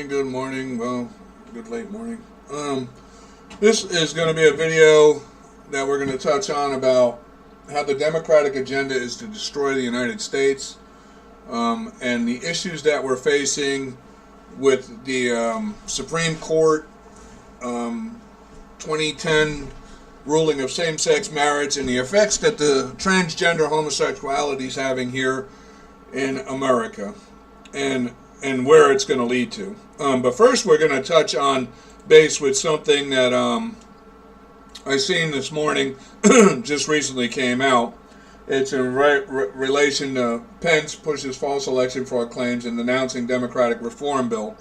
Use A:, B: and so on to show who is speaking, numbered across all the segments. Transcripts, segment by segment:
A: good morning. Well, good late morning. This is going to be a video that we're going to touch on about how the Democratic agenda is to destroy the United States, and the issues that we're facing with the Supreme Court 2010 ruling of same-sex marriage and the effects that the transgender homosexuality is having here in America, and where it's going to lead to. But first, we're going to touch on base with something that I seen this morning, just recently came out. It's in relation to Pence pushes false election fraud claims and denouncing Democratic reform bill.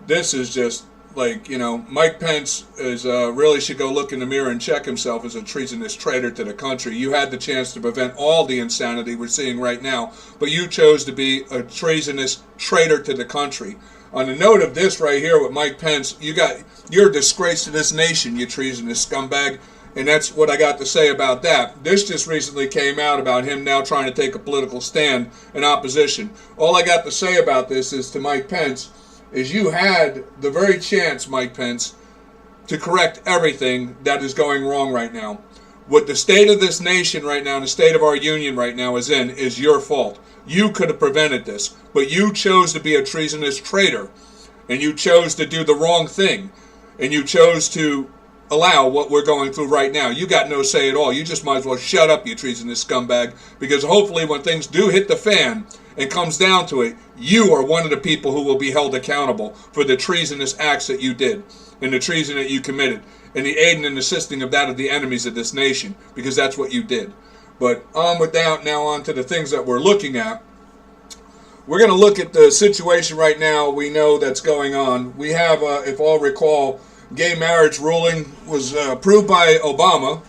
A: This is just like, Mike Pence is really should go look in the mirror and check himself as a treasonous traitor to the country. You had the chance to prevent all the insanity we're seeing right now, but you chose to be a treasonous traitor to the country. On the note of this right here with Mike Pence, you're a disgrace to this nation, you treasonous scumbag. And that's what I got to say about that. This just recently came out about him now trying to take a political stand in opposition. All I got to say about this is to Mike Pence is you had the very chance, Mike Pence, to correct everything that is going wrong right now. What the state of this nation right now, and the state of our union right now is in, is your fault. You could have prevented this, but you chose to be a treasonous traitor, and you chose to do the wrong thing, and you chose to allow what we're going through right now. You got no say at all. You just might as well shut up, you treasonous scumbag, because hopefully when things do hit the fan and comes down to it, you are one of the people who will be held accountable for the treasonous acts that you did and the treason that you committed and the aiding and assisting of that of the enemies of this nation, because that's what you did. But on with that, now on to the things that we're looking at. We're going to look at the situation right now we know that's going on. We have, if all recall, gay marriage ruling was approved by Obama,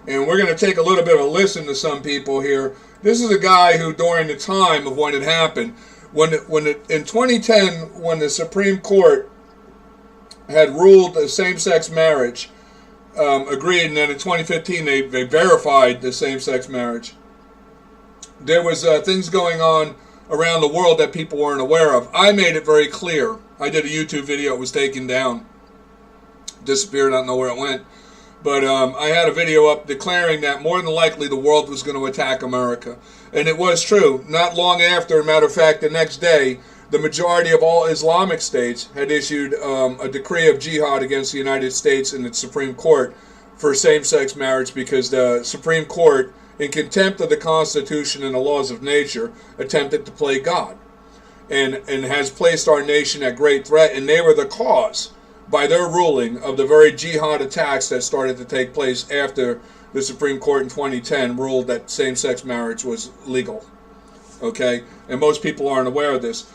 A: and we're going to take a little bit of a listen to some people here. This is a guy who, during the time of when it happened, in 2010, when the Supreme Court had ruled the same-sex marriage, agreed, and then in 2015 they verified the same-sex marriage. There was things going on around the world that people weren't aware of. I made it very clear. I did a YouTube video. It was taken down. Disappeared. I don't know where it went. But I had a video up declaring that more than likely the world was going to attack America. And it was true. Not long after, matter of fact, the next day, the majority of all Islamic states had issued a decree of jihad against the United States in its Supreme Court for same-sex marriage, because the Supreme Court, in contempt of the Constitution and the laws of nature, attempted to play God and has placed our nation at great threat. And they were the cause, by their ruling, of the very jihad attacks that started to take place after the Supreme Court in 2010 ruled that same-sex marriage was legal. Okay? And most people aren't aware of this.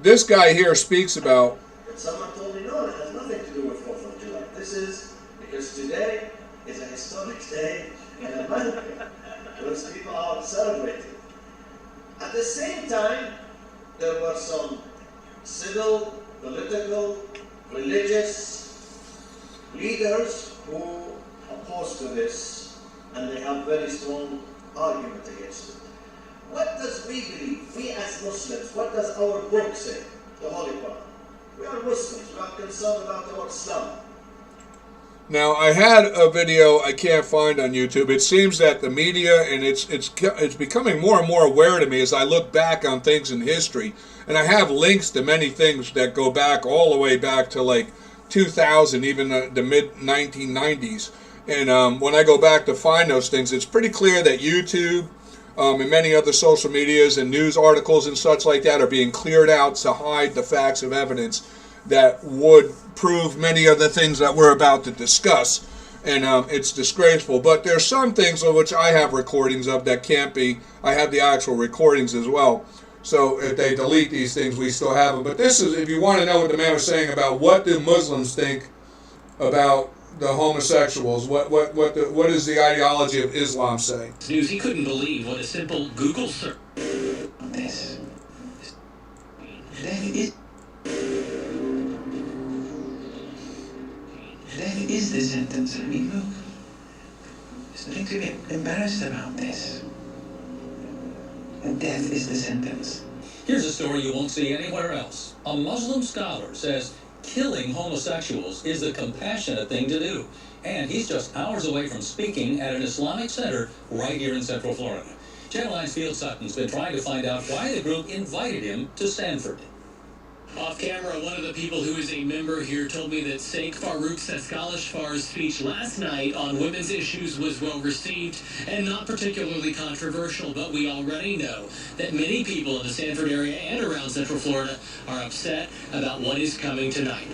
A: This guy here speaks about...
B: Someone told me, no, it has nothing to do with 4th of July. This is because today is a historic day in America. Those people are celebrating. At the same time, there were some civil, political, religious leaders who opposed to this, and they have very strong argument against it. What does we believe? We as Muslims, what does our book say? The Holy Quran. We are Muslims. We are concerned about our Islam.
A: Now, I had a video I can't find on YouTube. It seems that the media, and it's becoming more and more aware to me as I look back on things in history. And I have links to many things that go back all the way back to like 2000, even the mid-1990s. And when I go back to find those things, it's pretty clear that YouTube and many other social medias and news articles and such like that are being cleared out to hide the facts of evidence that would prove many of the things that we're about to discuss. And it's disgraceful. But there's some things of which I have recordings of that can't be. I have the actual recordings as well. So if they delete these things, we still have them. But this is, if you want to know what the man was saying about what do Muslims think about the homosexuals, what does the ideology of Islam say?
C: News, he couldn't believe what a simple Google search. This. That is the sentence. I mean, look. There's nothing to be embarrassed about this. And death is the sentence.
D: Here's a story you won't see anywhere else. A Muslim scholar says killing homosexuals is the compassionate thing to do. And he's just hours away from speaking at an Islamic center right here in Central Florida. Channel 9's Field Sutton's been trying to find out why the group invited him to Stanford. Off camera, one of the people who is a member here told me that Sheikh Farouk Seskalishfar's speech last night on women's issues was well received and not particularly controversial, but we already know that many people in the Stanford area and around Central Florida are upset about what is coming tonight.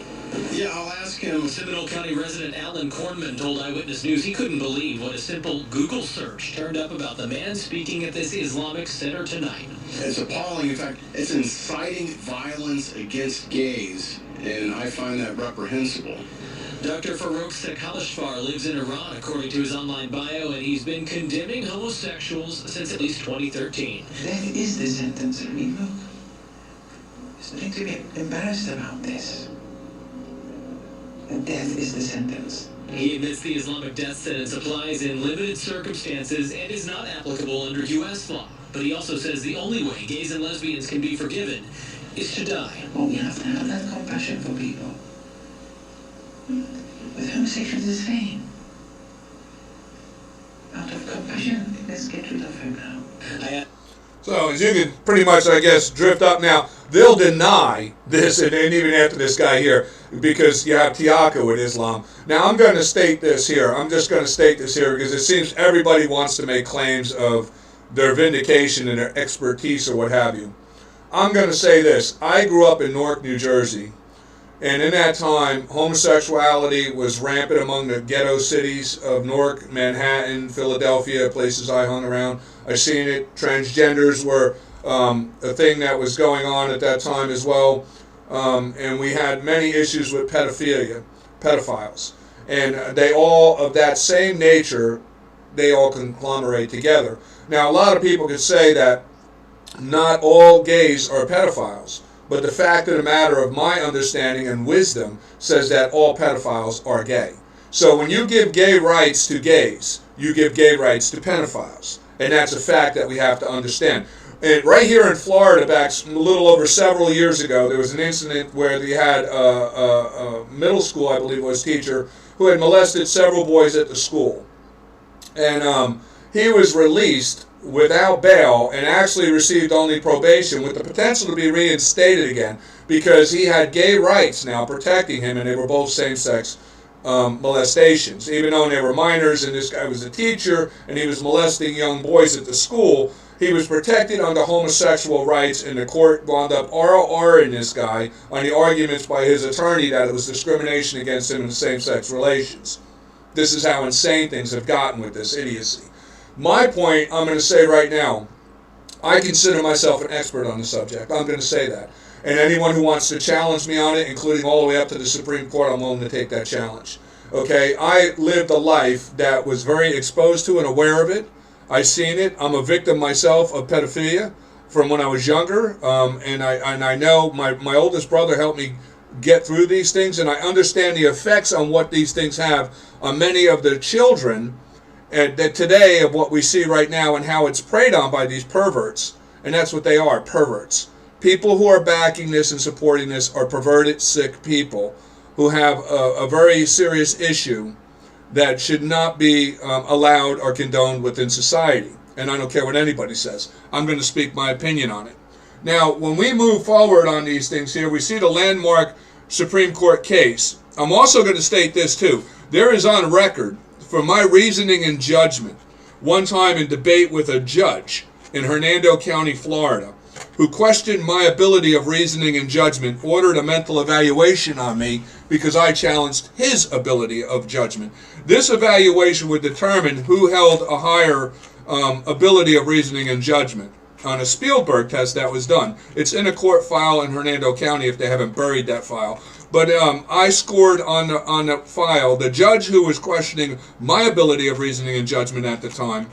D: Yeah, I'll ask him. Seminole County resident Alan Kornman told Eyewitness News he couldn't believe what a simple Google search turned up about the man speaking at this Islamic center tonight.
E: It's appalling. In fact, it's inciting violence against gays, and I find that reprehensible.
D: Dr. Farouk Seskalishfar lives in Iran, according to his online bio, and he's been condemning homosexuals since at least 2013.
C: That is the sentence. I mean, look, there's nothing to be embarrassed about this. Death is the sentence.
D: He admits the Islamic death sentence applies in limited circumstances and is not applicable under U.S. law. But he also says the only way gays and lesbians can be forgiven is to die.
C: Well, we have to have that compassion for people. With homosexuals the same. Out of compassion, let's get rid of him now.
A: So as you can pretty much, I guess, drift up now, they'll deny this, and even after this guy here, because you have Tiaka with Islam. Now I'm going to state this here. I'm just going to state this here because it seems everybody wants to make claims of their vindication and their expertise or what have you. I'm going to say this. I grew up in Newark, New Jersey, and in that time, homosexuality was rampant among the ghetto cities of Newark, Manhattan, Philadelphia, places I hung around. I seen it. Transgenders were a thing that was going on at that time as well. And we had many issues with pedophiles. And they all, of that same nature, they all conglomerate together. Now, a lot of people could say that not all gays are pedophiles. But the fact of the matter of my understanding and wisdom says that all pedophiles are gay. So when you give gay rights to gays, you give gay rights to pedophiles. And that's a fact that we have to understand. And right here in Florida, back a little over several years ago, there was an incident where they had a middle school, I believe it was, teacher who had molested several boys at the school. And he was released without bail and actually received only probation with the potential to be reinstated again because he had gay rights now protecting him, and they were both same-sex molestations. Even though they were minors and this guy was a teacher and he was molesting young boys at the school, he was protected under homosexual rights, and the court wound up RORing this guy on the arguments by his attorney that it was discrimination against him in same-sex relations. This is how insane things have gotten with this idiocy. My point, I'm going to say right now, I consider myself an expert on the subject. I'm going to say that. And anyone who wants to challenge me on it, including all the way up to the Supreme Court, I'm willing to take that challenge. Okay, I lived a life that was very exposed to and aware of it. I've seen it. I'm a victim myself of pedophilia from when I was younger. And I know my oldest brother helped me get through these things, and I understand the effects on what these things have on many of the children and that today of what we see right now and how it's preyed on by these perverts. And that's what they are, perverts. People who are backing this and supporting this are perverted, sick people who have a very serious issue that should not be allowed or condoned within society. And I don't care what anybody says. I'm going to speak my opinion on it. Now, when we move forward on these things here, we see the landmark Supreme Court case. I'm also going to state this too. There is on record for my reasoning and judgment, one time in debate with a judge in Hernando County, Florida, who questioned my ability of reasoning and judgment, ordered a mental evaluation on me because I challenged his ability of judgment. This evaluation would determine who held a higher ability of reasoning and judgment on a Spielberg test that was done. It's in a court file in Hernando County if they haven't buried that file. But I scored on the file. The judge who was questioning my ability of reasoning and judgment at the time,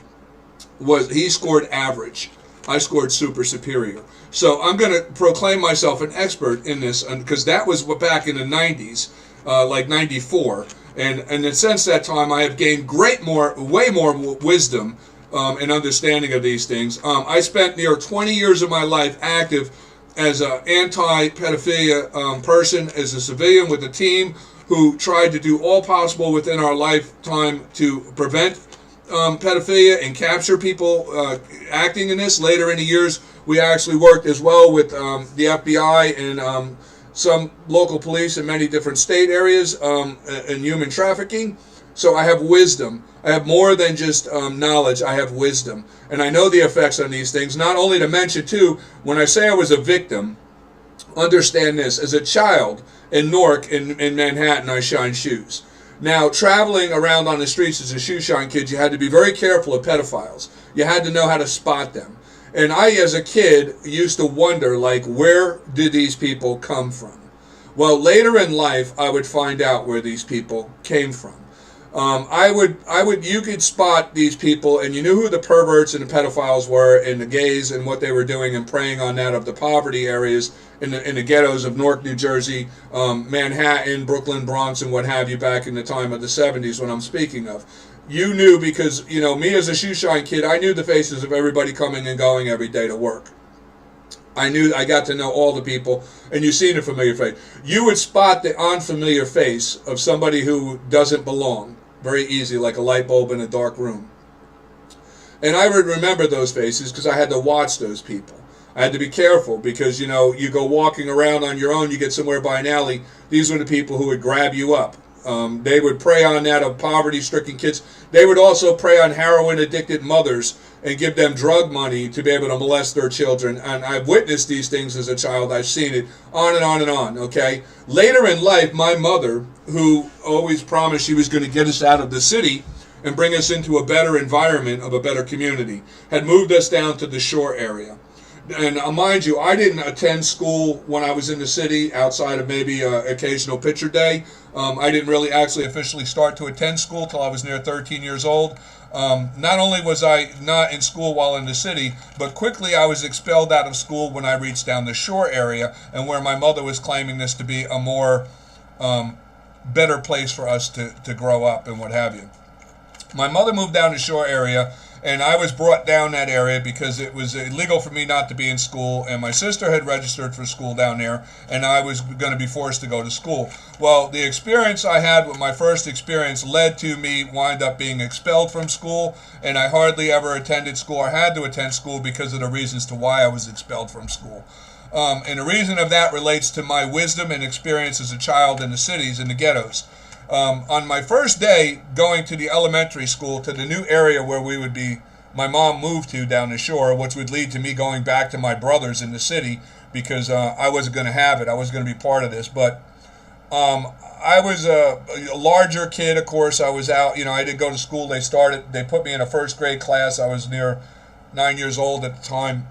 A: he scored average. I scored super superior. So I'm going to proclaim myself an expert in this, because that was back in the 90s, like 94. And since that time, I have gained way more wisdom and understanding of these things. I spent near 20 years of my life active as an anti-pedophilia person, as a civilian with a team who tried to do all possible within our lifetime to prevent pedophilia and capture people acting in this. Later in the years, we actually worked as well with the FBI and some local police in many different state areas in human trafficking. So I have wisdom. I have more than just knowledge. I have wisdom. And I know the effects on these things. Not only to mention, too, when I say I was a victim, understand this. As a child in Newark, in Manhattan, I shined shoes. Now, traveling around on the streets as a shoe shine kid, you had to be very careful of pedophiles. You had to know how to spot them. And I, as a kid, used to wonder, like, where did these people come from? Well, later in life, I would find out where these people came from. You could spot these people, and you knew who the perverts and the pedophiles were, and the gays, and what they were doing, and preying on that of the poverty areas in the ghettos of Newark, New Jersey, Manhattan, Brooklyn, Bronx, and what have you, back in the time of the 70s, when I'm speaking of. You knew because, me as a shoe shine kid, I knew the faces of everybody coming and going every day to work. I got to know all the people, and you seen a familiar face. You would spot the unfamiliar face of somebody who doesn't belong very easy, like a light bulb in a dark room. And I would remember those faces because I had to watch those people. I had to be careful because, you go walking around on your own, you get somewhere by an alley, these were the people who would grab you up. They would prey on that of poverty-stricken kids. They would also prey on heroin-addicted mothers and give them drug money to be able to molest their children. And I've witnessed these things as a child. I've seen it on and on and on, okay? Later in life, my mother, who always promised she was going to get us out of the city and bring us into a better environment of a better community, had moved us down to the shore area. And mind you, I didn't attend school when I was in the city outside of maybe occasional picture day. I didn't really actually officially start to attend school till I was near 13 years old. Not only was I not in school while in the city, but quickly I was expelled out of school when I reached down the shore area, and where my mother was claiming this to be a more better place for us to grow up and what have you. My mother moved down the shore area, and I was brought down that area because it was illegal for me not to be in school, and my sister had registered for school down there, and I was going to be forced to go to school. Well, the experience I had with my first experience led to me wind up being expelled from school, and I hardly ever attended school or had to attend school because of the reasons to why I was expelled from school. And the reason of that relates to my wisdom and experience as a child in the cities, in the ghettos. On my first day going to the elementary school, to the new area where my mom moved to down the shore, which would lead to me going back to my brothers in the city because I wasn't going to have it. I was going to be part of this. But I was a larger kid, of course. I was out, I didn't go to school. They put me in a first grade class. I was near 9 years old at the time,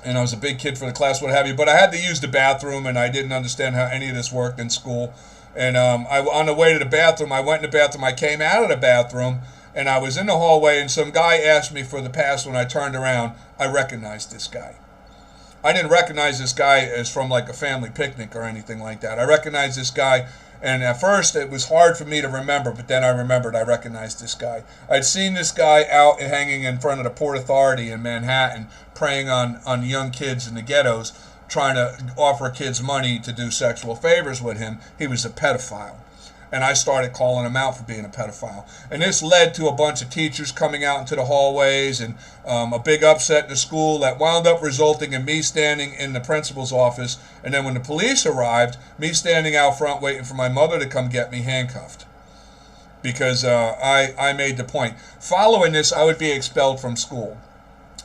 A: and I was a big kid for the class, what have you. But I had to use the bathroom, and I didn't understand how any of this worked in school. And on the way to the bathroom, I went in the bathroom. I came out of the bathroom, and I was in the hallway, and some guy asked me for the pass. When I turned around, I recognized this guy. I didn't recognize this guy as from like a family picnic or anything like that. I recognized this guy, and at first it was hard for me to remember, but then I remembered I recognized this guy. I'd seen this guy out hanging in front of the Port Authority in Manhattan, preying on young kids in the ghettos, trying to offer kids money to do sexual favors with him. He was a pedophile. And I started calling him out for being a pedophile. And this led to a bunch of teachers coming out into the hallways and a big upset in the school that wound up resulting in me standing in the principal's office. And then when the police arrived, me standing out front waiting for my mother to come get me handcuffed. Because I made the point. Following this, I would be expelled from school.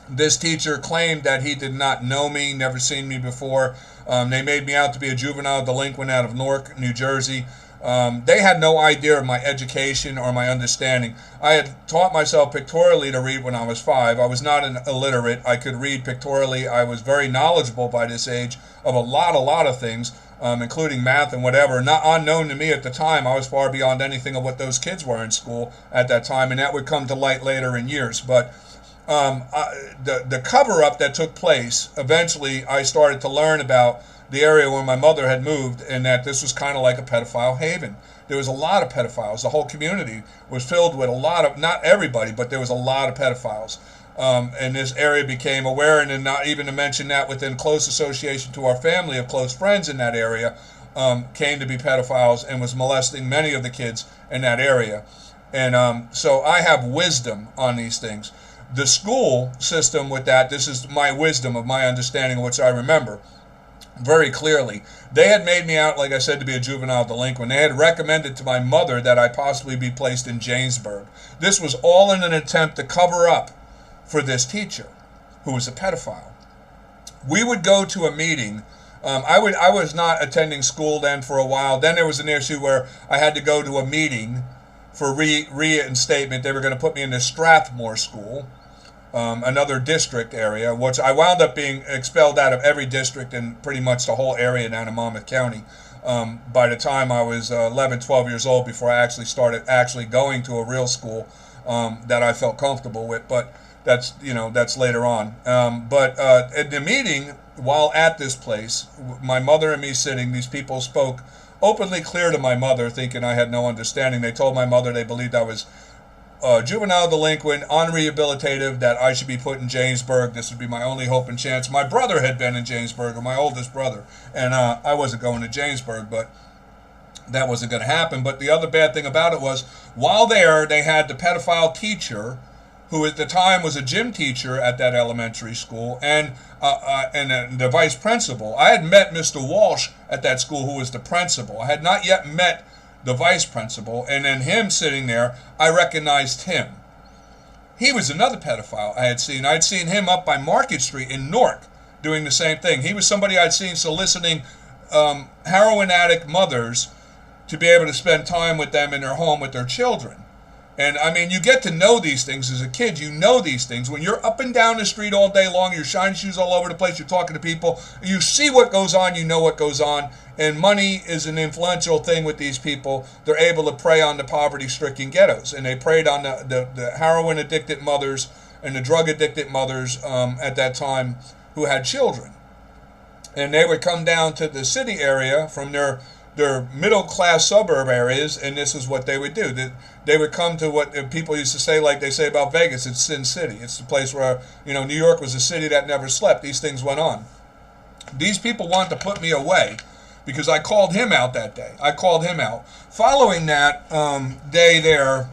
A: This teacher claimed that he did not know me, never seen me before. They made me out to be a juvenile delinquent out of Newark, New Jersey. They had no idea of my education or my understanding. I had taught myself pictorially to read when I was 5. I was not an illiterate. I could read pictorially. I was very knowledgeable by this age of a lot of things, including math and whatever. Not unknown to me at the time. I was far beyond anything of what those kids were in school at that time, and that would come to light later in years. But the cover-up that took place, eventually I started to learn about the area where my mother had moved, and that this was kind of like a pedophile haven. There was a lot of pedophiles. The whole community was filled with a lot of, not everybody, but there was a lot of pedophiles. And this area became aware, and then not even to mention that within close association to our family of close friends in that area, came to be pedophiles and was molesting many of the kids in that area. And so I have wisdom on these things. The school system with that, this is my wisdom of my understanding of which I remember very clearly. They had made me out, like I said, to be a juvenile delinquent. They had recommended to my mother that I possibly be placed in Jamesburg. This was all in an attempt to cover up for this teacher who was a pedophile. We would go to a meeting. I was not attending school then for a while. Then there was an issue where I had to go to a meeting for reinstatement. They were going to put me in the Strathmore school, another district area, which I wound up being expelled out of every district in pretty much the whole area down in Monmouth County by the time I was 11, 12 years old, before I actually started going to a real school that I felt comfortable with. But that's later on. But at the meeting, while at this place, my mother and me sitting, these people spoke openly clear to my mother, thinking I had no understanding. They told my mother they believed I was juvenile delinquent, unrehabilitative, that I should be put in Jamesburg. This would be my only hope and chance. My brother had been in Jamesburg, or my oldest brother, and I wasn't going to Jamesburg, but that wasn't going to happen. But the other bad thing about it was, while there, they had the pedophile teacher, who at the time was a gym teacher at that elementary school, and the vice principal. I had met Mr. Walsh at that school, who was the principal. I had not yet met the vice principal, and then him sitting there, I recognized him. He was another pedophile I had seen. I had seen him up by Market Street in Newark doing the same thing. He was somebody I'd seen soliciting heroin addict mothers to be able to spend time with them in their home with their children. And I mean, you get to know these things as a kid. You know these things. When you're up and down the street all day long, you're shining shoes all over the place, you're talking to people, you see what goes on, you know what goes on. And money is an influential thing with these people. They're able to prey on the poverty-stricken ghettos. And they preyed on the heroin-addicted mothers and the drug-addicted mothers at that time who had children. And they would come down to the city area from their middle-class suburb areas, and this is what they would do. They would come to what people used to say, like they say about Vegas, it's Sin City. It's the place where, New York was a city that never slept. These things went on. These people wanted to put me away because I called him out that day. I called him out. Following that day there,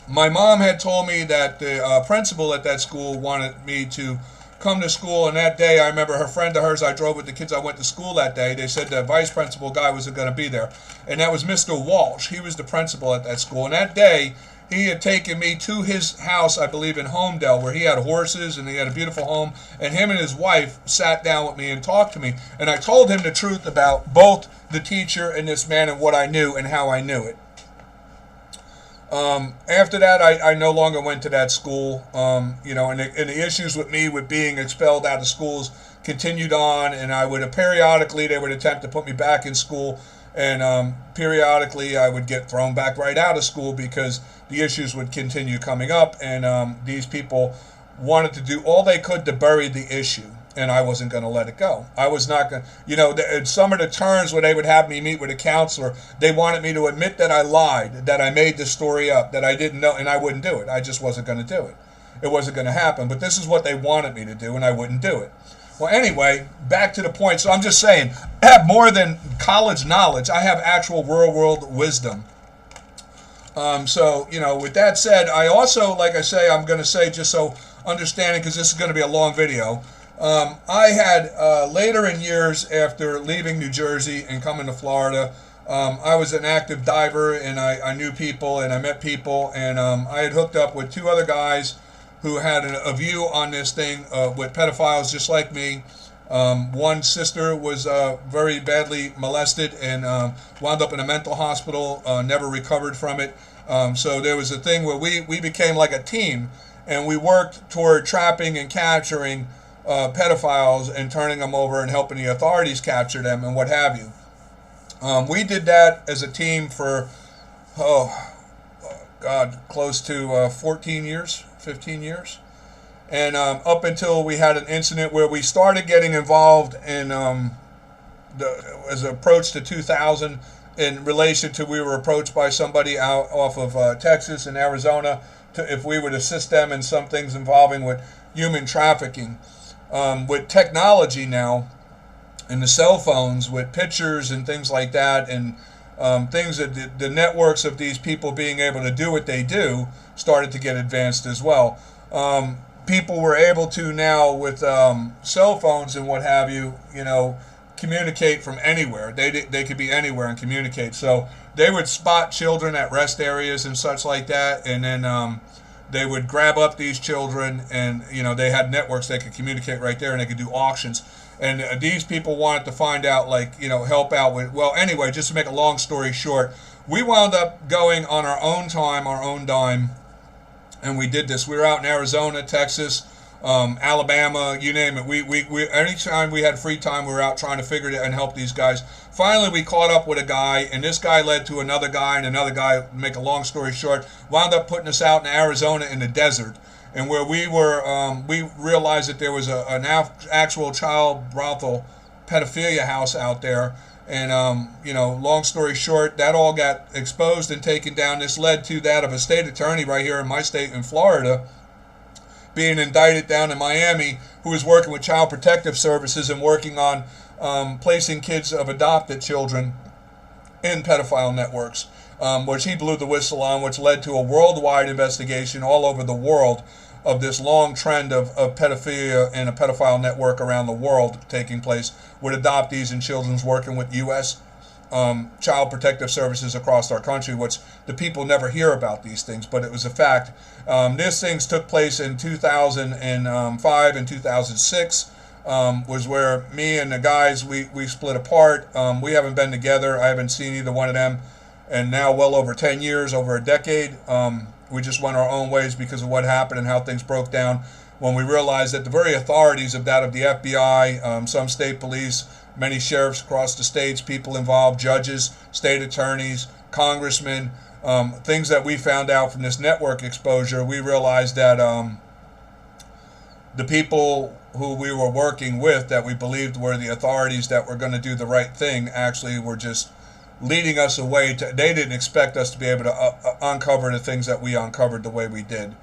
A: my mom had told me that the principal at that school wanted me to come to school, and that day I remember her friend of hers, I drove with the kids, I went to school that day. They said the vice principal guy wasn't going to be there, and that was Mr. Walsh. He was the principal at that school, and that day he had taken me to his house, I believe in Homedale, where he had horses and he had a beautiful home, and him and his wife sat down with me and talked to me, and I told him the truth about both the teacher and this man and what I knew and how I knew it. After that, I no longer went to that school, and the issues with me with being expelled out of schools continued on, and periodically they would attempt to put me back in school, and periodically I would get thrown back right out of school because the issues would continue coming up, and these people wanted to do all they could to bury the issue. And I wasn't going to let it go. I was not going to, some of the turns where they would have me meet with a counselor, they wanted me to admit that I lied, that I made this story up, that I didn't know, and I wouldn't do it. I just wasn't going to do it. It wasn't going to happen. But this is what they wanted me to do, and I wouldn't do it. Well, anyway, back to the point. So I'm just saying, I have more than college knowledge. I have actual real world wisdom. With that said, I also, like I say, I'm going to say, just so understanding, because this is going to be a long video, I had later in years after leaving New Jersey and coming to Florida, I was an active diver, and I knew people and I met people, and I had hooked up with two other guys who had a view on this thing with pedophiles just like me. One sister was very badly molested and wound up in a mental hospital, never recovered from it. So there was a thing where we became like a team, and we worked toward trapping and capturing pedophiles and turning them over and helping the authorities capture them and what have you. We did that as a team for, close to 14 years, 15 years. And up until we had an incident where we started getting involved in, as an approach to 2000 in relation to, we were approached by somebody out off of Texas and Arizona if we would assist them in some things involving with human trafficking. With technology now, and the cell phones with pictures and things like that, and things that the networks of these people being able to do what they do started to get advanced as well. People were able to now, with cell phones and what have you, communicate from anywhere. They could be anywhere and communicate. So they would spot children at rest areas and such like that, and then they would grab up these children, and they had networks they could communicate right there, and they could do auctions. And these people wanted to find out, help out with. Well, anyway, just to make a long story short, we wound up going on our own time, our own dime, and we did this. We were out in Arizona, Texas, Alabama, you name it. We anytime we had free time, we were out trying to figure it out and help these guys. Finally, we caught up with a guy, and this guy led to another guy, and another guy. Make a long story short, wound up putting us out in Arizona in the desert. And where we were, we realized that there was an actual child brothel pedophilia house out there. And, long story short, that all got exposed and taken down. This led to that of a state attorney right here in my state in Florida being indicted down in Miami, who was working with Child Protective Services and working on placing kids of adopted children in pedophile networks, which he blew the whistle on, which led to a worldwide investigation all over the world of this long trend of pedophilia and a pedophile network around the world taking place with adoptees and children's working with U.S. Child Protective Services across our country, which the people never hear about these things, but it was a fact. These things took place in 2005 and 2006, was where me and the guys, we split apart. We haven't been together. I haven't seen either one of them in now well over 10 years, over a decade. We just went our own ways because of what happened and how things broke down when we realized that the very authorities of the FBI, some state police, many sheriffs across the states, people involved, judges, state attorneys, congressmen, things that we found out from this network exposure, we realized that the people who we were working with that we believed were the authorities that were going to do the right thing actually were just leading us away. They didn't expect us to be able to uncover the things that we uncovered the way we did.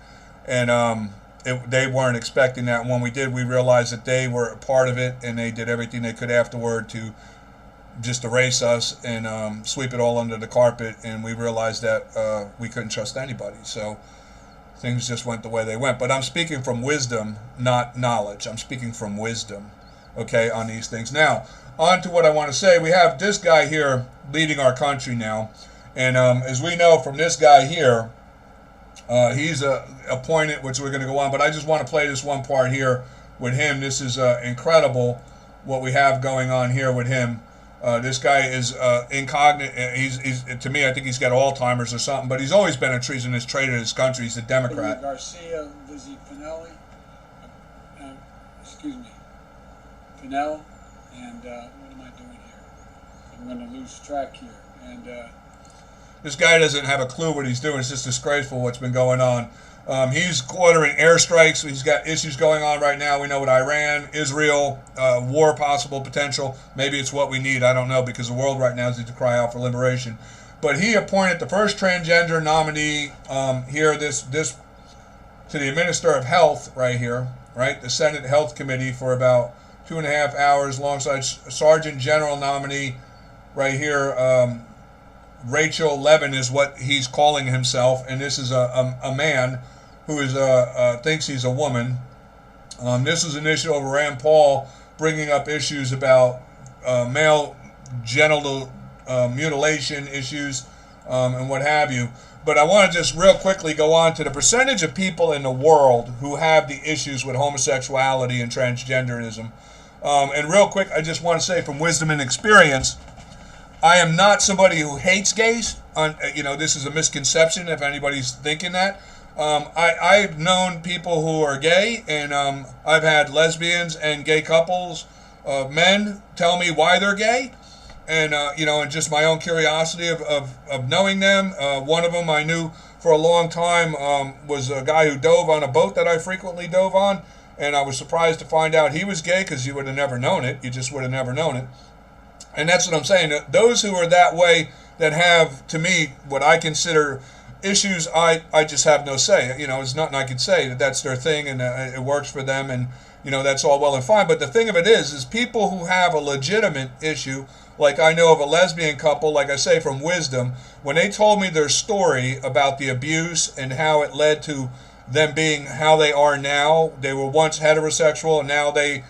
A: And they weren't expecting that. And when we did, we realized that they were a part of it, and they did everything they could afterward to just erase us and sweep it all under the carpet. And we realized that we couldn't trust anybody. So things just went the way they went. But I'm speaking from wisdom, not knowledge. I'm speaking from wisdom, okay, on these things. Now, on to what I want to say. We have this guy here leading our country now. And as we know from this guy here, he's appointed, which we're going to go on. But I just want to play this one part here with him. This is incredible what we have going on here with him. This guy is incognito. He's to me, I think he's got Alzheimer's or something. But he's always been a treasonous traitor to his country. He's a Democrat.
F: Garcia, Vizzi Pinelli. Excuse me. Pinell. And what am I doing here? I'm going to lose track here. And
A: this guy doesn't have a clue what he's doing. It's just disgraceful what's been going on. He's ordering airstrikes. He's got issues going on right now. We know with Iran, Israel, war possible potential. Maybe it's what we need. I don't know, because the world right now needs to cry out for liberation. But he appointed the first transgender nominee here, this to the Minister of Health right here, right? The Senate Health Committee for about 2.5 hours, alongside Sergeant General nominee right here. Rachel Levin is what he's calling himself, and this is a man who is thinks he's a woman. This is an issue over Rand Paul bringing up issues about male genital mutilation issues and what have you. But I want to just real quickly go on to the percentage of people in the world who have the issues with homosexuality and transgenderism. And real quick, I just want to say from wisdom and experience, I am not somebody who hates gays. This is a misconception if anybody's thinking that. I've known people who are gay, and I've had lesbians and gay couples, men, tell me why they're gay. And, and just my own curiosity of knowing them. One of them I knew for a long time was a guy who dove on a boat that I frequently dove on. And I was surprised to find out he was gay, because you would have never known it. You just would have never known it. And that's what I'm saying. Those who are that way, that have, to me, what I consider issues, I just have no say. You know, there's nothing I can say. That's their thing, and it works for them, and you know, that's all well and fine. But the thing of it is people who have a legitimate issue, like I know of a lesbian couple, like I say, from Wisdom, when they told me their story about the abuse and how it led to them being how they are now. They were once heterosexual, and now they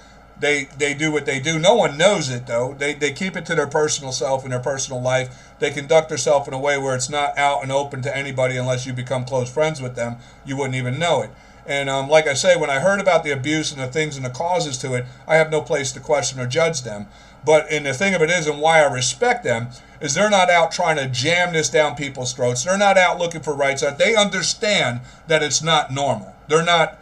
A: do what they do. No one knows it, though. They keep it to their personal self and their personal life. They conduct themselves in a way where it's not out and open to anybody unless you become close friends with them. You wouldn't even know it. And like I say, when I heard about the abuse and the things and the causes to it, I have no place to question or judge them. And the thing of it is, and why I respect them, is they're not out trying to jam this down people's throats. They're not out looking for rights. They understand that it's not normal. They're not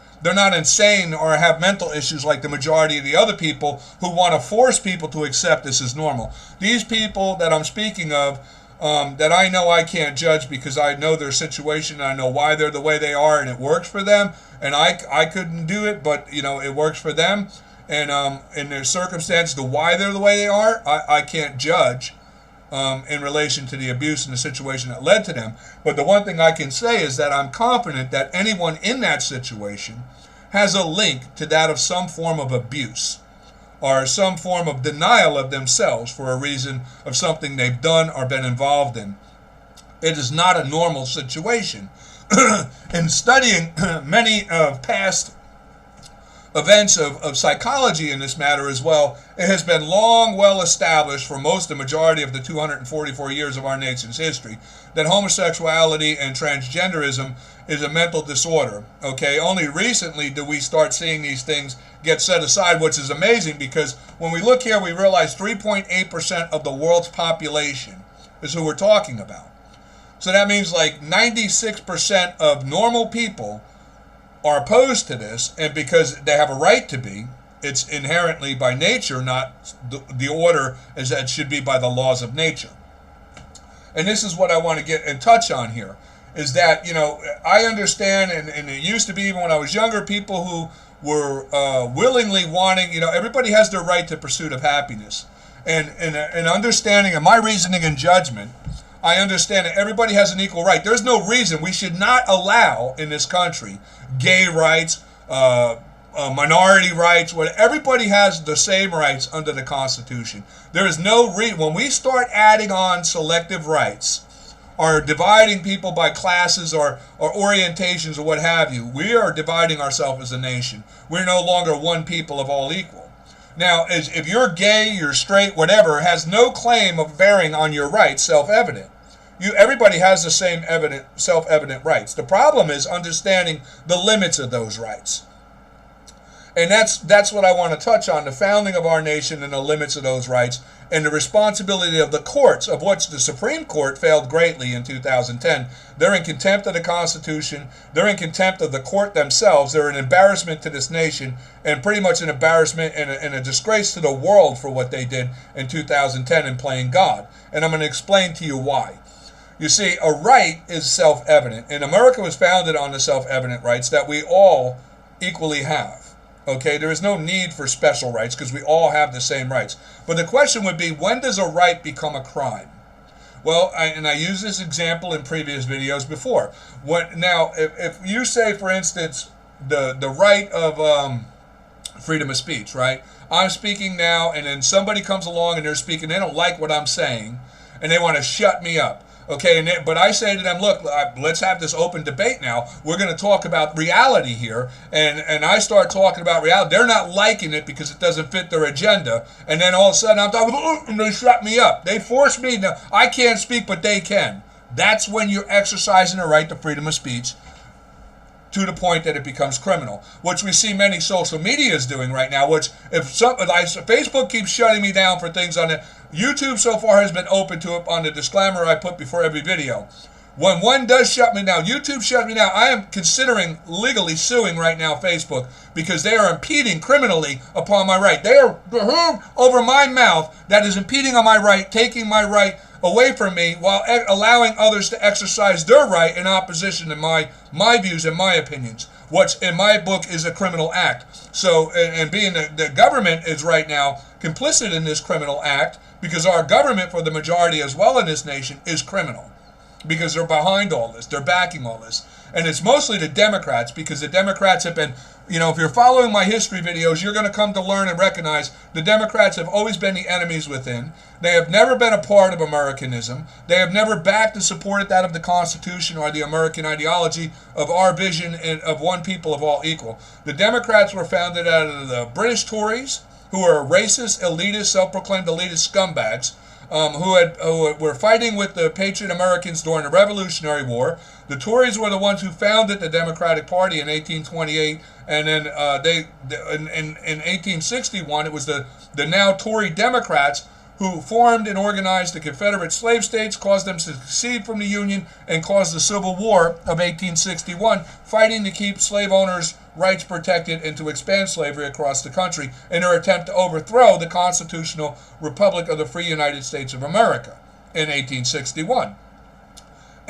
A: insane or have mental issues like the majority of the other people who want to force people to accept this as normal. These people that I'm speaking of, that I know I can't judge because I know their situation and I know why they're the way they are, and it works for them. And I couldn't do it, but you know, it works for them. And in their circumstance, the why they're the way they are, I can't judge in relation to the abuse and the situation that led to them. But the one thing I can say is that I'm confident that anyone in that situation has a link to that of some form of abuse or some form of denial of themselves for a reason of something they've done or been involved in. It is not a normal situation. In studying many past events of psychology in this matter as well, it has been long well established for the majority of the 244 years of our nation's history that homosexuality and transgenderism is a mental disorder. Okay, only recently do we start seeing these things get set aside, which is amazing because when we look here, we realize 3.8% of the world's population is who we're talking about. So that means like 96% of normal people are opposed to this, and because they have a right to be, it's inherently by nature, not the order as that should be by the laws of nature. And this is what I want to get and touch on here, is that, you know, I understand, and it used to be even when I was younger, people who were willingly wanting, you know, everybody has their right to pursuit of happiness. And understanding of my reasoning and judgment, I understand that everybody has an equal right. There's no reason we should not allow in this country gay rights, minority rights, everybody has the same rights under the Constitution. There is no reason, when we start adding on selective rights or dividing people by classes or orientations or what have you, we are dividing ourselves as a nation. We're no longer one people of all equal. Now, if you're gay, you're straight, whatever, has no claim of bearing on your rights, self-evident. Everybody has the same self-evident rights. The problem is understanding the limits of those rights. And that's what I want to touch on, the founding of our nation and the limits of those rights, and the responsibility of the courts, of which the Supreme Court failed greatly in 2010. They're in contempt of the Constitution. They're in contempt of the court themselves. They're an embarrassment to this nation, and pretty much an embarrassment and a disgrace to the world for what they did in 2010 in playing God. And I'm going to explain to you why. You see, a right is self-evident, and America was founded on the self-evident rights that we all equally have. Okay, there is no need for special rights because we all have the same rights. But the question would be, when does a right become a crime? Well, I used this example in previous videos before. If you say, for instance, the right of freedom of speech, right? I'm speaking now, and then somebody comes along and they're speaking, they don't like what I'm saying, and they want to shut me up. Okay, but I say to them, look, let's have this open debate now. We're going to talk about reality here. And I start talking about reality. They're not liking it because it doesn't fit their agenda. And then all of a sudden I'm talking, and they shut me up. They force me. Now, I can't speak, but they can. That's when you're exercising the right to freedom of speech to the point that it becomes criminal, which we see many social media is doing right now, which Facebook keeps shutting me down for things on it. YouTube so far has been open to it on the disclaimer I put before every video. When one does shut me down, YouTube shut me down, I am considering legally suing right now Facebook because they are impeding criminally upon my right. They are over my mouth that is impeding on my right, taking my right away from me while allowing others to exercise their right in opposition to my views and my opinions, which in my book is a criminal act. So, and being the government is right now complicit in this criminal act because our government, for the majority as well in this nation, is criminal. because they're behind all this. They're backing all this. And it's mostly the Democrats, because the Democrats have been, if you're following my history videos, you're going to come to learn and recognize the Democrats have always been the enemies within. They have never been a part of Americanism. They have never backed and supported that of the Constitution or the American ideology of our vision of one people of all equal. The Democrats were founded out of the British Tories, who are racist, elitist, self-proclaimed elitist scumbags, who were fighting with the Patriot Americans during the Revolutionary War. The Tories were the ones who founded the Democratic Party in 1828, and then in 1861 it was the now Tory Democrats who formed and organized the Confederate slave states, caused them to secede from the Union, and caused the Civil War of 1861, fighting to keep slave owners' rights protected and to expand slavery across the country in their attempt to overthrow the constitutional Republic of the Free United States of America in 1861.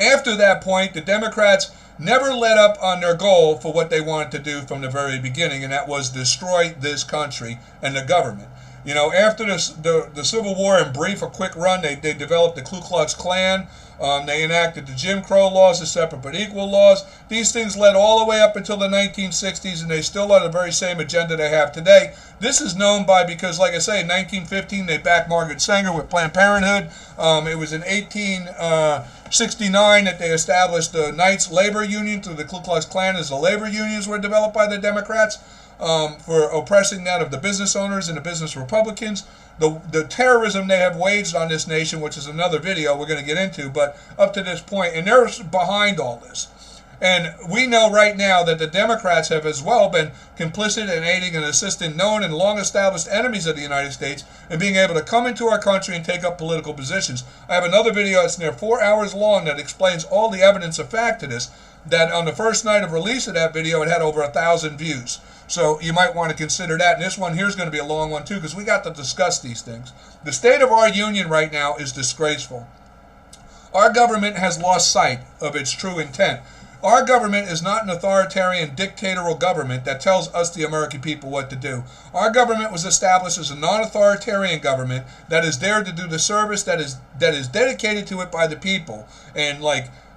A: After that point, the Democrats never let up on their goal for what they wanted to do from the very beginning, and that was destroy this country and the government. After the Civil War, in brief, a quick run, they developed the Ku Klux Klan. They enacted the Jim Crow laws, the separate but equal laws. These things led all the way up until the 1960s, and they still are the very same agenda they have today. This is known because, like I say, in 1915, they backed Margaret Sanger with Planned Parenthood. It was in 1869 that they established the Knights Labor Union through the Ku Klux Klan, as the labor unions were developed by the Democrats. For oppressing that of the business owners and the business Republicans. The terrorism they have waged on this nation, which is another video we're going to get into, but up to this point, and they're behind all this. And we know right now that the Democrats have as well been complicit in aiding and assisting known and long-established enemies of the United States in being able to come into our country and take up political positions. I have another video that's near 4 hours long that explains all the evidence of fact to this, that on the first night of release of that video, it had over 1,000 views. So you might want to consider that. And this one here is going to be a long one too, because we got to discuss these things. The state of our union right now is disgraceful. Our government has lost sight of its true intent. Our government is not an authoritarian dictatorial government that tells us, the American people, what to do. Our government was established as a non-authoritarian government that is there to do the service that is dedicated to it by the people. And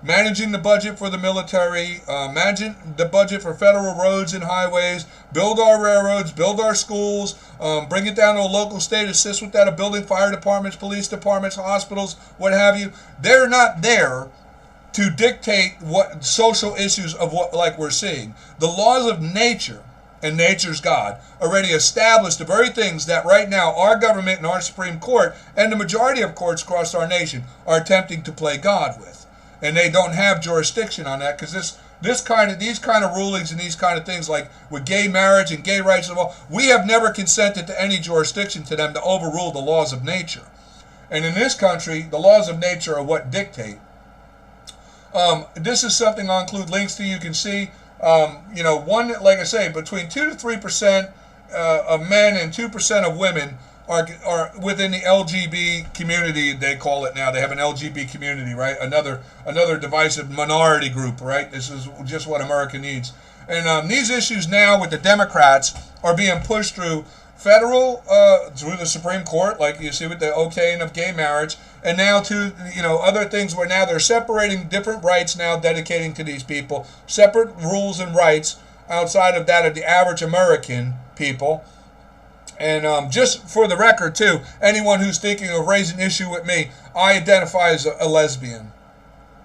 A: managing the budget for the military, managing the budget for federal roads and highways, build our railroads, build our schools, bring it down to a local state, assist with that of building fire departments, police departments, hospitals, what have you. They're not there to dictate what social issues of what we're seeing. The laws of nature, and nature's God, already established the very things that right now our government and our Supreme Court and the majority of courts across our nation are attempting to play God with. And they don't have jurisdiction on that, because these kind of rulings and these kind of things, like with gay marriage and gay rights and all, we have never consented to any jurisdiction to them to overrule the laws of nature. And in this country, the laws of nature are what dictate. This is something I'll include links to. You can see, like I say, between 2 to 3% of men and 2% of women are within the LGBT community, they call it now. They have an LGBT community, right? Another divisive minority group, right? This is just what America needs. And these issues now with the Democrats are being pushed through through the Supreme Court, like you see with the okaying of gay marriage, and now to other things where now they're separating different rights now, dedicating to these people separate rules and rights outside of that of the average American people. And just for the record, too, anyone who's thinking of raising an issue with me, I identify as a lesbian.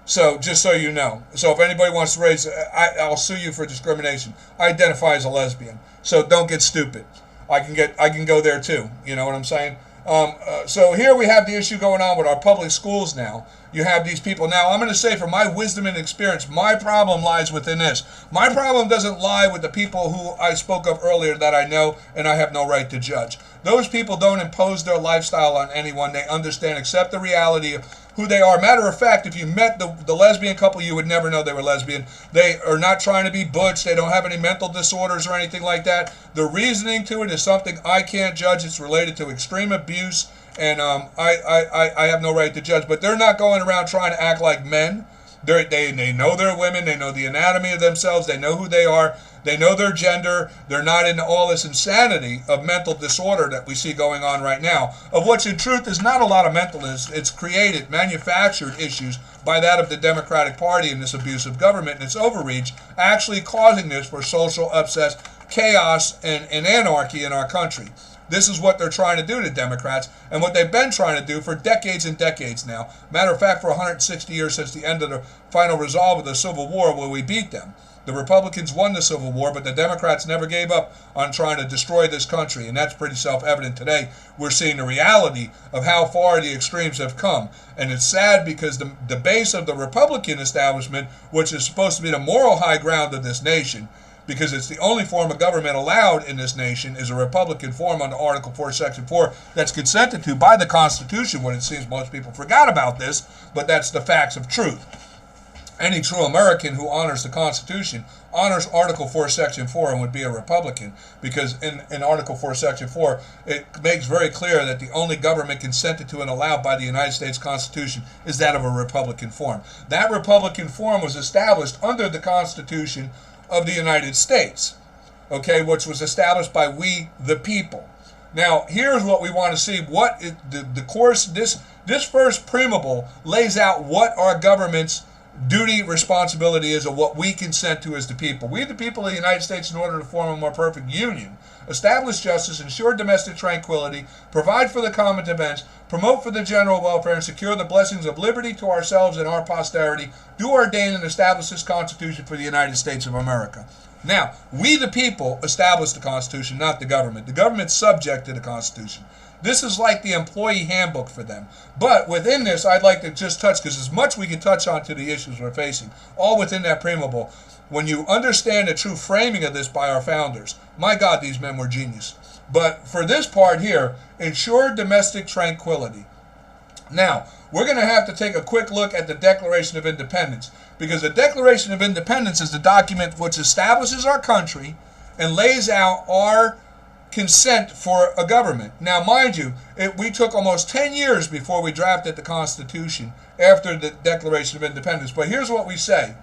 A: So, just so you know. So, if anybody wants to raise, I'll sue you for discrimination. I identify as a lesbian. So, don't get stupid. I can go there, too. You know what I'm saying? So, here we have the issue going on with our public schools now. You have these people. Now, I'm going to say, from my wisdom and experience, my problem lies within this. My problem doesn't lie with the people who I spoke of earlier that I know and I have no right to judge. Those people don't impose their lifestyle on anyone. They understand, accept the reality of who they are. Matter of fact, if you met the lesbian couple, you would never know they were lesbian. They are not trying to be butch. They don't have any mental disorders or anything like that. The reasoning to it is something I can't judge. It's related to extreme abuse. And I have no right to judge, but they're not going around trying to act like men. They know they're women. They know the anatomy of themselves. They know who they are. They know their gender. They're not into all this insanity of mental disorder that we see going on right now, of which in truth is not a lot of mental illness. It's created, manufactured issues by that of the Democratic Party and this abusive government and its overreach, actually causing this for social upset, chaos, and anarchy in our country. This is what they're trying to do to Democrats, and what they've been trying to do for decades and decades now. Matter of fact, for 160 years since the end of the final resolve of the Civil War, where we beat them. The Republicans won the Civil War, but the Democrats never gave up on trying to destroy this country, and that's pretty self-evident today. We're seeing the reality of how far the extremes have come, and it's sad because the base of the Republican establishment, which is supposed to be the moral high ground of this nation, because it's the only form of government allowed in this nation, is a Republican form under Article 4, Section 4, that's consented to by the Constitution, when it seems most people forgot about this, but that's the facts of truth. Any true American who honors the Constitution honors Article 4, Section 4, and would be a Republican, because in Article 4, Section 4, it makes very clear that the only government consented to and allowed by the United States Constitution is that of a Republican form. That Republican form was established under the Constitution of the United States, okay, which was established by we the people. Now, here's what we want to see. What is the course, this first preamble lays out what our government's duty, responsibility is, of what we consent to as the people. We the people of the United States, in order to form a more perfect union, establish justice, ensure domestic tranquility, provide for the common defense, promote for the general welfare, and secure the blessings of liberty to ourselves and our posterity, do ordain and establish this Constitution for the United States of America. Now, we the people establish the Constitution, not the government. The government's subject to the Constitution. This is like the employee handbook for them. But within this, I'd like to just touch, because as much we can touch on to the issues we're facing, all within that preamble. When you understand the true framing of this by our founders, my God, these men were genius. But for this part here, ensure domestic tranquility. Now, we're going to have to take a quick look at the Declaration of Independence, because the Declaration of Independence is the document which establishes our country and lays out our consent for a government. Now, mind you, we took almost 10 years before we drafted the Constitution after the Declaration of Independence. But here's what we say.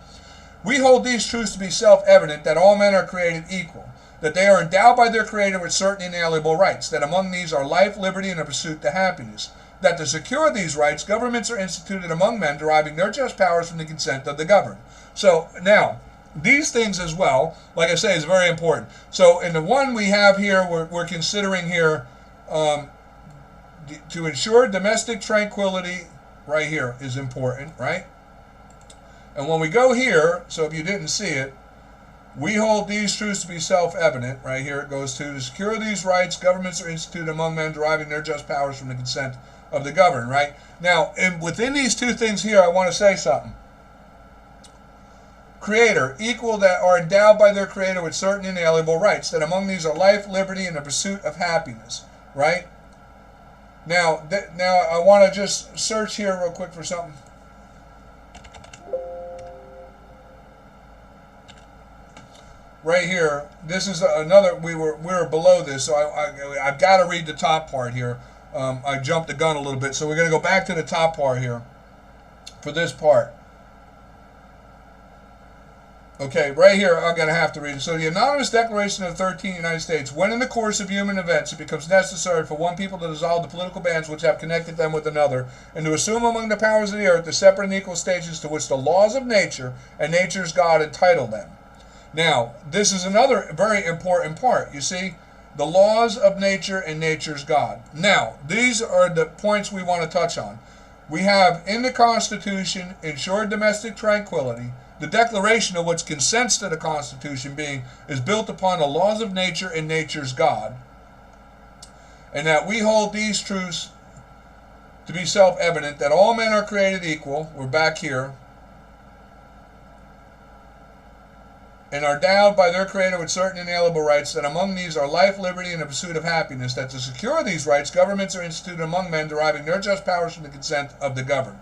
A: We hold these truths to be self-evident, that all men are created equal, that they are endowed by their Creator with certain inalienable rights, that among these are life, liberty, and a pursuit to happiness, that to secure these rights, governments are instituted among men, deriving their just powers from the consent of the governed. So, now, these things as well, like I say, is very important. So in the one we have here, we're considering here to ensure domestic tranquility, right here, is important, right? And when we go here, so if you didn't see it, we hold these truths to be self-evident, right here it goes to secure these rights, governments are instituted among men, deriving their just powers from the consent of the governed, right? Now, within these two things here, I want to say something. Creator, equal, that are endowed by their Creator with certain inalienable rights, that among these are life, liberty, and the pursuit of happiness, right? Now I want to just search here real quick for something. Right here, this is another, we were below this, so I've got to read the top part here. I jumped the gun a little bit, so we're going to go back to the top part here for this part. Okay, right here, I'm going to have to read it. So the anonymous declaration of the 13th United States, when in the course of human events it becomes necessary for one people to dissolve the political bands which have connected them with another, and to assume among the powers of the earth the separate and equal stations to which the laws of nature and nature's God entitle them. Now, this is another very important part. You see, the laws of nature and nature's God. Now, these are the points we want to touch on. We have in the Constitution, ensured domestic tranquility. The declaration of which consents to the Constitution is built upon the laws of nature and nature's God. And that we hold these truths to be self-evident, that all men are created equal. We're back here. And are endowed by their Creator with certain inalienable rights, that among these are life, liberty, and the pursuit of happiness, that to secure these rights, governments are instituted among men, deriving their just powers from the consent of the governed.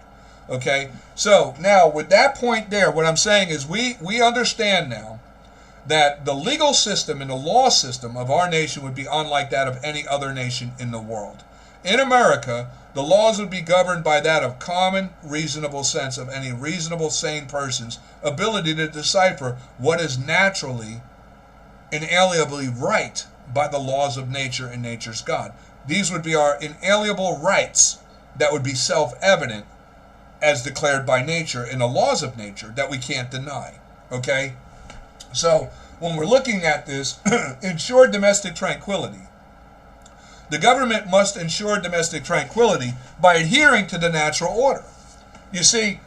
A: Okay, so now with that point there, what I'm saying is we understand now that the legal system and the law system of our nation would be unlike that of any other nation in the world. in America, the laws would be governed by that of common reasonable sense of any reasonable sane person's ability to decipher what is naturally, inalienably right by the laws of nature and nature's God. These would be our inalienable rights that would be self-evident as declared by nature in the laws of nature that we can't deny. Okay? So, when we're looking at this, ensure domestic tranquility. The government must ensure domestic tranquility by adhering to the natural order. You see,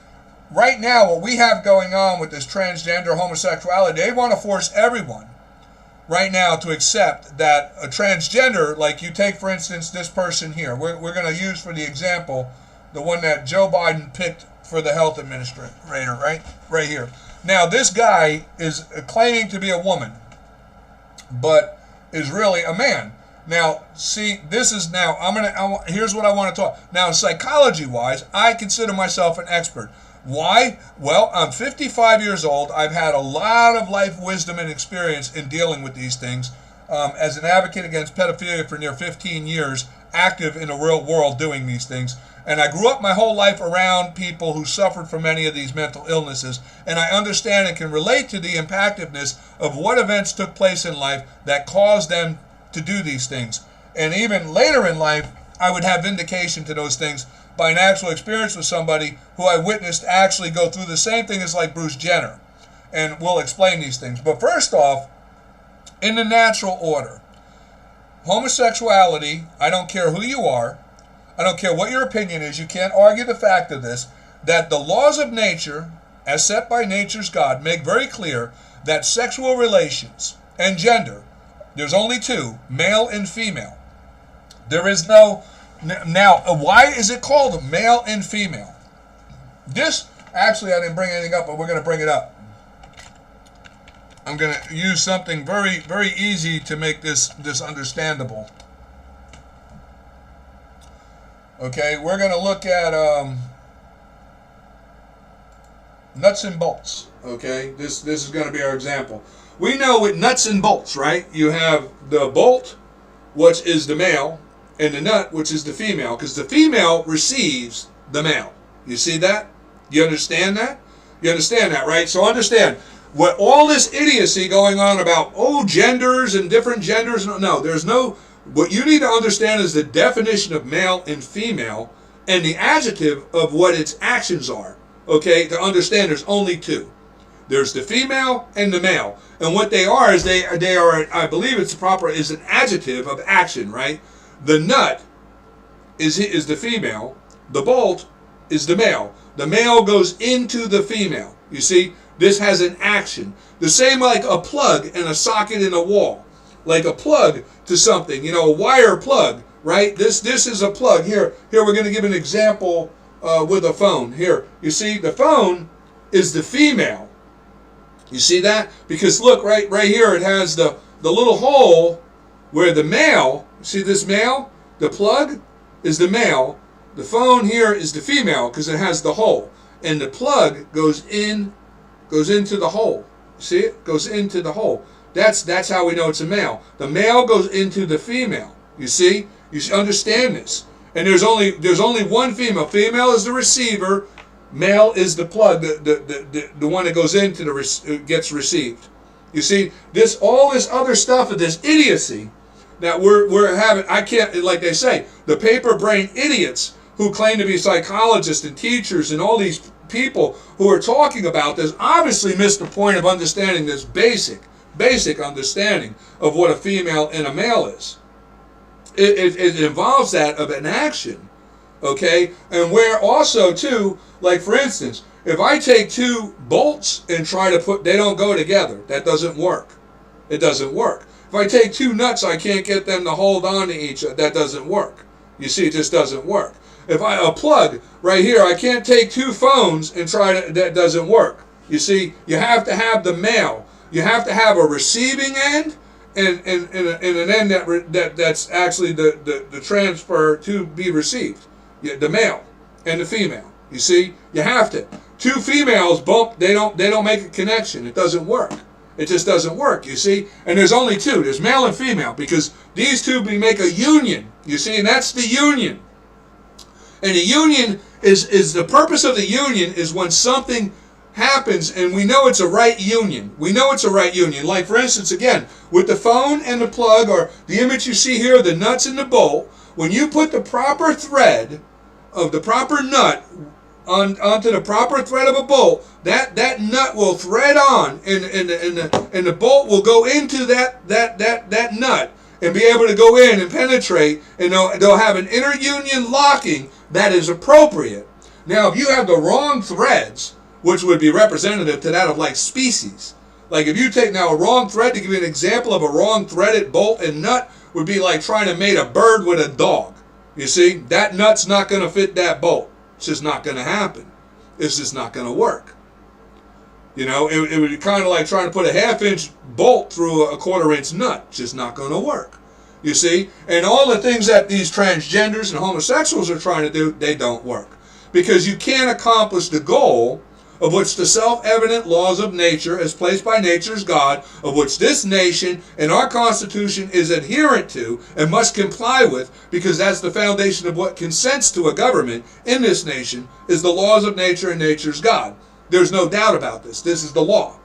A: right now what we have going on with this transgender homosexuality, they want to force everyone right now to accept that a transgender, like you take for instance this person here, we're going to use for the example the one that Joe Biden picked for the health administrator, right here. Now this guy is claiming to be a woman, but is really a man. Now, see, this is now, here's what I want to talk. Now, psychology-wise, I consider myself an expert. Why? Well, I'm 55 years old. I've had a lot of life wisdom and experience in dealing with these things. As an advocate against pedophilia for near 15 years, active in the real world doing these things. And I grew up my whole life around people who suffered from many of these mental illnesses. And I understand and can relate to the impactiveness of what events took place in life that caused them to do these things. And even later in life, I would have vindication to those things by an actual experience with somebody who I witnessed actually go through the same thing as like Bruce Jenner. And we'll explain these things. But first off, in the natural order, homosexuality, I don't care who you are, I don't care what your opinion is, you can't argue the fact of this, that the laws of nature, as set by nature's God, make very clear that sexual relations and gender, there's only two, male and female. There is no, now, why is it called male and female? This, actually I didn't bring anything up, but we're going to bring it up. I'm going to use something very, very easy to make this understandable. Okay, we're going to look at nuts and bolts. Okay, this is going to be our example. We know with nuts and bolts, right? You have the bolt, which is the male, and the nut, which is the female, because the female receives the male. You see that? You understand that? You understand that, right? So understand, what all this idiocy going on about, genders and different genders, no, there's no, what you need to understand is the definition of male and female and the adjective of what its actions are, okay? To understand there's only two. There's the female and the male. And what they are is they are, I believe it's proper, is an adjective of action, right? The nut is the female. The bolt is the male. The male goes into the female. You see, this has an action. The same like a plug and a socket in a wall. Like a plug to something, a wire plug, right? This is a plug. Here we're going to give an example with a phone. Here, you see, the phone is the female. You see that? Because look, right here, it has the little hole where the male, see this male? The plug is the male. The phone here is the female because it has the hole. And the plug goes into the hole. See it? Goes into the hole. That's how we know it's a male. The male goes into the female. You see? You should understand this. And there's only one female. Female is the receiver. Male is the plug, the one that goes into gets received. You see, all this other stuff of this idiocy that we're having, I can't, like they say, the paper brain idiots who claim to be psychologists and teachers and all these people who are talking about this obviously missed the point of understanding this basic understanding of what a female and a male is. It involves that of an action, okay? And where also too, like for instance, if I take two bolts and try to they don't go together. That doesn't work. It doesn't work. If I take two nuts, I can't get them to hold on to each other. That doesn't work. You see, it just doesn't work. If a plug right here, I can't take two phones and that doesn't work. You see, you have to have the male. You have to have a receiving end and an end that's actually the transfer to be received. The male and the female. You see, you have to. Two females bump. They don't make a connection. It doesn't work. It just doesn't work, you see? And there's only two. There's male and female, because these two make a union, you see? And that's the union. And the union is the purpose of the union is when something happens and we know it's a right union. We know it's a right union. Like, for instance, again, with the phone and the plug, or the image you see here, the nuts and the bolt, when you put the proper thread of the proper nut onto the proper thread of a bolt, that nut will thread on, and the bolt will go into that nut and be able to go in and penetrate, and they'll have an interunion locking that is appropriate. Now, if you have the wrong threads, which would be representative to that of like species, like if you take now a wrong thread, to give you an example of a wrong threaded bolt and nut, would be like trying to mate a bird with a dog. You see, that nut's not going to fit that bolt. It's just not going to happen. It's just not going to work. You know, it would be kind of like trying to put a half-inch bolt through a quarter-inch nut. It's just not going to work. You see? And all the things that these transgenders and homosexuals are trying to do, they don't work. Because you can't accomplish the goal of which the self-evident laws of nature, as placed by nature's God, of which this nation and our Constitution is adherent to and must comply with, because that's the foundation of what consents to a government in this nation, is the laws of nature and nature's God. There's no doubt about this. This is the law.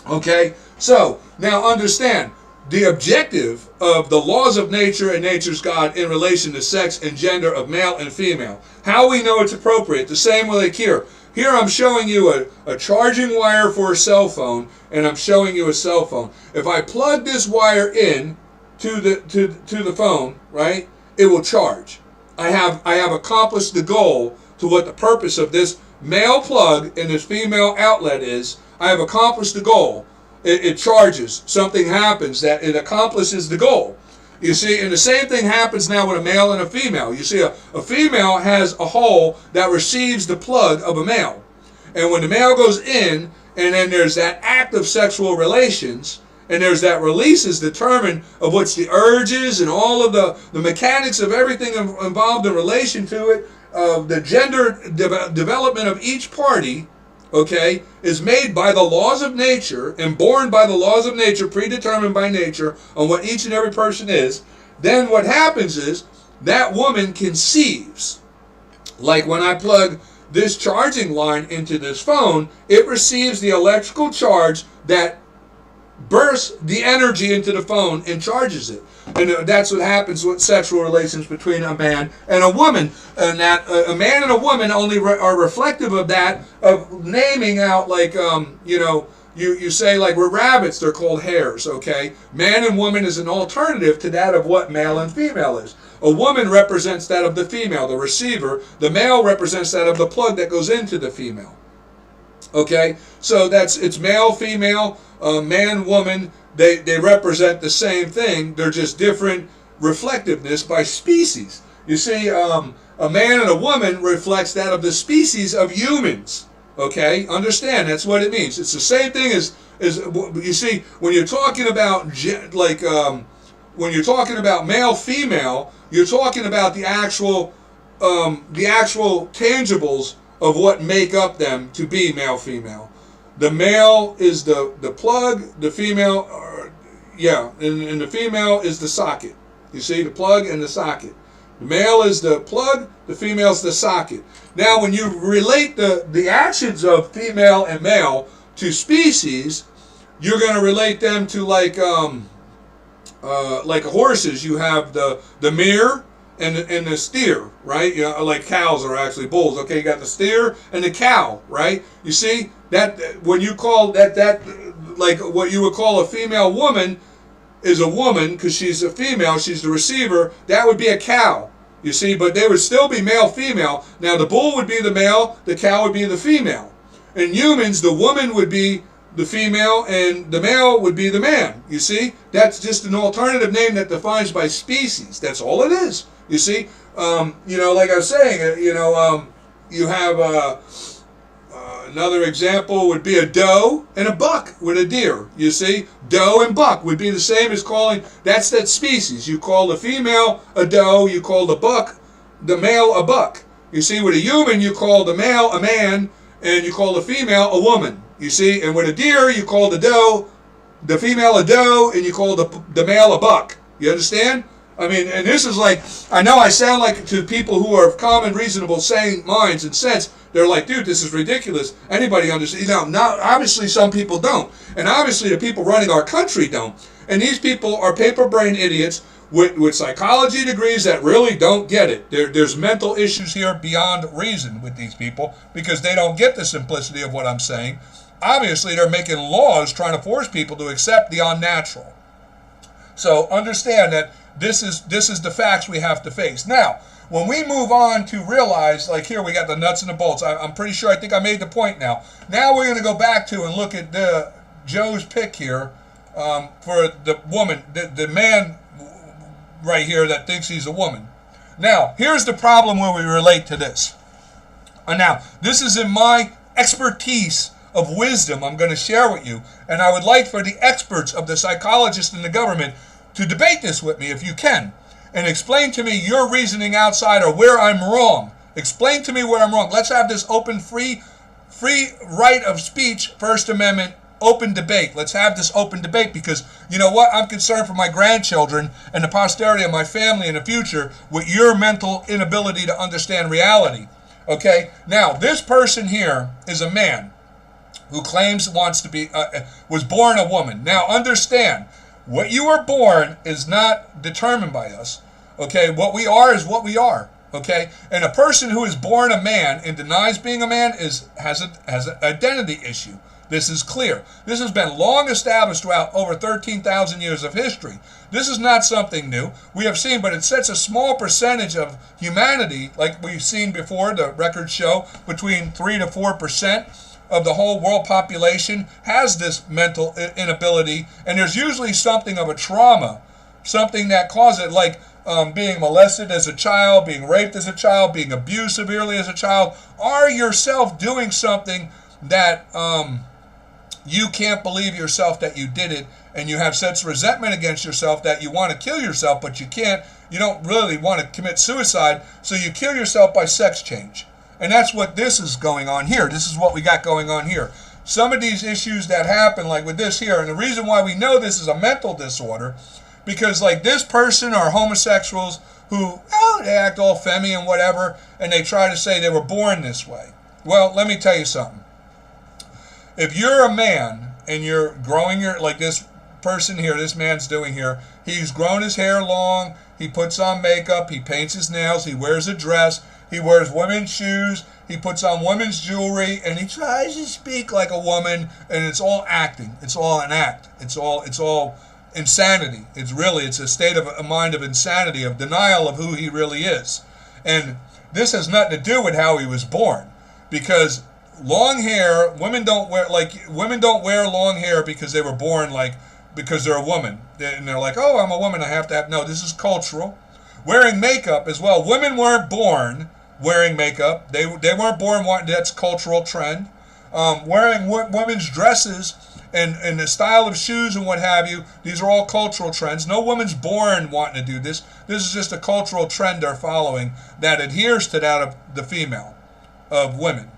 A: Okay? So, now understand, the objective of the laws of nature and nature's God in relation to sex and gender of male and female. How we know it's appropriate, the same way like here. Here I'm showing you a charging wire for a cell phone, and I'm showing you a cell phone. If I plug this wire in to the phone, right, it will charge. I have accomplished the goal to what the purpose of this male plug and this female outlet is. I have accomplished the goal. It charges. Something happens that it accomplishes the goal. You see, and the same thing happens now with a male and a female. You see, a female has a hole that receives the plug of a male. And when the male goes in, and then there's that act of sexual relations, and there's that release is determined of which the urges and all of the mechanics of everything involved in relation to it, the gender development of each party, okay, is made by the laws of nature and born by the laws of nature, predetermined by nature on what each and every person is. Then what happens is that woman conceives. Like when I plug this charging line into this phone, it receives the electrical charge that bursts the energy into the phone and charges it. And that's what happens with sexual relations between a man and a woman. And that a man and a woman only are reflective of that, of naming out, like, you say, like, we're rabbits, they're called hares, okay? Man and woman is an alternative to that of what male and female is. A woman represents that of the female, the receiver. The male represents that of the plug that goes into the female. Okay? So it's male, female, man, woman. They represent the same thing. They're just different reflectiveness by species. You see, a man and a woman reflects that of the species of humans. Okay? Understand, that's what it means. It's the same thing as you see, when you're talking about, when you're talking about male, female, you're talking about the actual tangibles of what make up them to be male, female. The male is the plug, the female, and the female is the socket. You see, the plug and the socket. The male is the plug, the female is the socket. Now, when you relate the actions of female and male to species, you're going to relate them to like horses. You have the mare and the steer, right? You know, like cows are actually bulls. Okay, you got the steer and the cow, right? You see that when you call that like what you would call a female woman is a woman because she's a female, she's the receiver. That would be a cow, you see, but they would still be male, female. Now the bull would be the male, the cow would be the female. In humans, the woman would be the female and the male would be the man. You see, that's just an alternative name that defines by species. That's all it is. You see, like I was saying, you have another example would be a doe and a buck with a deer. You see, doe and buck would be the same as calling, that's that species. You call the female a doe, you call the male a buck. You see, with a human, you call the male a man, and you call the female a woman. You see, and with a deer, you call the doe the female a doe and you call the male a buck. You understand? I mean, and this is like, I know I sound like to people who are of common, reasonable, sane minds and sense, they're like, dude, this is ridiculous. Anybody understands? Now, obviously some people don't. And obviously the people running our country don't. And these people are paper brain idiots with psychology degrees that really don't get it. There's mental issues here beyond reason with these people because they don't get the simplicity of what I'm saying. Obviously, they're making laws trying to force people to accept the unnatural. So understand that this is the facts we have to face. Now, when we move on to realize, like here we got the nuts and the bolts. I'm pretty sure, I think I made the point now. Now we're going to go back to and look at Joe's pick here for the woman, the man right here that thinks he's a woman. Now, here's the problem where we relate to this. And now, this is in my expertise of wisdom I'm going to share with you, and I would like for the experts of the psychologists in the government to debate this with me if you can, and explain to me your reasoning outside or where I'm wrong. Explain to me where I'm wrong. Let's have this open, free right of speech, First Amendment, open debate. Let's have this open debate because, you know what, I'm concerned for my grandchildren and the posterity of my family in the future with your mental inability to understand reality. Okay? Now, this person here is a man who claims wants to be, was born a woman. Now, understand, what you were born is not determined by us. Okay? What we are is what we are. Okay? And a person who is born a man and denies being a man has an identity issue. This is clear. This has been long established throughout over 13,000 years of history. This is not something new. We have seen, but it sets a small percentage of humanity, like we've seen before, the records show, between 3 to 4% of the whole world population has this mental inability, and there's usually something of a trauma, something that causes it, like being molested as a child, being raped as a child, being abused severely as a child, or yourself doing something that you can't believe yourself that you did it, and you have such resentment against yourself that you want to kill yourself, but you can't. You don't really want to commit suicide, so you kill yourself by sex change. And that's what this is going on here. This is what we got going on here. Some of these issues that happen, like with this here, and the reason why we know this is a mental disorder, because like this person are homosexuals who, they act all femmy and whatever, and they try to say they were born this way. Well, let me tell you something. If you're a man and you're growing your, like this person here, this man's doing here, he's grown his hair long, he puts on makeup, he paints his nails, he wears a dress, he wears women's shoes, he puts on women's jewelry, and he tries to speak like a woman, and it's all acting. It's all an act. It's all insanity. It's a state of a mind of insanity, of denial of who he really is. And this has nothing to do with how he was born, because long hair, women don't wear long hair because they were born because they're a woman. And they're like, oh, I'm a woman, I have to have. No, this is cultural. Wearing makeup as well. Women weren't born wearing makeup. They weren't born wanting, that's cultural trend. Wearing women's dresses and the style of shoes and what have you, these are all cultural trends. No woman's born wanting to do this. This is just a cultural trend they're following that adheres to that of the female, of women,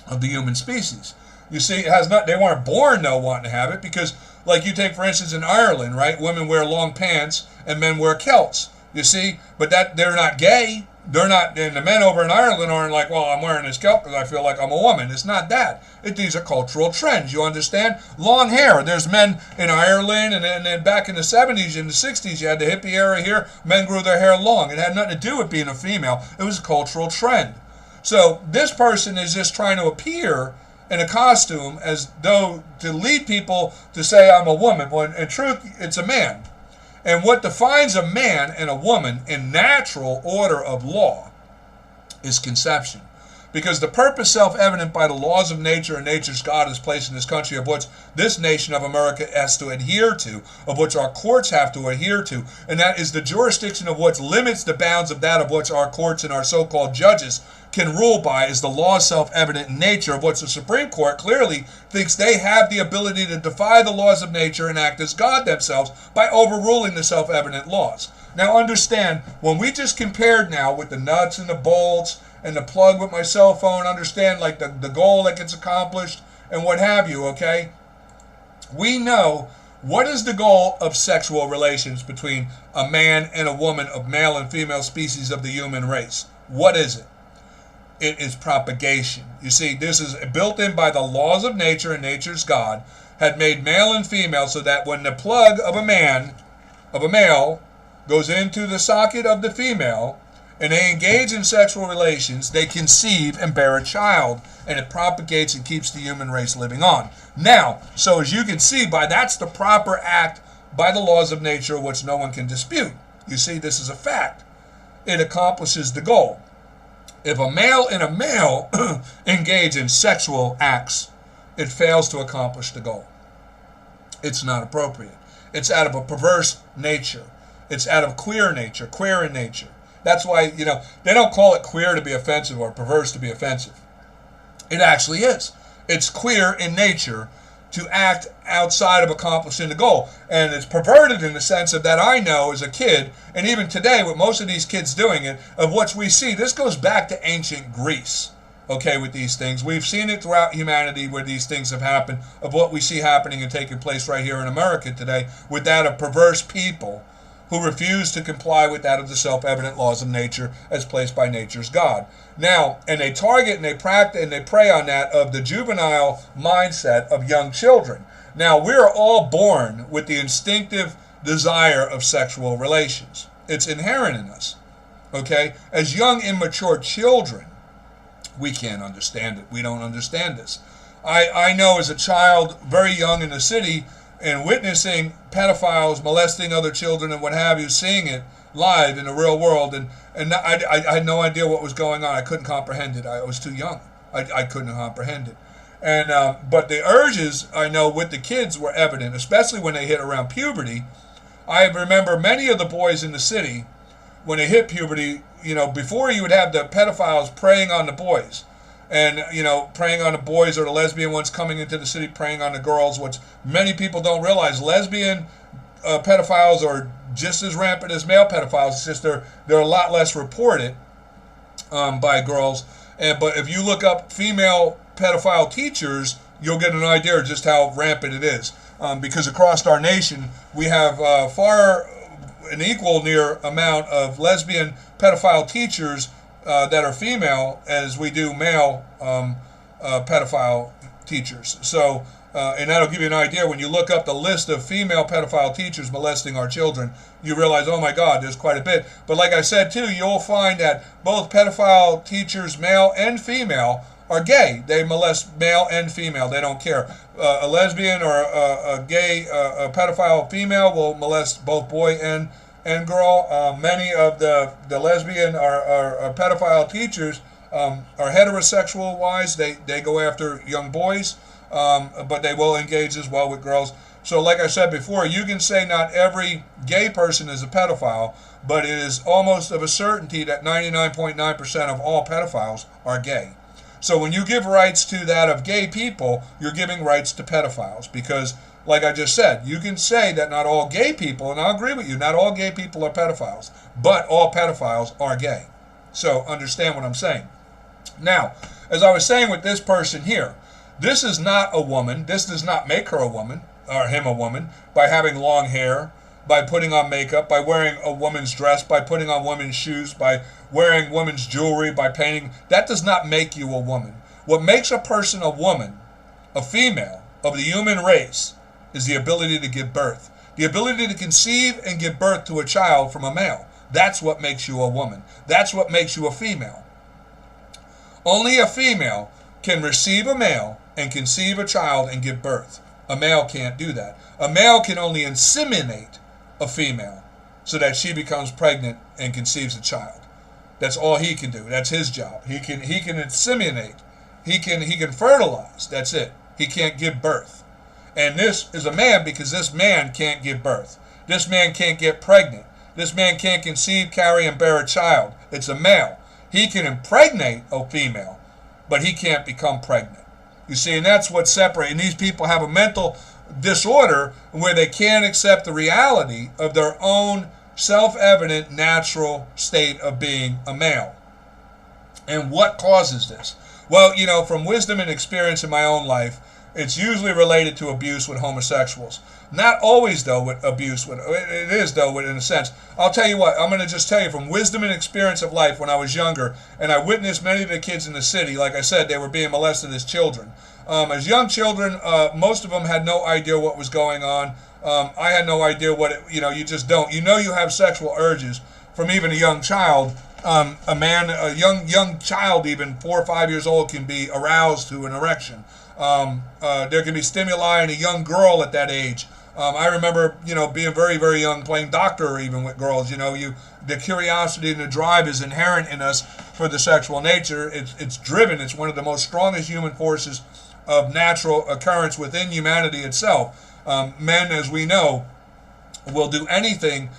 A: of the human species. You see, it has not. They weren't born though wanting to have it, because like you take for instance in Ireland, right? Women wear long pants and men wear kilts. You see, but that they're not gay. They're not, and the men over in Ireland aren't like, well, I'm wearing this kilt because I feel like I'm a woman. It's not that. These are cultural trends. You understand? Long hair. There's men in Ireland, and then back in the 70s and the 60s, you had the hippie era here. Men grew their hair long. It had nothing to do with being a female. It was a cultural trend. So this person is just trying to appear in a costume as though to lead people to say I'm a woman, when in truth it's a man. And what defines a man and a woman in natural order of law is conception. Because the purpose self-evident by the laws of nature and nature's God is placed in this country, of which this nation of America has to adhere to, of which our courts have to adhere to, and that is the jurisdiction of which limits the bounds of that of which our courts and our so-called judges can rule by, is the law self-evident in nature, of which the Supreme Court clearly thinks they have the ability to defy the laws of nature and act as God themselves by overruling the self-evident laws. Now understand, when we just compared now with the nuts and the bolts and the plug with my cell phone, understand like the goal that gets accomplished and what have you, okay? We know What is the goal of sexual relations between a man and a woman of male and female species of the human race? What is it? It is propagation. You see, this is built in by the laws of nature, and nature's God had made male and female so that when the plug of a male, goes into the socket of the female, and they engage in sexual relations, they conceive and bear a child, and it propagates and keeps the human race living on. Now, so as you can see, that's the proper act by the laws of nature, which no one can dispute. You see, this is a fact. It accomplishes the goal. If a male and a male engage in sexual acts, it fails to accomplish the goal. It's not appropriate. It's out of a perverse nature. It's out of queer nature, queer in nature. That's why, they don't call it queer to be offensive or perverse to be offensive. It actually is. It's queer in nature to act outside of accomplishing the goal. And it's perverted in the sense of that I know as a kid, and even today with most of these kids doing it, of what we see. This goes back to ancient Greece, okay, with these things. We've seen it throughout humanity where these things have happened, of what we see happening and taking place right here in America today, with that of perverse people who refuse to comply with that of the self-evident laws of nature as placed by nature's God. Now, and they target and they practice and they prey on that of the juvenile mindset of young children. Now, we're all born with the instinctive desire of sexual relations. It's inherent in us, okay? As young, immature children, we can't understand it. We don't understand this. I know as a child, very young in the city, and witnessing pedophiles molesting other children and what have you, seeing it live in the real world, and I had no idea what was going on. I couldn't comprehend it. I was too young. I couldn't comprehend it. And but the urges, I know, with the kids were evident, especially when they hit around puberty. I remember many of the boys in the city, when they hit puberty, before you would have the pedophiles preying on the boys. And, preying on the boys or the lesbian ones coming into the city, preying on the girls, which many people don't realize. Lesbian pedophiles are just as rampant as male pedophiles. It's just they're a lot less reported by girls. But if you look up female pedophile teachers, you'll get an idea of just how rampant it is. Because across our nation, we have far an equal near amount of lesbian pedophile teachers that are female as we do male pedophile teachers. So, and that'll give you an idea. When you look up the list of female pedophile teachers molesting our children, you realize, oh my God, there's quite a bit. But like I said too, you'll find that both pedophile teachers, male and female, are gay. They molest male and female. They don't care. A lesbian or a gay a pedophile female will molest both boy and girl. Many of the lesbian or pedophile teachers are heterosexual wise. They go after young boys, but they will engage as well with girls. So like I said before, you can say not every gay person is a pedophile, but it is almost of a certainty that 99.9% of all pedophiles are gay. So when you give rights to that of gay people, you're giving rights to pedophiles, because like I just said, you can say that not all gay people, and I'll agree with you, not all gay people are pedophiles, but all pedophiles are gay. So understand what I'm saying. Now, as I was saying with this person here, this is not a woman. This does not make her a woman, or him a woman, by having long hair, by putting on makeup, by wearing a woman's dress, by putting on women's shoes, by wearing women's jewelry, by painting. That does not make you a woman. What makes a person a woman, a female, of the human race, is the ability to give birth. The ability to conceive and give birth to a child from a male. That's what makes you a woman. That's what makes you a female. Only a female can receive a male and conceive a child and give birth. A male can't do that. A male can only inseminate a female so that she becomes pregnant and conceives a child. That's all he can do. That's his job. He can inseminate. He can fertilize. That's it. He can't give birth. And this is a man because this man can't give birth. This man can't get pregnant. This man can't conceive, carry, and bear a child. It's a male. He can impregnate a female, but he can't become pregnant. You see, and that's what's separating. These people have a mental disorder where they can't accept the reality of their own self-evident natural state of being a male. And what causes this? Well, from wisdom and experience in my own life, it's usually related to abuse with homosexuals. Not always, though, with abuse. It is, though, in a sense. I'll tell you what, I'm going to just tell you from wisdom and experience of life when I was younger, and I witnessed many of the kids in the city, like I said, they were being molested as children. As young children, most of them had no idea what was going on. I had no idea what it, you just don't. You have sexual urges from even a young child. A young child, even 4 or 5 years old, can be aroused to an erection. There can be stimuli in a young girl at that age. I remember, being very, very young, playing doctor even with girls. The curiosity and the drive is inherent in us for the sexual nature. It's driven. It's one of the most strongest human forces of natural occurrence within humanity itself. Men, as we know, will do anything.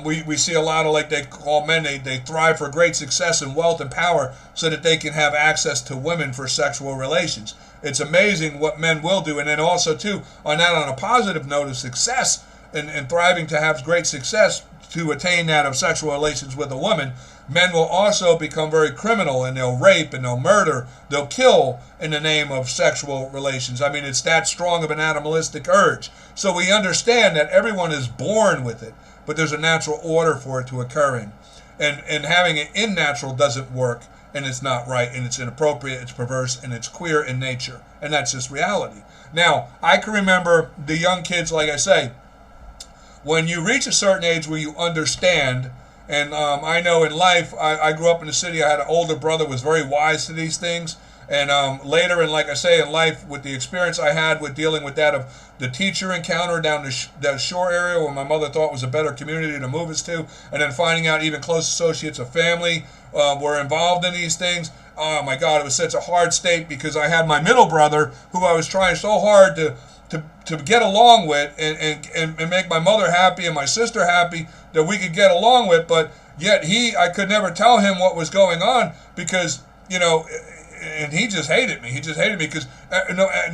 A: We see a lot of, like they call men, they thrive for great success and wealth and power so that they can have access to women for sexual relations. It's amazing what men will do. And then also, too, on a positive note of success and thriving to have great success to attain that of sexual relations with a woman, men will also become very criminal, and they'll rape and they'll murder, they'll kill in the name of sexual relations. I mean, it's that strong of an animalistic urge. So we understand that everyone is born with it, but there's a natural order for it to occur in. And having it unnatural doesn't work, and it's not right, and it's inappropriate, it's perverse, and it's queer in nature. And that's just reality. Now, I can remember the young kids, like I say, when you reach a certain age where you understand, and I know in life, I grew up in the city, I had an older brother who was very wise to these things, and later, and like I say, in life, with the experience I had with dealing with that of the teacher encounter down the shore area where my mother thought was a better community to move us to, and then finding out even close associates of family were involved in these things. Oh my God, it was such a hard state because I had my middle brother who I was trying so hard to get along with and make my mother happy and my sister happy that we could get along with, but yet I could never tell him what was going on because, and he just hated me. He just hated me because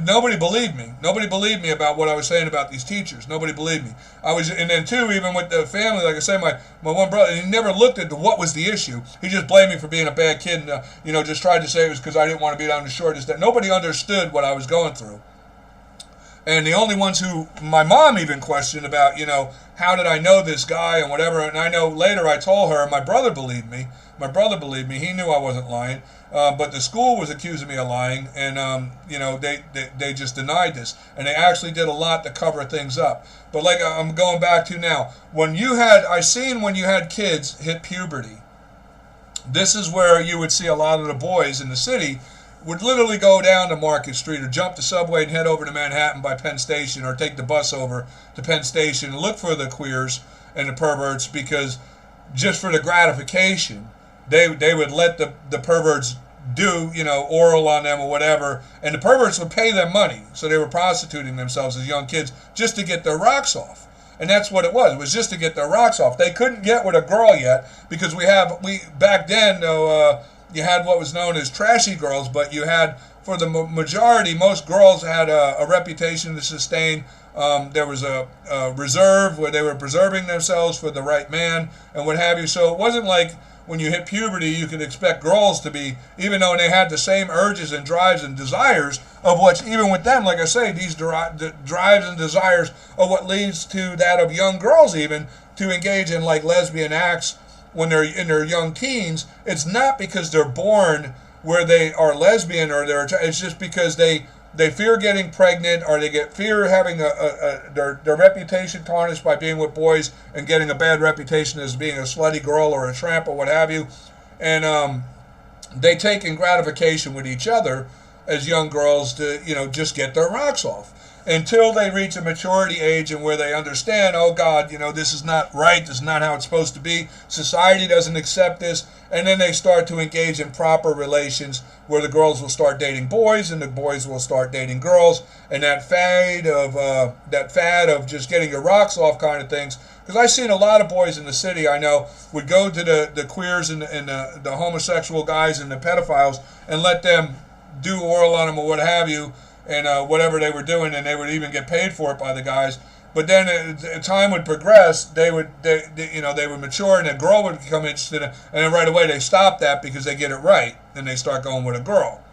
A: nobody believed me. Nobody believed me about what I was saying about these teachers. Nobody believed me. And then too, even with the family, like I say, my one brother, he never looked at what was the issue. He just blamed me for being a bad kid and, just tried to say it was because I didn't want to be down the shore. That nobody understood what I was going through. And the only ones who my mom even questioned about, how did I know this guy and whatever. And I know later I told her, my brother believed me. My brother believed me. He knew I wasn't lying. But the school was accusing me of lying. And, they just denied this. And they actually did a lot to cover things up. But like I'm going back to now, when you had kids hit puberty, this is where you would see a lot of the boys in the city would literally go down to Market Street or jump the subway and head over to Manhattan by Penn Station or take the bus over to Penn Station and look for the queers and the perverts because just for the gratification, they would let the perverts do, oral on them or whatever, and the perverts would pay them money. So they were prostituting themselves as young kids just to get their rocks off. And that's what it was. It was just to get their rocks off. They couldn't get with a girl yet because back then, you had what was known as trashy girls, but you had, for the majority, most girls had a reputation to sustain. There was a reserve where they were preserving themselves for the right man and what have you. So it wasn't like when you hit puberty, you could expect girls to be, even though they had the same urges and drives and desires of what's, even with them, like I say, these drives and desires are what leads to that of young girls even to engage in like lesbian acts when they're in their young teens. It's not because they're born where they are lesbian or it's just because they fear getting pregnant or they fear having their reputation tarnished by being with boys and getting a bad reputation as being a slutty girl or a tramp or what have you. And they take in gratification with each other as young girls to, just get their rocks off. Until they reach a maturity age and where they understand, oh God, this is not right, this is not how it's supposed to be, society doesn't accept this, and then they start to engage in proper relations where the girls will start dating boys and the boys will start dating girls, and that fad of just getting your rocks off kind of things. Because I've seen a lot of boys in the city I know would go to the queers and the homosexual guys and the pedophiles and let them do oral on them or what have you, and whatever they were doing, and they would even get paid for it by the guys. But then as time would progress, they would mature, and a girl would become interested, and then right away they stop that because they get it right, and they start going with a girl.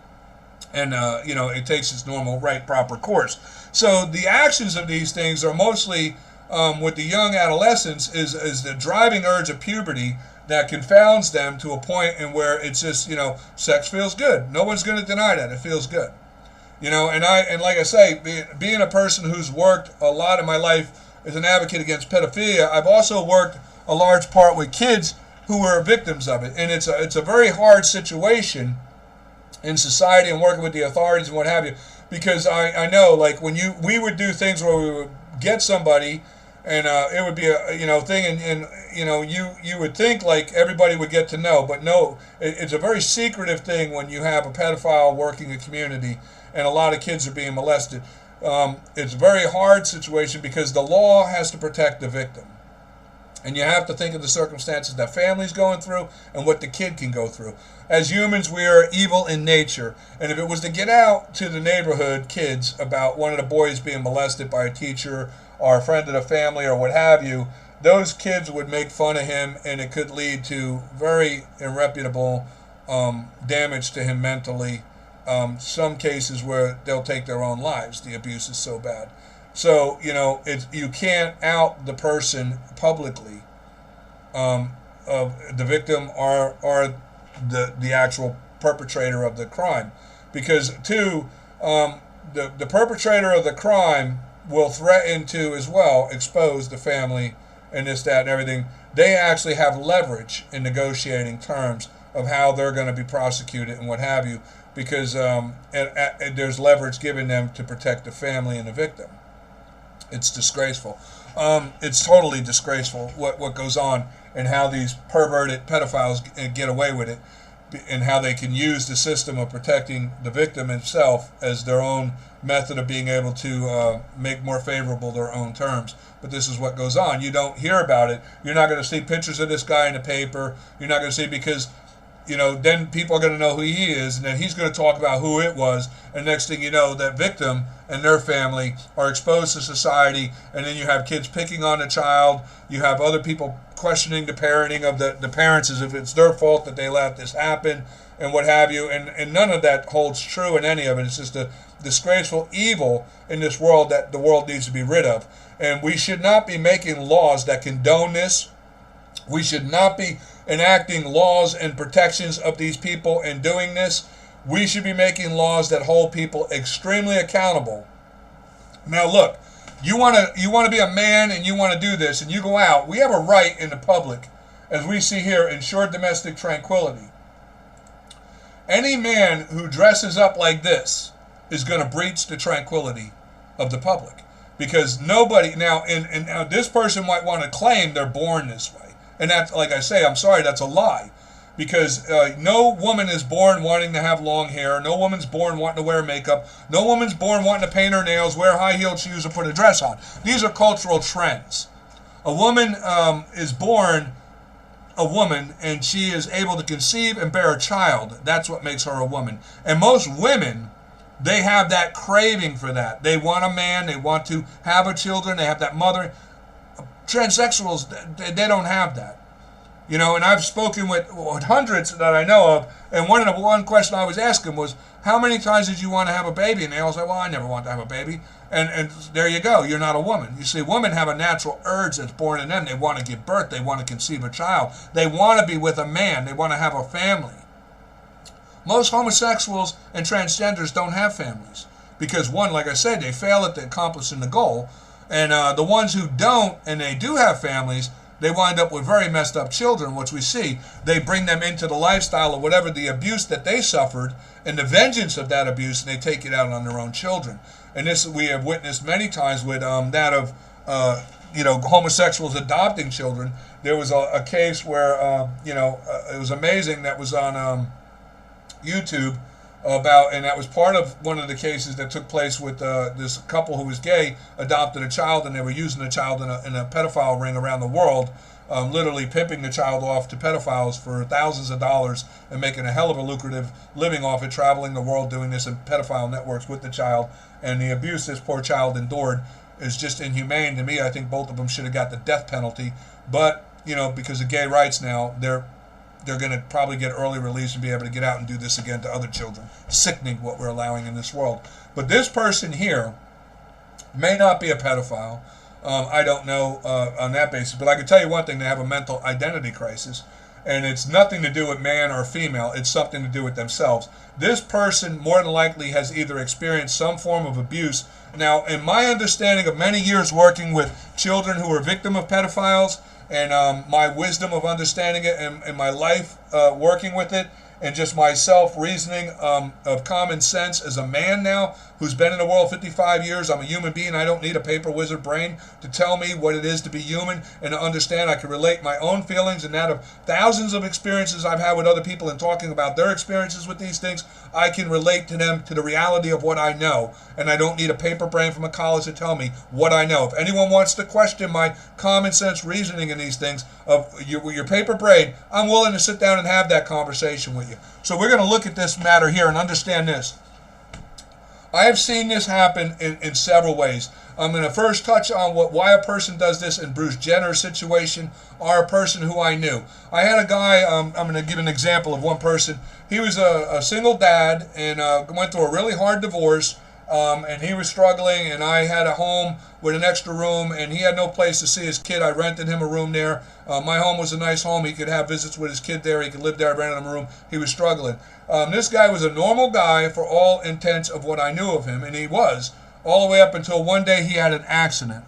A: And, it takes its normal, right, proper course. So the actions of these things are mostly, with the young adolescents, is the driving urge of puberty that confounds them to a point in where it's just, sex feels good. No one's going to deny that. It feels good. And like I say, being a person who's worked a lot in my life as an advocate against pedophilia, I've also worked a large part with kids who were victims of it. And it's a very hard situation in society and working with the authorities and what have you, because I know, like, when we would do things where we would get somebody and it would be a thing, and you would think like everybody would get to know, but no, it's a very secretive thing when you have a pedophile working a community and a lot of kids are being molested. It's a very hard situation because the law has to protect the victim. And you have to think of the circumstances that family's going through and what the kid can go through. As humans, we are evil in nature. And if it was to get out to the neighborhood kids about one of the boys being molested by a teacher or a friend of the family or what have you, those kids would make fun of him, and it could lead to very irreputable damage to him mentally. Some cases where they'll take their own lives. The abuse is so bad. So, you can't out the person publicly, of the victim or the actual perpetrator of the crime. Because, two, the perpetrator of the crime will threaten to, as well, expose the family and this, that, and everything. They actually have leverage in negotiating terms of how they're going to be prosecuted and what have you, because there's leverage given them to protect the family and the victim. It's disgraceful. It's totally disgraceful what goes on and how these perverted pedophiles get away with it, and how they can use the system of protecting the victim himself as their own method of being able to make more favorable their own terms. But this is what goes on. You don't hear about it. You're not going to see pictures of this guy in the paper. You're not going to see, because then people are going to know who he is, and then he's going to talk about who it was, and next thing you know, that victim and their family are exposed to society, and then you have kids picking on the child. You have other people questioning the parenting of the parents as if it's their fault that they let this happen, and what have you, and none of that holds true in any of it. It's just a disgraceful evil in this world that the world needs to be rid of, and we should not be making laws that condone this. We should not be enacting laws and protections of these people and doing this. We should be making laws that hold people extremely accountable. Now look, you want to be a man and you want to do this and you go out. We have a right in the public, as we see here, ensure domestic tranquility. Any man who dresses up like this is going to breach the tranquility of the public, because nobody now, and this person might want to claim they're born this way. And that's, like I say, I'm sorry, that's a lie. Because no woman is born wanting to have long hair. No woman's born wanting to wear makeup. No woman's born wanting to paint her nails, wear high-heeled shoes, or put a dress on. These are cultural trends. A woman is born a woman, and she is able to conceive and bear a child. That's what makes her a woman. And most women, they have that craving for that. They want a man. They want to have a children. They have that mother. Transsexuals, they don't have that. And I've spoken with hundreds that I know of, and one question I was asking was, how many times did you want to have a baby? And they all say, well, I never want to have a baby. And there you go, you're not a woman. You see, women have a natural urge that's born in them. They want to give birth. They want to conceive a child. They want to be with a man. They want to have a family. Most homosexuals and transgenders don't have families because, one, like I said, they fail at accomplishing the goal. And the ones who don't, and they do have families, they wind up with very messed up children, which we see. They bring them into the lifestyle of whatever the abuse that they suffered and the vengeance of that abuse, and they take it out on their own children. And this we have witnessed many times with that of homosexuals adopting children. There was a case where it was amazing, that was on YouTube, and that was part of one of the cases that took place with this couple who was gay, adopted a child, and they were using the child in a pedophile ring around the world, literally pimping the child off to pedophiles for thousands of dollars and making a hell of a lucrative living off it, traveling the world doing this in pedophile networks with the child. And the abuse this poor child endured is just inhumane to me. I think both of them should have got the death penalty, but because of gay rights now, they're they're going to probably get early release and be able to get out and do this again to other children. Sickening what we're allowing in this world. But this person here may not be a pedophile. I don't know on that basis. But I can tell you one thing, they have a mental identity crisis. And it's nothing to do with man or female. It's something to do with themselves. This person more than likely has either experienced some form of abuse. Now, in my understanding of many years working with children who were victim of pedophiles, and my wisdom of understanding it and my life working with it, and just my self-reasoning of common sense as a man now who's been in the world 55 years. I'm a human being. I don't need a paper wizard brain to tell me what it is to be human and to understand. I can relate my own feelings and that of thousands of experiences I've had with other people and talking about their experiences with these things. I can relate to them to the reality of what I know, and I don't need a paper brain from a college to tell me what I know. If anyone wants to question my common sense reasoning in these things of your paper brain, I'm willing to sit down and have that conversation with you. So we're going to look at this matter here and understand this. I have seen this happen in several ways. I'm going to first touch on why a person does this in Bruce Jenner's situation, or a person who I knew. I had a guy, I'm going to give an example of one person. He was a single dad and went through a really hard divorce, and he was struggling, and I had a home with an extra room, and he had no place to see his kid. I rented him a room there. My home was a nice home. He could have visits with his kid there. He could live there. I rented him a room. He was struggling. This guy was a normal guy for all intents of what I knew of him, and he was, all the way up until one day he had an accident.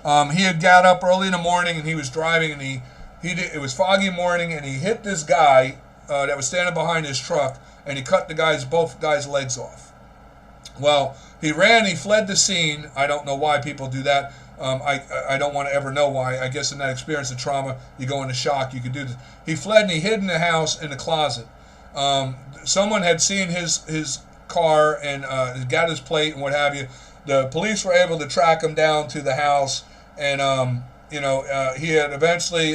A: He had got up early in the morning, and he was driving, and it was foggy morning, and he hit this guy that was standing behind his truck, and he cut both guys' legs off. Well, he ran, he fled the scene. I don't know why people do that. I don't want to ever know why. I guess in that experience of trauma, you go into shock. You could do this. He fled and he hid in the house in the closet. Someone had seen his car and got his plate and what have you. The police were able to track him down to the house, and he had eventually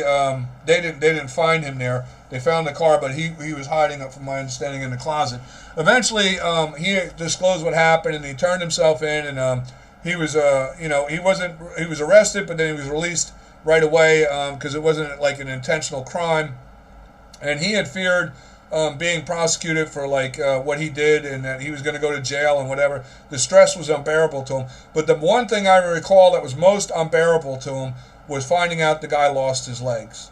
A: they didn't find him there. They found the car, but he was hiding up, from my understanding, in the closet. Eventually, he disclosed what happened, and he turned himself in, and he was he was arrested, but then he was released right away because it wasn't like an intentional crime, and he had feared being prosecuted for what he did, and that he was going to go to jail and whatever. The stress was unbearable to him. But the one thing I recall that was most unbearable to him was finding out the guy lost his legs.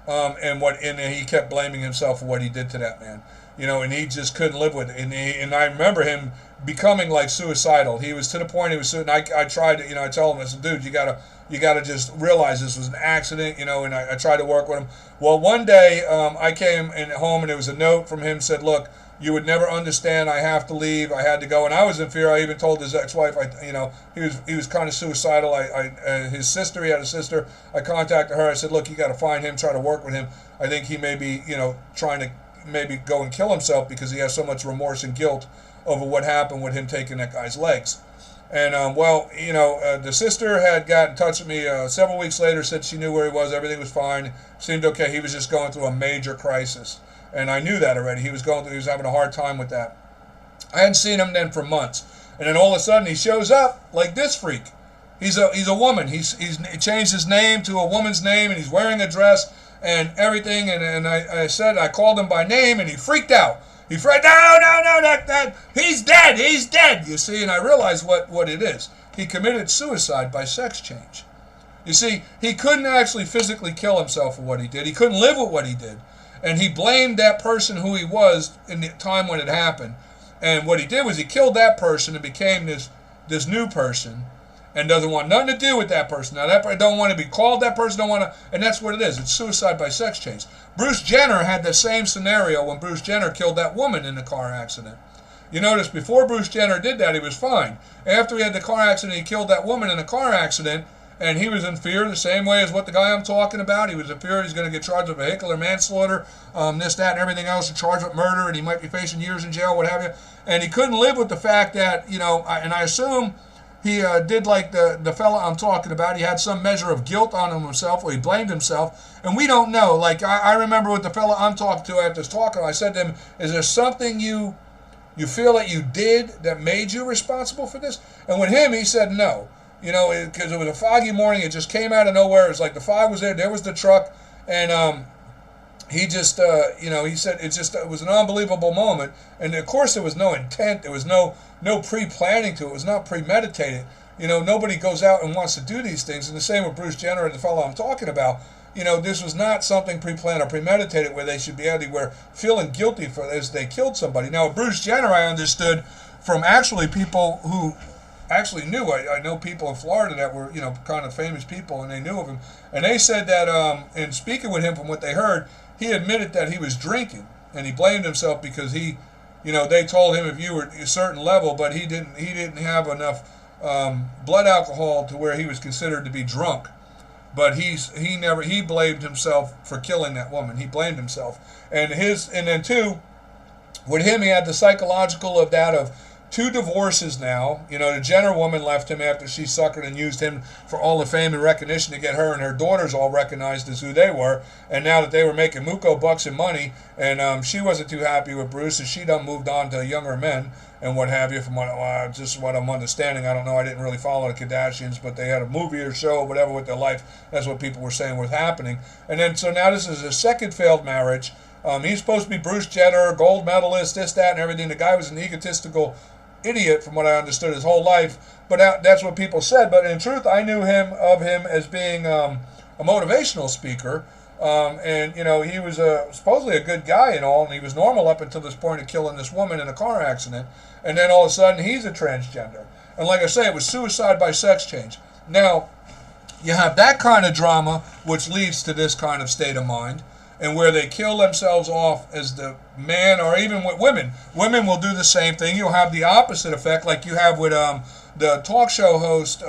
A: And he kept blaming himself for what he did to that man, and he just couldn't live with it. And I remember him becoming suicidal. He was to the point he was. And I tried to, I told him, I said, dude, you gotta just realize this was an accident, and I tried to work with him. Well, one day I came in home and there was a note from him, said, look, you would never understand. I have to leave. I had to go, and I was in fear. I even told his ex-wife. He was kind of suicidal. His sister. He had a sister. I contacted her. I said, look, you got to find him. Try to work with him. I think he may be, trying to maybe go and kill himself because he has so much remorse and guilt over what happened with him taking that guy's legs. And the sister had got in touch with me several weeks later. Said she knew where he was. Everything was fine. Seemed okay. He was just going through a major crisis. And I knew that already. He was having a hard time with that. I hadn't seen him then for months. And then all of a sudden he shows up like this freak. He's a woman. He changed his name to a woman's name, and he's wearing a dress and everything. And I called him by name, and he freaked out. He freaked, no, he's dead. You see, and I realized what it is. He committed suicide by sex change. You see, he couldn't actually physically kill himself for what he did. He couldn't live with what he did. And he blamed that person who he was in the time when it happened. And what he did was he killed that person and became this new person, and doesn't want nothing to do with that person. Now, that person don't want to be called that person, and that's what it is. It's suicide by sex change. Bruce Jenner had the same scenario when Bruce Jenner killed that woman in the car accident. You notice before Bruce Jenner did that, he was fine. After he had the car accident, he killed that woman in a car accident, and he was in fear the same way as what the guy I'm talking about. He was in fear he's going to get charged with vehicular manslaughter, this, that, and everything else, and charged with murder, and he might be facing years in jail, what have you. And he couldn't live with the fact that, and I assume he did like the fella I'm talking about. He had some measure of guilt on himself, or he blamed himself, and we don't know. I remember with the fella I'm talking to after talking, I said to him, is there something you feel that you did that made you responsible for this? And with him, he said no. Because it was a foggy morning. It just came out of nowhere. It was like the fog was there. There was the truck. And he just, he said it was an unbelievable moment. And of course there was no intent. There was no pre-planning to it. It was not premeditated. Nobody goes out and wants to do these things. And the same with Bruce Jenner and the fellow I'm talking about. This was not something pre-planned or premeditated where they should be anywhere feeling guilty for as they killed somebody. Now, with Bruce Jenner, I understood from actually people who actually knew. I know people in Florida that were, kind of famous people, and they knew of him. And they said that, in speaking with him from what they heard, he admitted that he was drinking, and he blamed himself because he, they told him if you were a certain level, but he didn't have enough blood alcohol to where he was considered to be drunk. But he blamed himself for killing that woman. He blamed himself. And then two, with him, he had the psychological of that of 2 divorces now. The Jenner woman left him after she suckered and used him for all the fame and recognition to get her and her daughters all recognized as who they were. And now that they were making muco bucks and money, and she wasn't too happy with Bruce, and she done moved on to younger men and what have you. From what I'm understanding, I don't know. I didn't really follow the Kardashians, but they had a movie or show or whatever with their life. That's what people were saying was happening. And then so now this is his second failed marriage. He's supposed to be Bruce Jenner, gold medalist, this, that, and everything. The guy was an egotistical idiot from what I understood his whole life, but that's what people said. But in truth, I knew of him as being a motivational speaker, and he was supposedly a good guy and all, and he was normal up until this point of killing this woman in a car accident, and then all of a sudden he's a transgender. And like I say, it was suicide by sex change. Now, you have that kind of drama, which leads to this kind of state of mind, and where they kill themselves off as the man, or even with women. Women will do the same thing. You'll have the opposite effect, like you have with the talk show host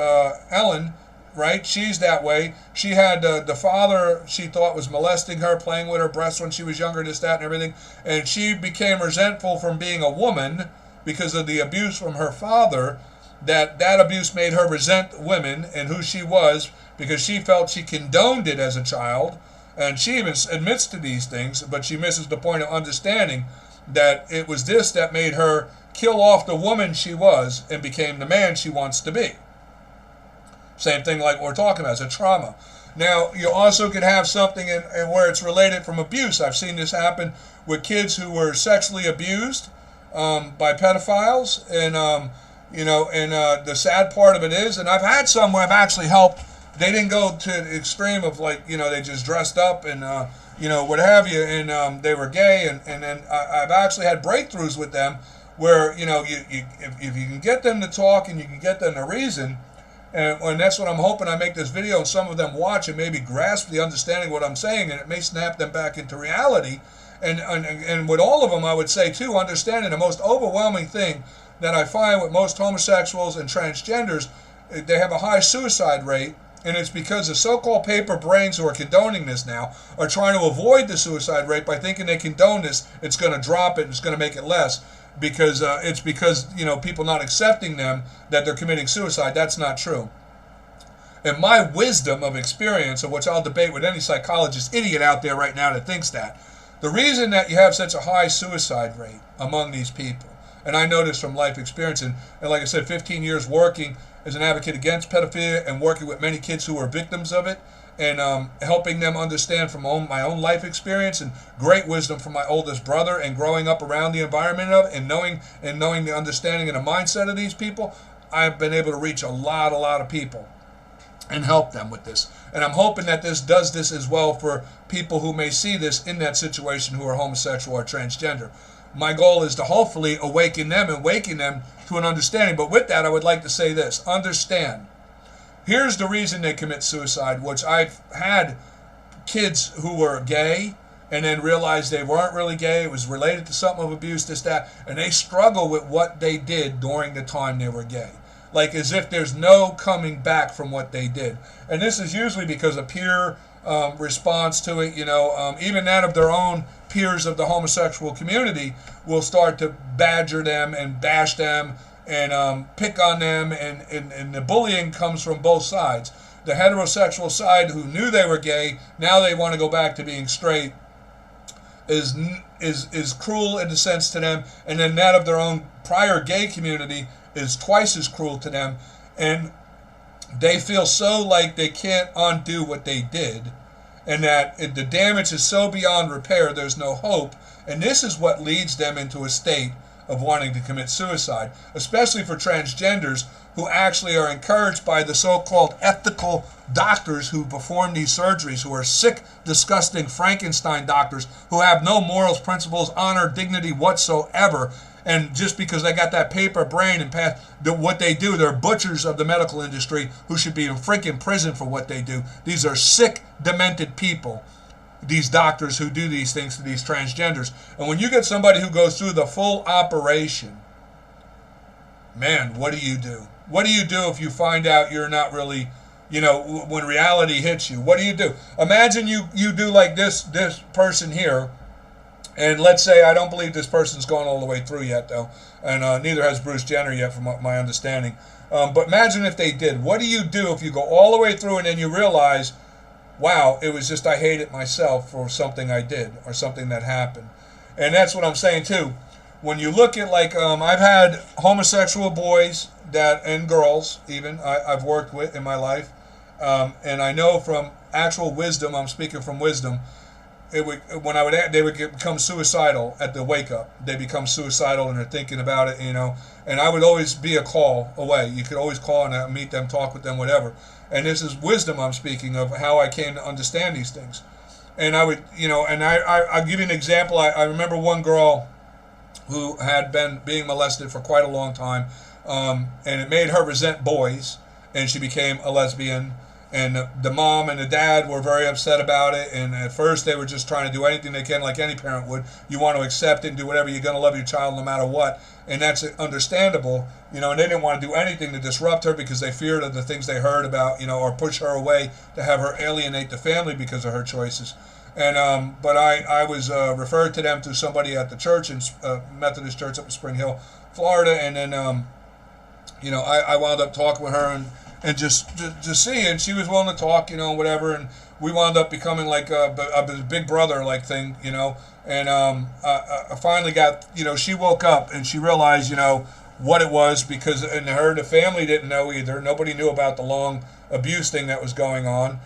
A: Ellen, right? She's that way. She had the father she thought was molesting her, playing with her breasts when she was younger, this, that, and everything. And she became resentful from being a woman because of the abuse from her father. That abuse made her resent women and who she was, because she felt she condoned it as a child. And she even admits to these things, but she misses the point of understanding that it was this that made her kill off the woman she was and became the man she wants to be. Same thing like we're talking about, it's a trauma. Now, you also could have something in where it's related from abuse. I've seen this happen with kids who were sexually abused by pedophiles. And, the sad part of it is, and I've had some where I've actually helped. They didn't go to the extreme of they just dressed up and, what have you, and they were gay. And then I've actually had breakthroughs with them where, if you can get them to talk and you can get them to reason, and that's what I'm hoping I make this video and some of them watch and maybe grasp the understanding of what I'm saying, and it may snap them back into reality. And with all of them, I would say, too, understanding the most overwhelming thing that I find with most homosexuals and transgenders, they have a high suicide rate. And it's because the so-called paper brains who are condoning this now are trying to avoid the suicide rate by thinking they condone this, it's going to drop it, and it's going to make it less, because it's because people not accepting them that they're committing suicide. That's not true. And my wisdom of experience, of which I'll debate with any psychologist idiot out there right now that thinks that, the reason that you have such a high suicide rate among these people, and I know this from life experience, and like I said, 15 years working as an advocate against pedophilia and working with many kids who are victims of it, and helping them understand from my own life experience and great wisdom from my oldest brother, and growing up around the environment of it, and knowing the understanding and the mindset of these people, I've been able to reach a lot of people and help them with this. And I'm hoping that this does this as well for people who may see this in that situation who are homosexual or transgender. My goal is to hopefully awaken them and waken them to an understanding. But with that, I would like to say this. Understand. Here's the reason they commit suicide, which I've had kids who were gay and then realized they weren't really gay. It was related to something of abuse, this, that. And they struggle with what they did during the time they were gay. Like as if there's no coming back from what they did. And this is usually because of peer response to it. Even that of their own peers of the homosexual community will start to badger them and bash them and pick on them, and the bullying comes from both sides. The heterosexual side, who knew they were gay, now they want to go back to being straight, is cruel in a sense to them, and then that of their own prior gay community is twice as cruel to them, and they feel so like they can't undo what they did, and that the damage is so beyond repair, there's no hope. And this is what leads them into a state of wanting to commit suicide, especially for transgenders who actually are encouraged by the so-called ethical doctors who perform these surgeries, who are sick, disgusting Frankenstein doctors who have no morals, principles, honor, dignity whatsoever. And just because they got that paper brain and pass, what they do, they're butchers of the medical industry who should be in freaking prison for what they do. These are sick, demented people, these doctors who do these things to these transgenders. And when you get somebody who goes through the full operation, man, what do you do? What do you do if you find out you're not really, when reality hits you? What do you do? Imagine you do like this person here, and let's say, I don't believe this person's gone all the way through yet, though, and neither has Bruce Jenner yet, from my understanding. But imagine if they did. What do you do if you go all the way through and then you realize, wow, it was just I hated myself for something I did or something that happened? And that's what I'm saying, too. When you look at, like, I've had homosexual boys and girls, even, I've worked with in my life, and I know from actual wisdom, I'm speaking from wisdom, they would become suicidal at the wake up. They become suicidal and they're thinking about it, and I would always be a call away. You could always call and I'd meet them, talk with them, whatever. And this is wisdom I'm speaking of, how I came to understand these things. And I would, and I'll give you an example. I remember one girl who had been being molested for quite a long time, and it made her resent boys, and she became a lesbian. And the mom and the dad were very upset about it, and at first they were just trying to do anything they can, like any parent would. You want to accept it and do whatever. You're going to love your child no matter what, and that's understandable, and they didn't want to do anything to disrupt her because they feared of the things they heard about, or push her away, to have her alienate the family because of her choices. And but I was referred to them to somebody at the church, in Methodist Church up in Spring Hill, Florida, and then I wound up talking with her and just see, and she was willing to talk, whatever, and we wound up becoming like a big brother like thing, and I finally got, she woke up and she realized, what it was, because the family didn't know either. Nobody knew about the long abuse thing that was going on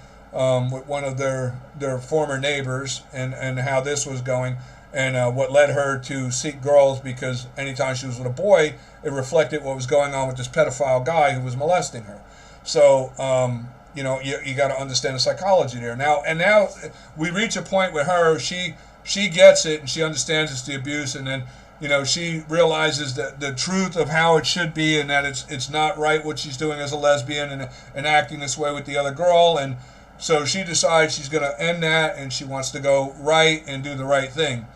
A: with one of their former neighbors, and how this was going, and what led her to seek girls, because anytime she was with a boy, it reflected what was going on with this pedophile guy who was molesting her. So, you got to understand the psychology there. Now we reach a point with her, she gets it, and she understands it's the abuse, and then, she realizes that the truth of how it should be, and that it's not right what she's doing as a lesbian and acting this way with the other girl, and so she decides she's going to end that, and she wants to go right and do the right thing.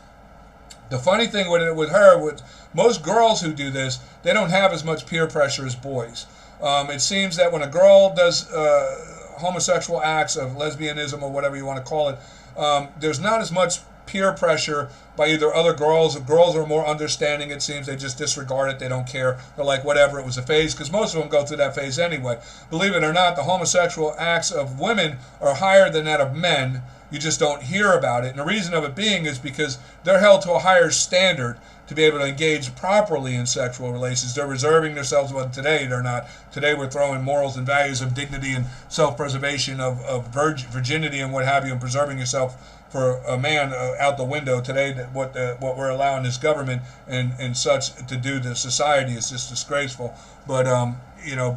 A: The funny thing with her, with most girls who do this, they don't have as much peer pressure as boys. It seems that when a girl does homosexual acts of lesbianism or whatever you want to call it, there's not as much peer pressure by either other girls. Girls are more understanding, it seems. They just disregard it. They don't care. They're like, whatever, it was a phase, because most of them go through that phase anyway. Believe it or not, the homosexual acts of women are higher than that of men. You just don't hear about it. And the reason of it being is because they're held to a higher standard to be able to engage properly in sexual relations. They're reserving themselves, but today they're not. Today we're throwing morals and values of dignity and self-preservation of virginity and what have you, and preserving yourself for a man out the window. Today, what we're allowing this government and such to do to society is just disgraceful. But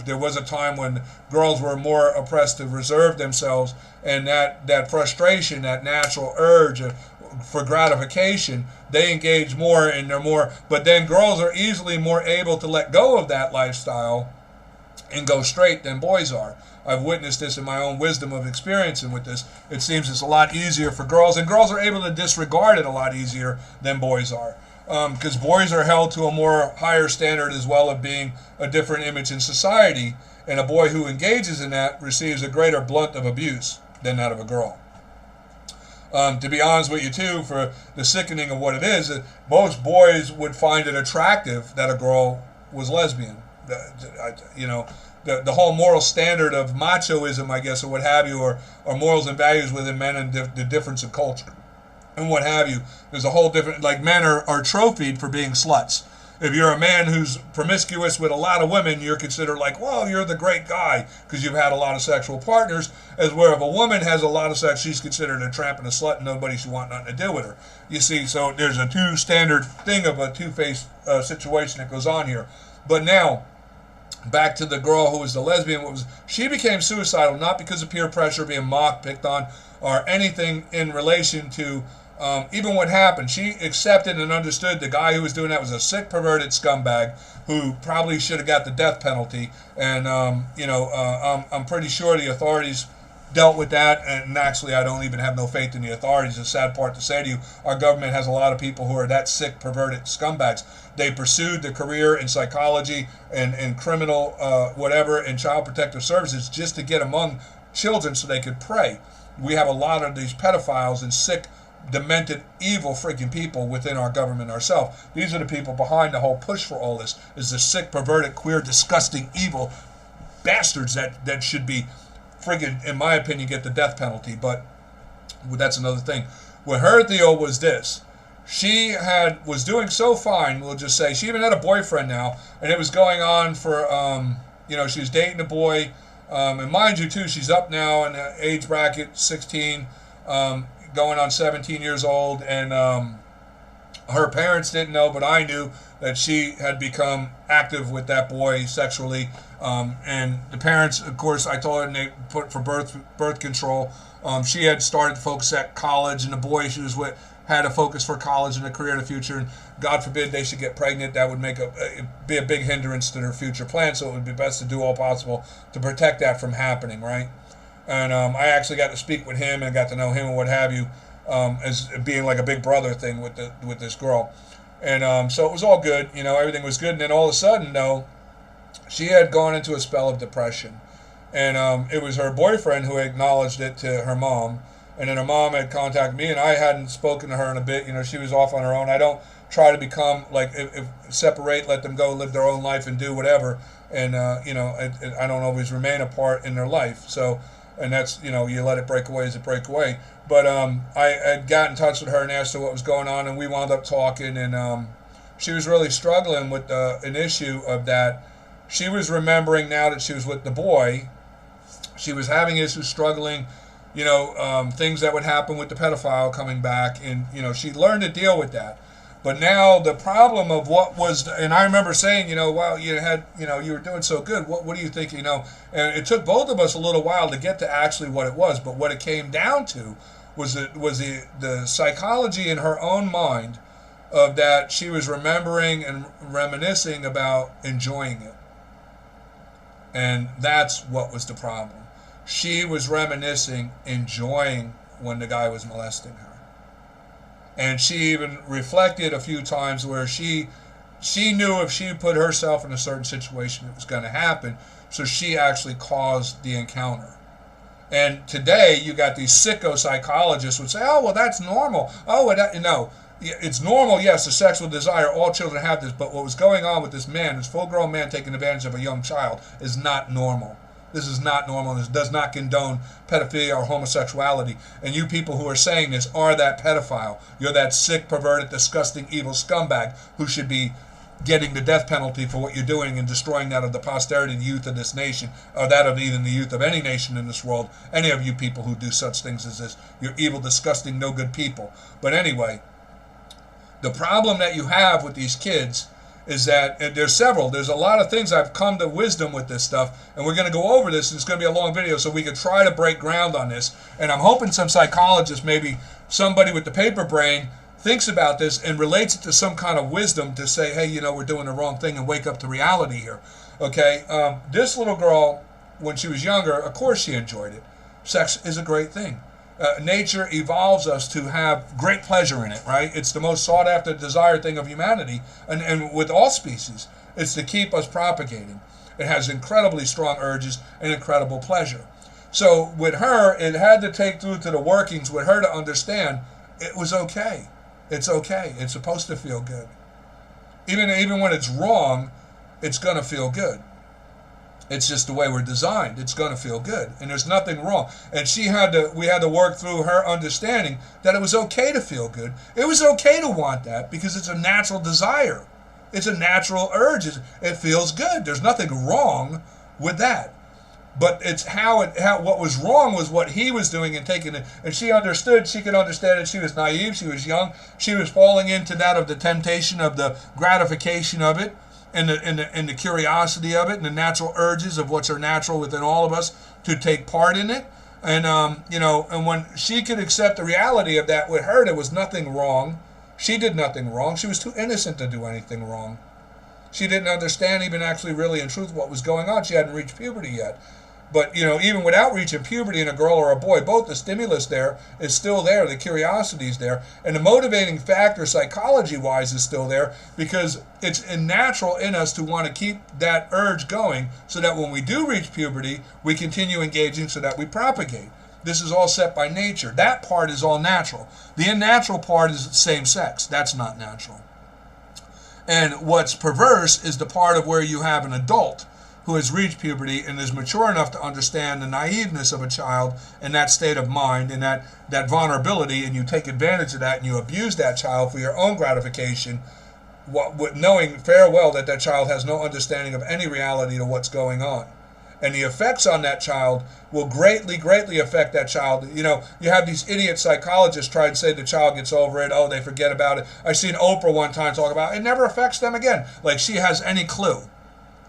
A: there was a time when girls were more oppressed to reserve themselves, and that frustration, that natural urge for gratification, they engage more, and they're more. But then girls are easily more able to let go of that lifestyle and go straight than boys are. I've witnessed this in my own wisdom of experiencing with this. It seems it's a lot easier for girls, and girls are able to disregard it a lot easier than boys are. Because boys are held to a more higher standard as well of being a different image in society, and a boy who engages in that receives a greater blunt of abuse than that of a girl. To be honest with you too, for the sickening of what it is, most boys would find it attractive that a girl was lesbian. The whole moral standard of machoism, I guess, or what have you, or morals and values within men, and the difference of culture and what have you. There's a whole different, like, men are trophied for being sluts. If you're a man who's promiscuous with a lot of women, you're considered like, well, you're the great guy because you've had a lot of sexual partners. As where if a woman has a lot of sex, she's considered a tramp and a slut, and nobody should want nothing to do with her. You see, so there's a two-standard thing of a two-faced situation that goes on here. But now, back to the girl who was the lesbian, she became suicidal not because of peer pressure, being mocked, picked on, or anything in relation to even what happened. She accepted and understood the guy who was doing that was a sick, perverted scumbag who probably should have got the death penalty. And I'm pretty sure the authorities dealt with that. And actually, I don't even have no faith in the authorities. It's a sad part to say to you. Our government has a lot of people who are that sick, perverted scumbags. They pursued the career in psychology and criminal whatever and child protective services just to get among children so they could prey. We have a lot of these pedophiles and sick, demented, evil freaking people within our government ourselves. These are the people behind the whole push for all this, is the sick, perverted, queer, disgusting, evil bastards that should be friggin', in my opinion, get the death penalty. But that's another thing. What her deal was this. She was doing so fine, we'll just say. She even had a boyfriend now, and it was going on for, she was dating a boy. And mind you, too, she's up now in the age bracket, 16, going on 17 years old. And her parents didn't know, but I knew that she had become active with that boy sexually. And the parents, of course, I told her, and they put for birth control. She had started to focus at college, and the boy she was with had a focus for college and a career in the future, and God forbid they should get pregnant. That would be a big hindrance to their future plans, so it would be best to do all possible to protect that from happening, right? And I actually got to speak with him and got to know him and what have you, as being like a big brother thing with this girl. And so it was all good, everything was good, and then all of a sudden, though, she had gone into a spell of depression. And it was her boyfriend who acknowledged it to her mom. And then her mom had contacted me, and I hadn't spoken to her in a bit. She was off on her own. I don't try to become, like, if separate, let them go live their own life and do whatever. And, I don't always remain a part in their life. So, and that's, you let it break away as it break away. But I had got in touch with her and asked her what was going on, and we wound up talking. And she was really struggling with an issue of that. She was remembering now that she was with the boy. She was having issues, struggling, things that would happen with the pedophile coming back, and she learned to deal with that. But now the problem of what was, and I remember saying, wow, you were doing so good. What do you think, And it took both of us a little while to get to actually what it was. But what it came down to was the psychology in her own mind of that she was remembering and reminiscing about enjoying it, and that's what was the problem. She was reminiscing, enjoying when the guy was molesting her. And she even reflected a few times where she knew if she put herself in a certain situation, it was going to happen. So she actually caused the encounter. And today, you got these sicko psychologists would say, oh, well, that's normal. Oh, no. It's normal, yes, a sexual desire. All children have this. But what was going on with this man, this full-grown man taking advantage of a young child, is not normal. This is not normal. This does not condone pedophilia or homosexuality. And you people who are saying this are that pedophile. You're that sick, perverted, disgusting, evil scumbag who should be getting the death penalty for what you're doing and destroying that of the posterity, the youth of this nation, or that of even the youth of any nation in this world. Any of you people who do such things as this. You're evil, disgusting, no good people. But anyway, the problem that you have with these kids is that, and there's a lot of things I've come to wisdom with this stuff, and we're going to go over this, and it's going to be a long video, so we can try to break ground on this. And I'm hoping some psychologist, maybe somebody with the paper brain, thinks about this and relates it to some kind of wisdom to say, hey, we're doing the wrong thing and wake up to reality here. Okay, this little girl, when she was younger, of course she enjoyed it. Sex is a great thing. Nature evolves us to have great pleasure in it, right? It's the most sought after desired thing of humanity, and with all species, it's to keep us propagating. It has incredibly strong urges and incredible pleasure. So with her, it had to take through to the workings with her to understand it was okay. It's okay. It's supposed to feel good. Even when it's wrong, it's going to feel good. It's just the way we're designed. It's going to feel good, and there's nothing wrong. And we had to work through her understanding that it was okay to feel good. It was okay to want that because it's a natural desire.
G: It's a natural urge. It feels good. There's nothing wrong with that. But it's how what was wrong was what he was doing and taking it. And she understood. She could understand it. She was naive. She was young. She was falling into that of the temptation of the gratification of it, and the curiosity of it, and the natural urges of what's are natural within all of us to take part in it. And and when she could accept the reality of that, with her there was nothing wrong. She did nothing wrong. She was too innocent to do anything wrong. She didn't understand even actually really in truth what was going on. She hadn't reached puberty yet. But, even without reaching puberty in a girl or a boy, both the stimulus there is still there, the curiosity is there, and the motivating factor psychology-wise is still there, because it's natural in us to want to keep that urge going so that when we do reach puberty, we continue engaging so that we propagate. This is all set by nature. That part is all natural. The unnatural part is same sex. That's not natural. And what's perverse is the part of where you have an adult who has reached puberty and is mature enough to understand the naiveness of a child and that state of mind and that vulnerability, and you take advantage of that and you abuse that child for your own gratification, knowing fair well that that child has no understanding of any reality to what's going on. And the effects on that child will greatly, greatly affect that child. You have these idiot psychologists try and say the child gets over it, they forget about it. I seen Oprah one time talk about it never affects them again, like she has any clue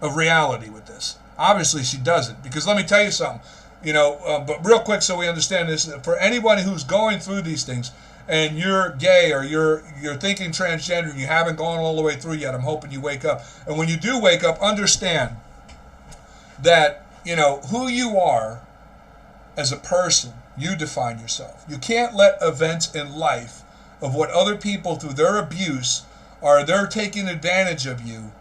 G: of reality with this. Obviously she doesn't, because let me tell you something, but real quick so we understand this, for anybody who's going through these things and you're gay or you're thinking transgender and you haven't gone all the way through yet, I'm hoping you wake up. And when you do wake up, understand that, who you are as a person, you define yourself. You can't let events in life of what other people through their abuse or they're taking advantage of you,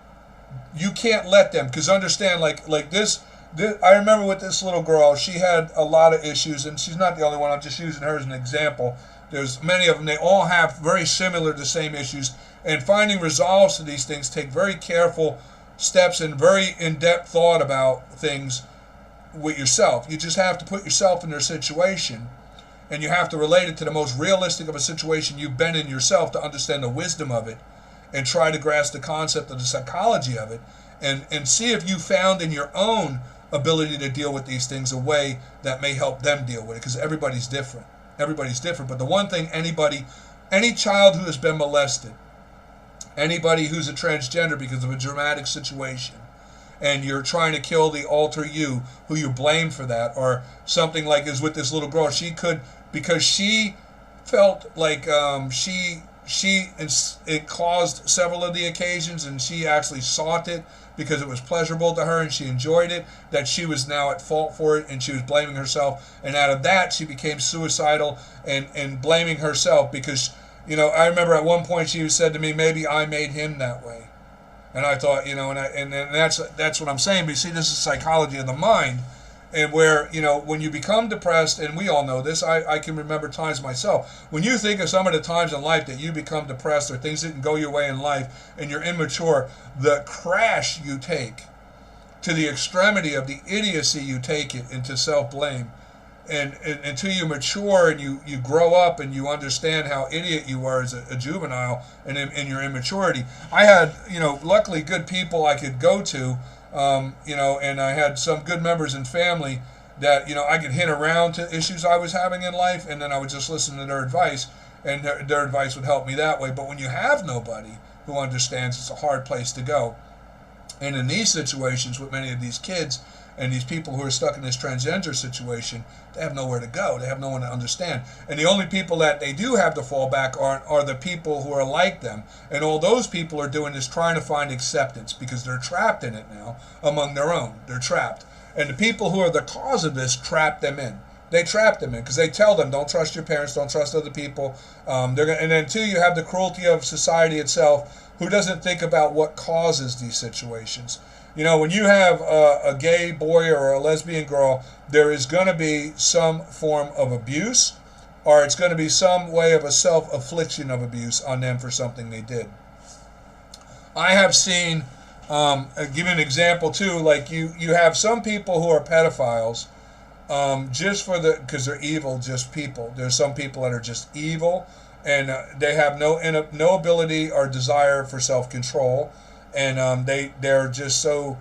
G: you can't let them, because understand, like this, I remember with this little girl, she had a lot of issues, and she's not the only one, I'm just using her as an example. There's many of them, they all have very similar, the same issues, and finding resolves to these things take very careful steps and very in-depth thought about things with yourself. You just have to put yourself in their situation, and you have to relate it to the most realistic of a situation you've been in yourself to understand the wisdom of it, and try to grasp the concept of the psychology of it, and see if you found in your own ability to deal with these things a way that may help them deal with it, because everybody's different. Everybody's different. But the one thing any child who has been molested, anybody who's a transgender because of a dramatic situation, and you're trying to kill the alter you, who you blame for that, or something like is with this little girl, she could, because she felt like it caused several of the occasions, and she actually sought it because it was pleasurable to her and she enjoyed it, that she was now at fault for it and she was blaming herself, and out of that she became suicidal and blaming herself because, I remember at one point she said to me, maybe I made him that way. And I thought, and that's what I'm saying. But you see, this is psychology of the mind. And where, when you become depressed, and we all know this, I can remember times myself, when you think of some of the times in life that you become depressed or things didn't go your way in life and you're immature, the crash you take to the extremity of the idiocy you take it into self-blame, and until you mature and you grow up and you understand how idiot you were as a juvenile and in your immaturity. I had, luckily good people I could go to, and I had some good members in family that, I could hint around to issues I was having in life, and then I would just listen to their advice, and their advice would help me that way. But when you have nobody who understands, it's a hard place to go. And in these situations with many of these kids and these people who are stuck in this transgender situation, they have nowhere to go. They have no one to understand. And the only people that they do have to fall back on are the people who are like them. And all those people are doing is trying to find acceptance because they're trapped in it now among their own. They're trapped. And the people who are the cause of this trap them in. They trap them in because they tell them, don't trust your parents, don't trust other people. And then too, you have the cruelty of society itself, who doesn't think about what causes these situations. When you have a gay boy or a lesbian girl, there is going to be some form of abuse, or it's going to be some way of a self-affliction of abuse on them for something they did. I have seen, I'll give you an example too, like you have some people who are pedophiles, because they're evil, just people. There's some people that are just evil, and they have no ability or desire for self-control. and they're just so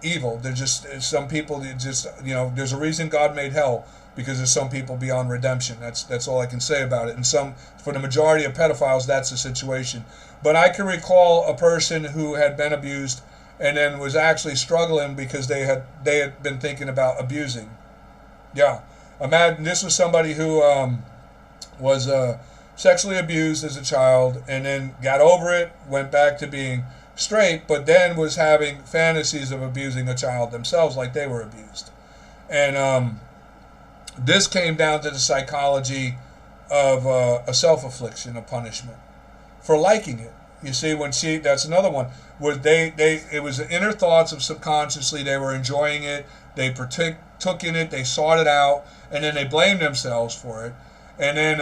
G: evil. They're just some people. That just there's a reason God made hell, because there's some people beyond redemption. That's all I can say about it. And for the majority of pedophiles, that's the situation. But I can recall a person who had been abused and then was actually struggling because they had been thinking about abusing. Yeah, imagine this was somebody who was sexually abused as a child and then got over it, went back to being straight, but then was having fantasies of abusing a child themselves, like they were abused. And this came down to the psychology of a self-affliction, a punishment for liking it. You see, that's another one where it was the inner thoughts of subconsciously, they were enjoying it, they partook in it, they sought it out, and then they blamed themselves for it. And then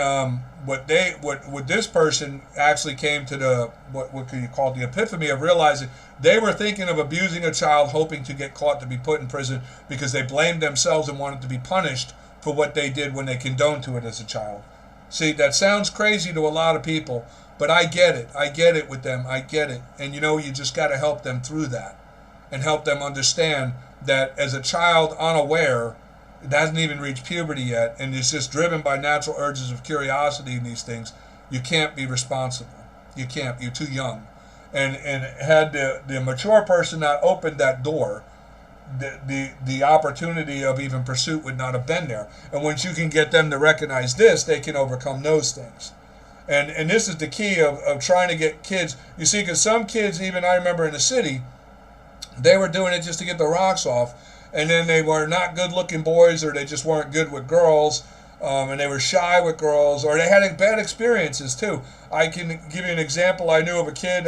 G: what this person actually came to the what could you call it, the epiphany of realizing they were thinking of abusing a child, hoping to get caught to be put in prison because they blamed themselves and wanted to be punished for what they did when they condoned to it as a child. See, that sounds crazy to a lot of people, but I get it. I get it with them. I get it. And you just got to help them through that and help them understand that as a child unaware, it hasn't even reached puberty yet, and is just driven by natural urges of curiosity in these things, you can't be responsible. You can't. You're too young. And had the mature person not opened that door, the opportunity of even pursuit would not have been there. And once you can get them to recognize this, they can overcome those things. And this is the key of trying to get kids. You see, because some kids, even I remember in the city, they were doing it just to get the rocks off. And then they were not good-looking boys, or they just weren't good with girls, and they were shy with girls, or they had bad experiences too. I can give you an example. I knew of a kid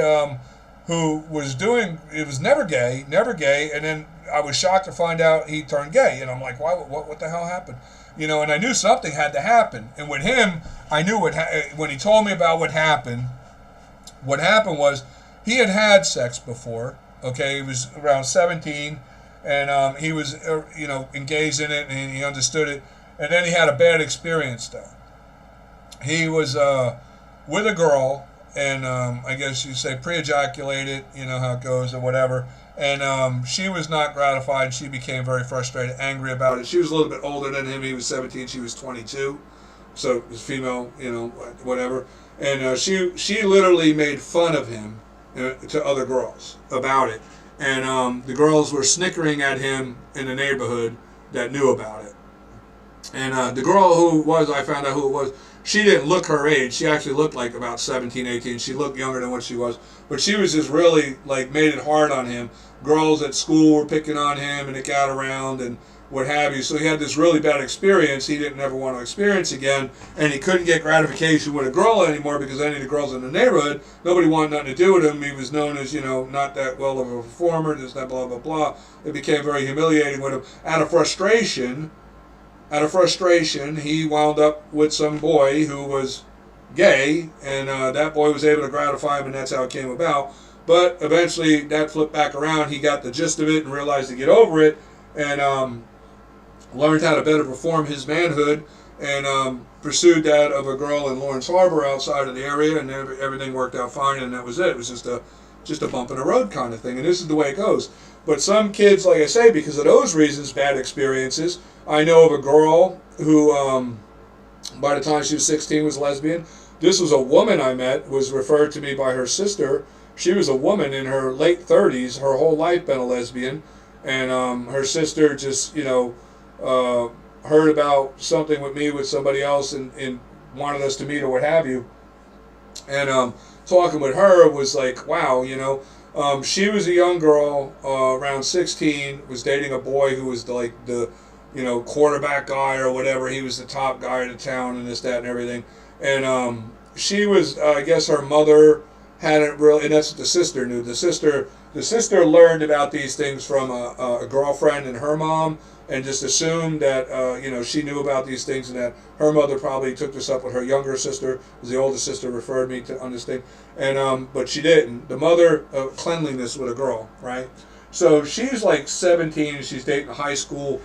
G: who was never gay, and then I was shocked to find out he turned gay, and I'm like, why? What the hell happened? And I knew something had to happen. And with him, I knew when he told me about what happened was he had had sex before. Okay, he was around 17. And he was, engaged in it, and he understood it. And then he had a bad experience, though. He was with a girl, and I guess you say pre-ejaculated, you know how it goes, or whatever. And she was not gratified. She became very frustrated, angry about it. She was a little bit older than him. He was 17. She was 22. So it was female, whatever. And she literally made fun of him to other girls about it. And the girls were snickering at him in the neighborhood that knew about it. And the girl I found out who it was, she didn't look her age. She actually looked like about 17, 18. She looked younger than what she was. But she was just really, made it hard on him. Girls at school were picking on him, and it got around and what have you. So he had this really bad experience he didn't ever want to experience again. And he couldn't get gratification with a girl anymore because any of the girls in the neighborhood, nobody wanted nothing to do with him. He was known as, not that well of a performer, this, that, blah, blah, blah. It became very humiliating with him. Out of frustration, he wound up with some boy who was gay, and that boy was able to gratify him, and that's how it came about. But eventually that flipped back around. He got the gist of it and realized to get over it, and learned how to better perform his manhood, and pursued that of a girl in Lawrence Harbor outside of the area, and everything worked out fine, and that was it. It was just a bump in the road kind of thing, and this is the way it goes. But some kids, like I say, because of those reasons, bad experiences. I know of a girl who, by the time she was 16, was lesbian. This was a woman I met, was referred to me by her sister. She was a woman in her late 30s, her whole life been a lesbian, and her sister just, heard about something with me with somebody else and wanted us to meet or what have you. And talking with her was like, wow, she was a young girl, around 16, was dating a boy who was the quarterback guy or whatever. He was the top guy in the town and this, that, and everything. And she was, I guess her mother hadn't really, and that's what the sister knew. The sister learned about these things from a girlfriend and her mom, and just assumed that, she knew about these things, and that her mother probably took this up with her younger sister, because the older sister referred me to on this thing. And, but she didn't. The mother, cleanliness with a girl, right? So she's like 17, and she's dating a high school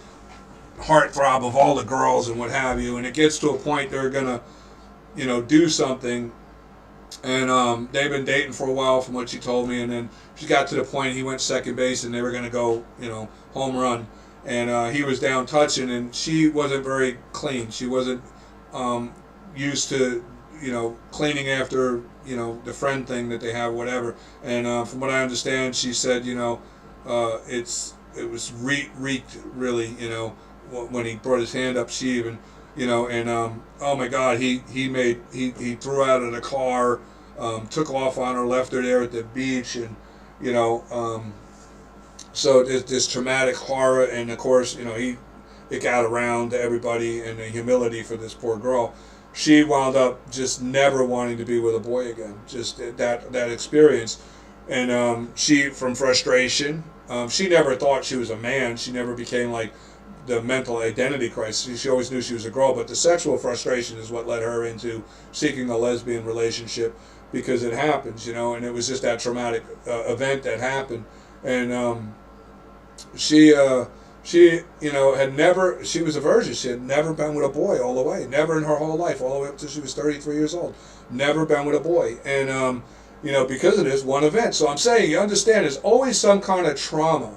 G: heartthrob of all the girls and what have you, and it gets to a point they're going to, do something,
A: And they've been dating for a while, from what she told me. And then she got to the point he went second base, and they were going to go, home run. And he was down touching, and she wasn't very clean. She wasn't used to, cleaning after, the friend thing that they have, whatever. And from what I understand, she said, it was reeked really, when he brought his hand up. She even, and oh my God, he threw out of the car, took off on her, left her there at the beach, and so this traumatic horror, and of course, it got around to everybody, and the humility for this poor girl. She wound up just never wanting to be with a boy again. Just that experience, and she, from frustration, she never thought she was a man. She never became like the mental identity crisis. She always knew she was a girl, but the sexual frustration is what led her into seeking a lesbian relationship, because it happens, and it was just that traumatic event that happened. And she had never, she was a virgin. She had never been with a boy all the way, never in her whole life, all the way up till she was 33 years old, never been with a boy. And because of this one event. So I'm saying, you understand, there's always some kind of trauma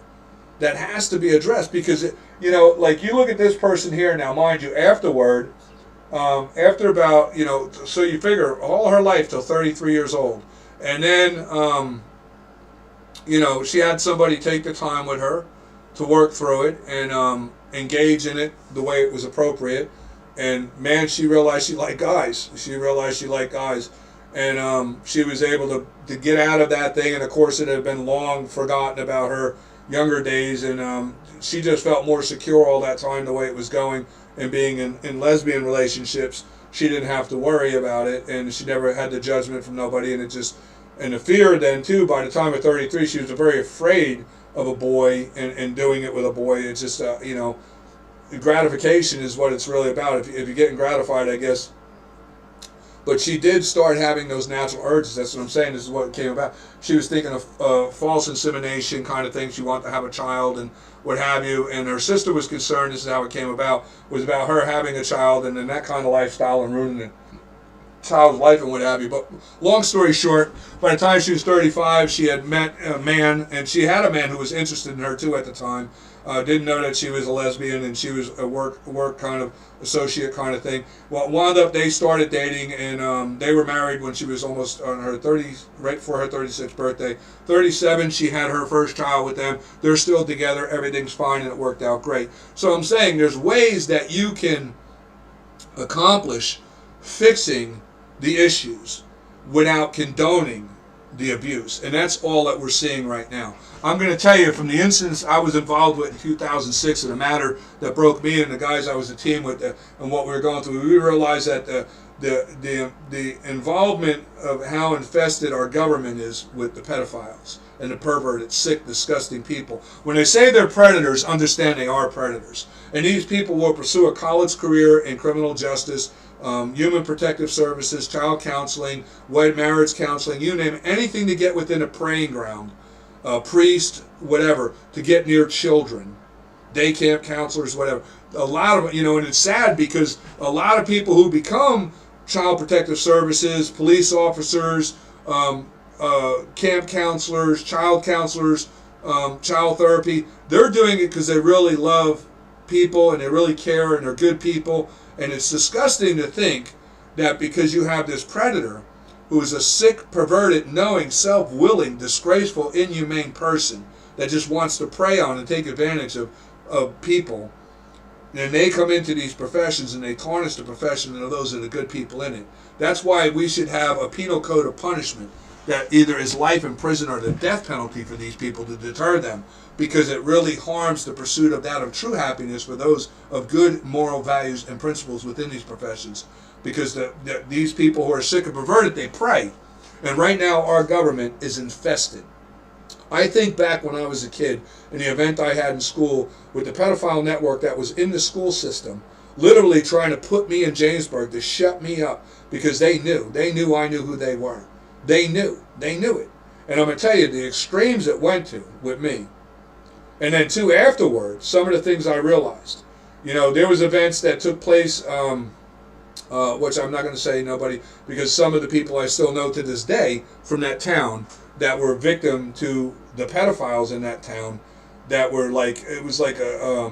A: that has to be addressed, because like you look at this person here now, mind you, afterward, after about, so you figure all her life till 33 years old, and then she had somebody take the time with her to work through it and engage in it the way it was appropriate. And man, she realized she liked guys. And she was able to get out of that thing. And of course, it had been long forgotten about her younger days. And she just felt more secure all that time the way it was going. And being in lesbian relationships, she didn't have to worry about it. And she never had the judgment from nobody. And and the fear then too, by the time of 33, she was very afraid of a boy and doing it with a boy. It's just, gratification is what it's really about. If you're getting gratified, I guess. But she did start having those natural urges. That's what I'm saying. This is what came about. She was thinking of false insemination kind of thing. She wanted to have a child and what have you. And her sister was concerned, this is how it came about, was about her having a child and then that kind of lifestyle and ruining the child's life and what have you. But long story short, by the time she was 35, she had met a man, and she had a man who was interested in her too at the time. Didn't know that she was a lesbian, and she was a work kind of associate kind of thing. Well, wound up they started dating, and they were married when she was almost on her 30s, right before her 36th birthday. 37, she had her first child with them. They're still together. Everything's fine, and it worked out great. So I'm saying there's ways that you can accomplish fixing the issues without condoning the abuse. And that's all that we're seeing right now. I'm going to tell you, from the incidents I was involved with in 2006, in a matter that broke me and the guys I was a team with, and what we were going through, we realized that the involvement of how infested our government is with the pedophiles and the perverted, sick, disgusting people. When they say they're predators, understand they are predators. And these people will pursue a college career in criminal justice, human protective services, child counseling, wed marriage counseling, you name it, anything to get within a praying ground, priest, whatever, to get near children, day camp counselors, whatever. A lot of, and it's sad because a lot of people who become child protective services, police officers, camp counselors, child therapy, they're doing it because they really love people and they really care and they're good people. And it's disgusting to think that because you have this predator who is a sick, perverted, knowing, self-willing, disgraceful, inhumane person that just wants to prey on and take advantage of people, and they come into these professions and they tarnish the profession and those are the good people in it. That's why we should have a penal code of punishment that either is life in prison or the death penalty for these people to deter them, because it really harms the pursuit of that of true happiness for those of good moral values and principles within these professions. Because these people who are sick and perverted, they prey. And right now our government is infested. I think back when I was a kid, in the event I had in school with the pedophile network that was in the school system, literally trying to put me in Jamesburg to shut me up because they knew I knew who they were. They knew it. And I'm going to tell you the extremes it went to with me. And then too, afterwards, some of the things I realized. There was events that took place
G: which I'm not going to say nobody, because some of the people I still know to this day from that town that were victim to the pedophiles in that town, that were like, it was like a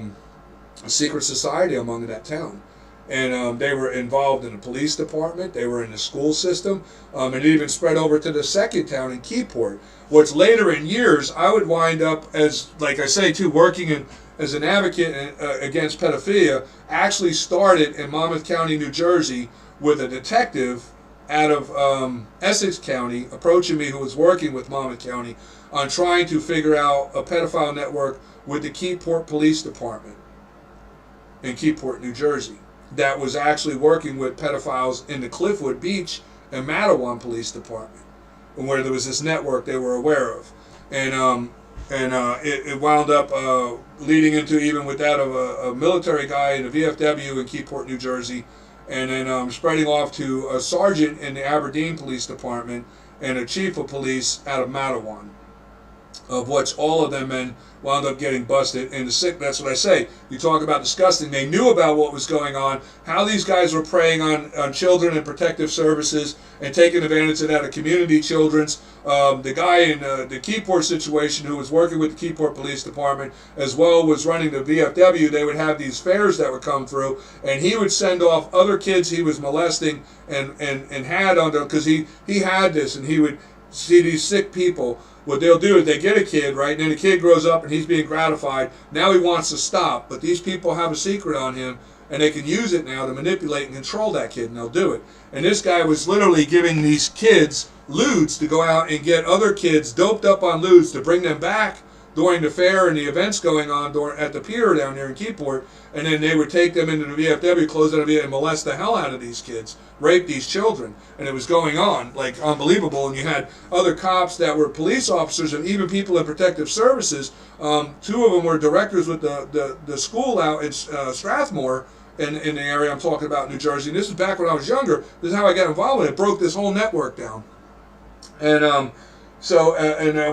G: secret society among that town. And they were involved in the police department, they were in the school system, and it even spread over to the second town in Keyport, which later in years I would wind up as, like I say too, working as an advocate against pedophilia. Actually started in Monmouth County, New Jersey, with a detective out of Essex County approaching me, who was working with Monmouth County on trying to figure out a pedophile network with the Keyport Police Department in Keyport, New Jersey, that was actually working with pedophiles in the Cliffwood Beach and Matawan Police Department, and where there was this network they were aware of. And it wound up leading into, even with that, of a military guy in the VFW in Keyport, New Jersey, and then spreading off to a sergeant in the Aberdeen Police Department and a chief of police out of Matawan, of which all of them men wound up getting busted. And that's what I say. You talk about disgusting. They knew about what was going on, how these guys were preying on children and protective services and taking advantage of that, of community children's. The guy in the Keyport situation, who was working with the Keyport Police Department, as well was running the VFW, they would have these fairs that would come through, and he would send off other kids he was molesting and had under, because he had this, and he would see these sick people. What they'll do is they get a kid, right, and then the kid grows up and he's being gratified. Now he wants to stop, but these people have a secret on him, and they can use it now to manipulate and control that kid, and they'll do it. And this guy was literally giving these kids lewds to go out and get other kids doped up on lewds to bring them back during the fair and the events going on at the pier down there in Keyport, and then they would take them into the VFW, close down the VFW, and molest the hell out of these kids, rape these children, and it was going on like unbelievable. And you had other cops that were police officers and even people in protective services. Two of them were directors with the school out in Strathmore, in the area I'm talking about, New Jersey. And this is back when I was younger. This is how I got involved with it. Broke this whole network down. And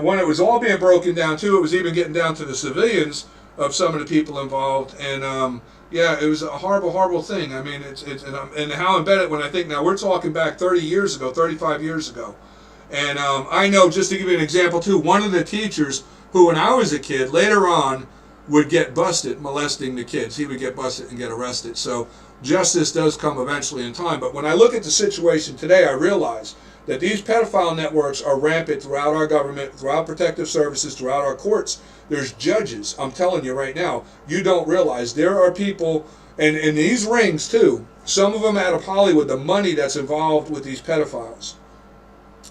G: when it was all being broken down too, it was even getting down to the civilians of some of the people involved. And yeah, it was a horrible, horrible thing. I mean, and how embedded, when I think now, we're talking back 30 years ago, 35 years ago. And I know, just to give you an example too, one of the teachers who, when I was a kid, later on would get busted molesting the kids. He would get busted and get arrested. So justice does come eventually in time. But when I look at the situation today, I realize that these pedophile networks are rampant throughout our government, throughout protective services, throughout our courts. There's judges, I'm telling you right now, you don't realize there are people, and in these rings too, some of them out of Hollywood, the money that's involved with these pedophiles,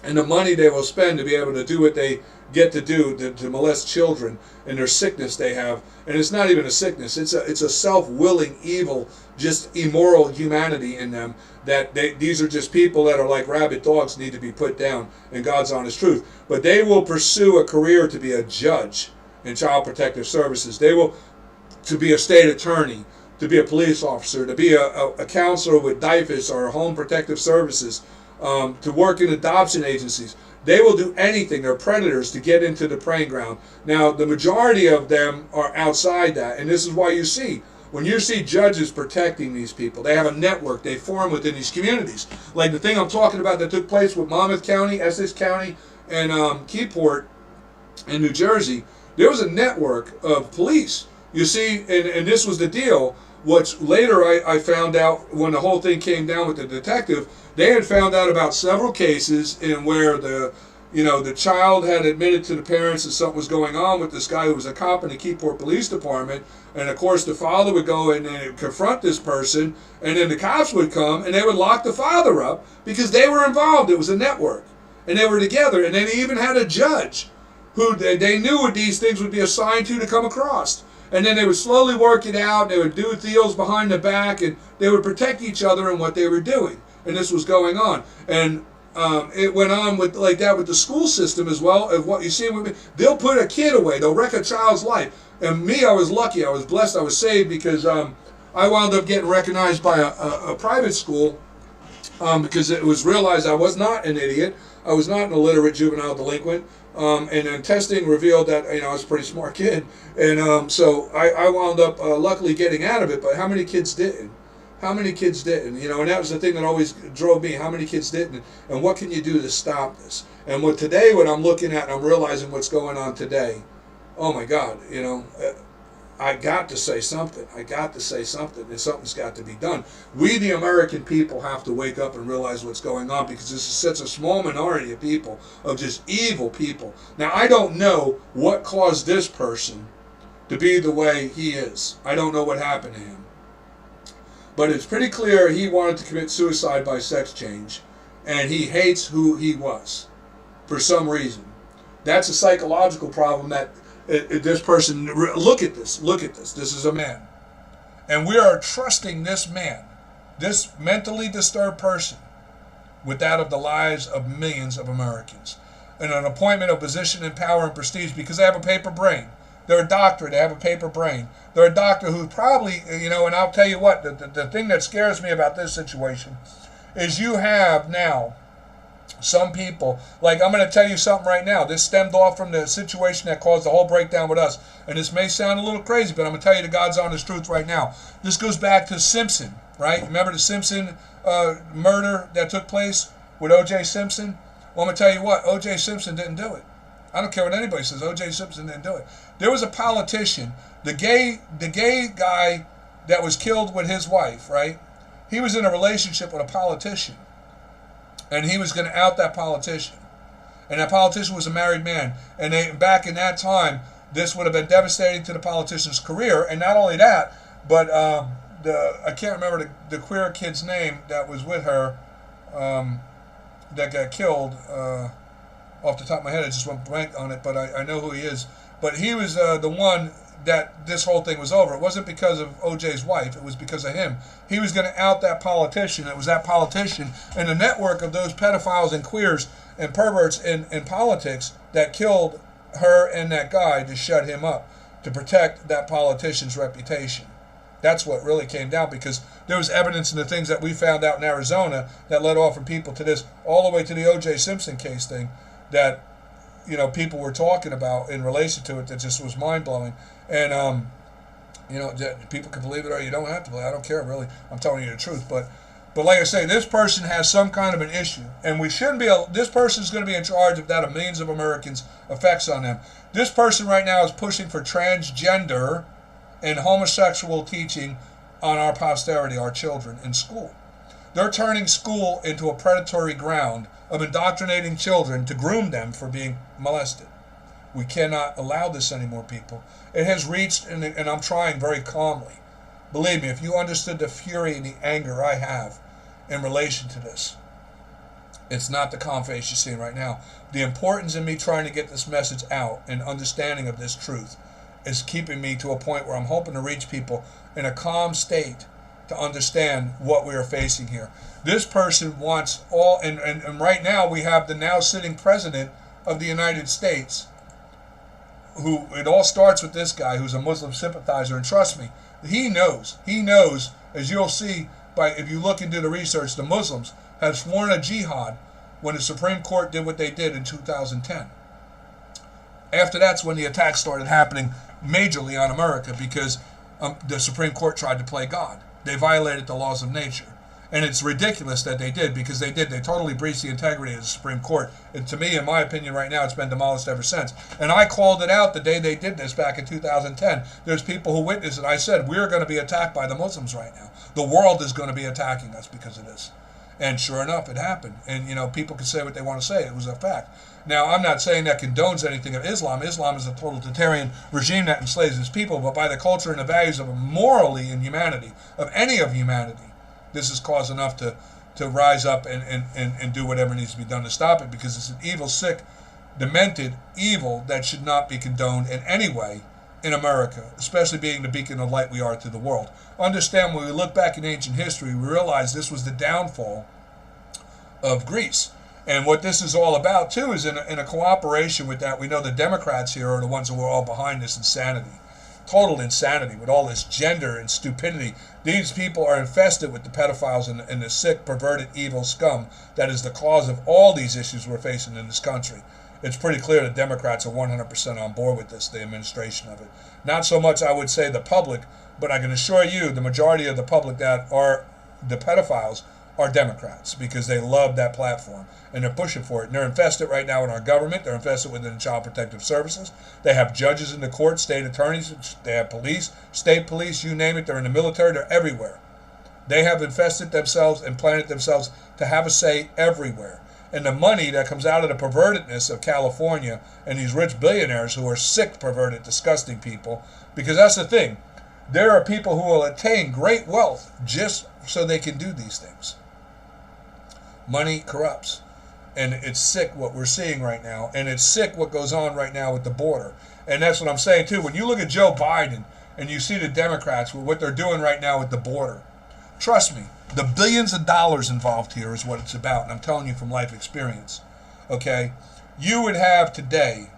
G: and the money they will spend to be able to do what they get to do, to molest children, and their sickness they have. And it's not even a sickness, it's a self-willing evil, just immoral humanity in them, that these are just people that are like rabid dogs, need to be put down, and God's honest truth. But they will pursue a career to be a judge in child protective services. They will to be a state attorney, to be a police officer, to be a counselor with DIFAS or home protective services, to work in adoption agencies. They will do anything. They're predators to get into the preying ground. Now, the majority of them are outside that, and this is why you see, when you see judges protecting these people, they have a network they form within these communities. Like the thing I'm talking about that took place with Monmouth County, Essex County, and Keyport in New Jersey, there was a network of police. You see, and this was the deal, which later I found out when the whole thing came down with the detective. They had found out about several cases in where the child had admitted to the parents that something was going on with this guy who was a cop in the Keyport Police Department. And of course the father would go in and confront this person, and then the cops would come and they would lock the father up because they were involved. It was a network, and they were together. And then they even had a judge who they knew what these things would be assigned to come across. And then they would slowly work it out. They would do deals behind the back, and they would protect each other in what they were doing. And this was going on. And it went on with like that with the school system as well. Of what you see with me, they'll put a kid away. They'll wreck a child's life. And me, I was lucky. I was blessed. I was saved because I wound up getting recognized by a private school because it was realized I was not an idiot. I was not an illiterate juvenile delinquent. And then testing revealed that I was a pretty smart kid. And so I wound up luckily getting out of it. But how many kids didn't? How many kids didn't? You know, and that was the thing that always drove me. How many kids didn't? And what can you do to stop this? And with today, what I'm looking at, and I'm realizing what's going on today. Oh my God, you know, I got to say something. I got to say something, and something's got to be done. We, the American people, have to wake up and realize what's going on, because this is such a small minority of people, of just evil people. Now, I don't know what caused this person to be the way he is. I don't know what happened to him. But it's pretty clear he wanted to commit suicide by sex change, and he hates who he was for some reason. That's a psychological problem that this person, look at this, this is a man. And we are trusting this man, this mentally disturbed person, with that of the lives of millions of Americans. And an appointment of position and power and prestige because they have a paper brain. They're a doctor, they have a paper brain. They're a doctor who probably, you know, and I'll tell you what, the thing that scares me about this situation is you have now some people, like I'm going to tell you something right now. This stemmed off from the situation that caused the whole breakdown with us. And this may sound a little crazy, but I'm going to tell you the God's honest truth right now. This goes back to Simpson, right? Remember the Simpson murder that took place with O.J. Simpson? Well, I'm going to tell you what, O.J. Simpson didn't do it. I don't care what anybody says, O.J. Simpson didn't do it. There was a politician, the gay guy that was killed with his wife, right? He was in a relationship with a politician. And he was going to out that politician. And that politician was a married man. And back in that time, this would have been devastating to the politician's career. And not only that, but I can't remember the queer kid's name that was with her that got killed. Off the top of my head, I just went blank on it, but I know who he is. But he was the one that this whole thing was over. It wasn't because of OJ's wife. It was because of him. He was going to out that politician. It was that politician and the network of those pedophiles and queers and perverts in politics that killed her and that guy to shut him up, to protect that politician's reputation. That's what really came down, because there was evidence in the things that we found out in Arizona that led off from people to this, all the way to the O.J. Simpson case thing that, you know, people were talking about in relation to it that just was mind-blowing. And, you know, people can believe it or you don't have to believe it. I don't care, really. I'm telling you the truth. But like I say, this person has some kind of an issue. And we shouldn't be, this person is going to be in charge of that of millions of Americans' effects on them. This person right now is pushing for transgender and homosexual teaching on our posterity, our children, in school. They're turning school into a predatory ground of indoctrinating children to groom them for being molested. We cannot allow this anymore, people. It has reached, and I'm trying very calmly. Believe me, if you understood the fury and the anger I have in relation to this, it's not the calm face you're seeing right now. The importance in me trying to get this message out and understanding of this truth is keeping me to a point where I'm hoping to reach people in a calm state to understand what we are facing here. This person wants all, and right now we have the now sitting president of the United States, who, it all starts with this guy who's a Muslim sympathizer, and trust me, he knows, as you'll see by, if you look into the research, the Muslims have sworn a jihad when the Supreme Court did what they did in 2010. After that's when the attacks started happening majorly on America, because the Supreme Court tried to play God. They violated the laws of nature. And it's ridiculous that they did, because they did. They totally breached the integrity of the Supreme Court. And to me, in my opinion, right now, it's been demolished ever since. And I called it out the day they did this back in 2010. There's people who witnessed it. I said, we're going to be attacked by the Muslims right now. The world is going to be attacking us because of this. And sure enough, it happened. And, you know, people can say what they want to say. It was a fact. Now, I'm not saying that condones anything of Islam. Islam is a totalitarian regime that enslaves its people. But by the culture and the values of morally and humanity, of any of humanity, this is cause enough to rise up and do whatever needs to be done to stop it, because it's an evil, sick, demented evil that should not be condoned in any way in America, especially being the beacon of light we are to the world. Understand, when we look back in ancient history, we realize this was the downfall of Greece. And what this is all about, too, is in a cooperation with that. We know the Democrats here are the ones who are all behind this insanity. Total insanity with all this gender and stupidity. These people are infested with the pedophiles and the sick, perverted, evil scum that is the cause of all these issues we're facing in this country. It's pretty clear the Democrats are 100% on board with this, the administration of it. Not so much, I would say, the public, But I can assure you the majority of the public that are the pedophiles are Democrats because they love that platform and they're pushing for it. And they're invested right now in our government. They're invested within Child Protective Services. They have judges in the court, state attorneys, they have police, state police, you name it. They're in the military. They're everywhere. They have infested themselves and planted themselves to have a say everywhere. And the money that comes out of the pervertedness of California and these rich billionaires who are sick, perverted, disgusting people, because that's the thing. There are people who will attain great wealth just so they can do these things. Money corrupts. And it's sick what we're seeing right now. And it's sick what goes on right now with the border. And that's what I'm saying too. When you look at Joe Biden and you see the Democrats with what they're doing right now with the border, trust me, the billions of dollars involved here is what it's about. And I'm telling you from life experience. Okay? You would have today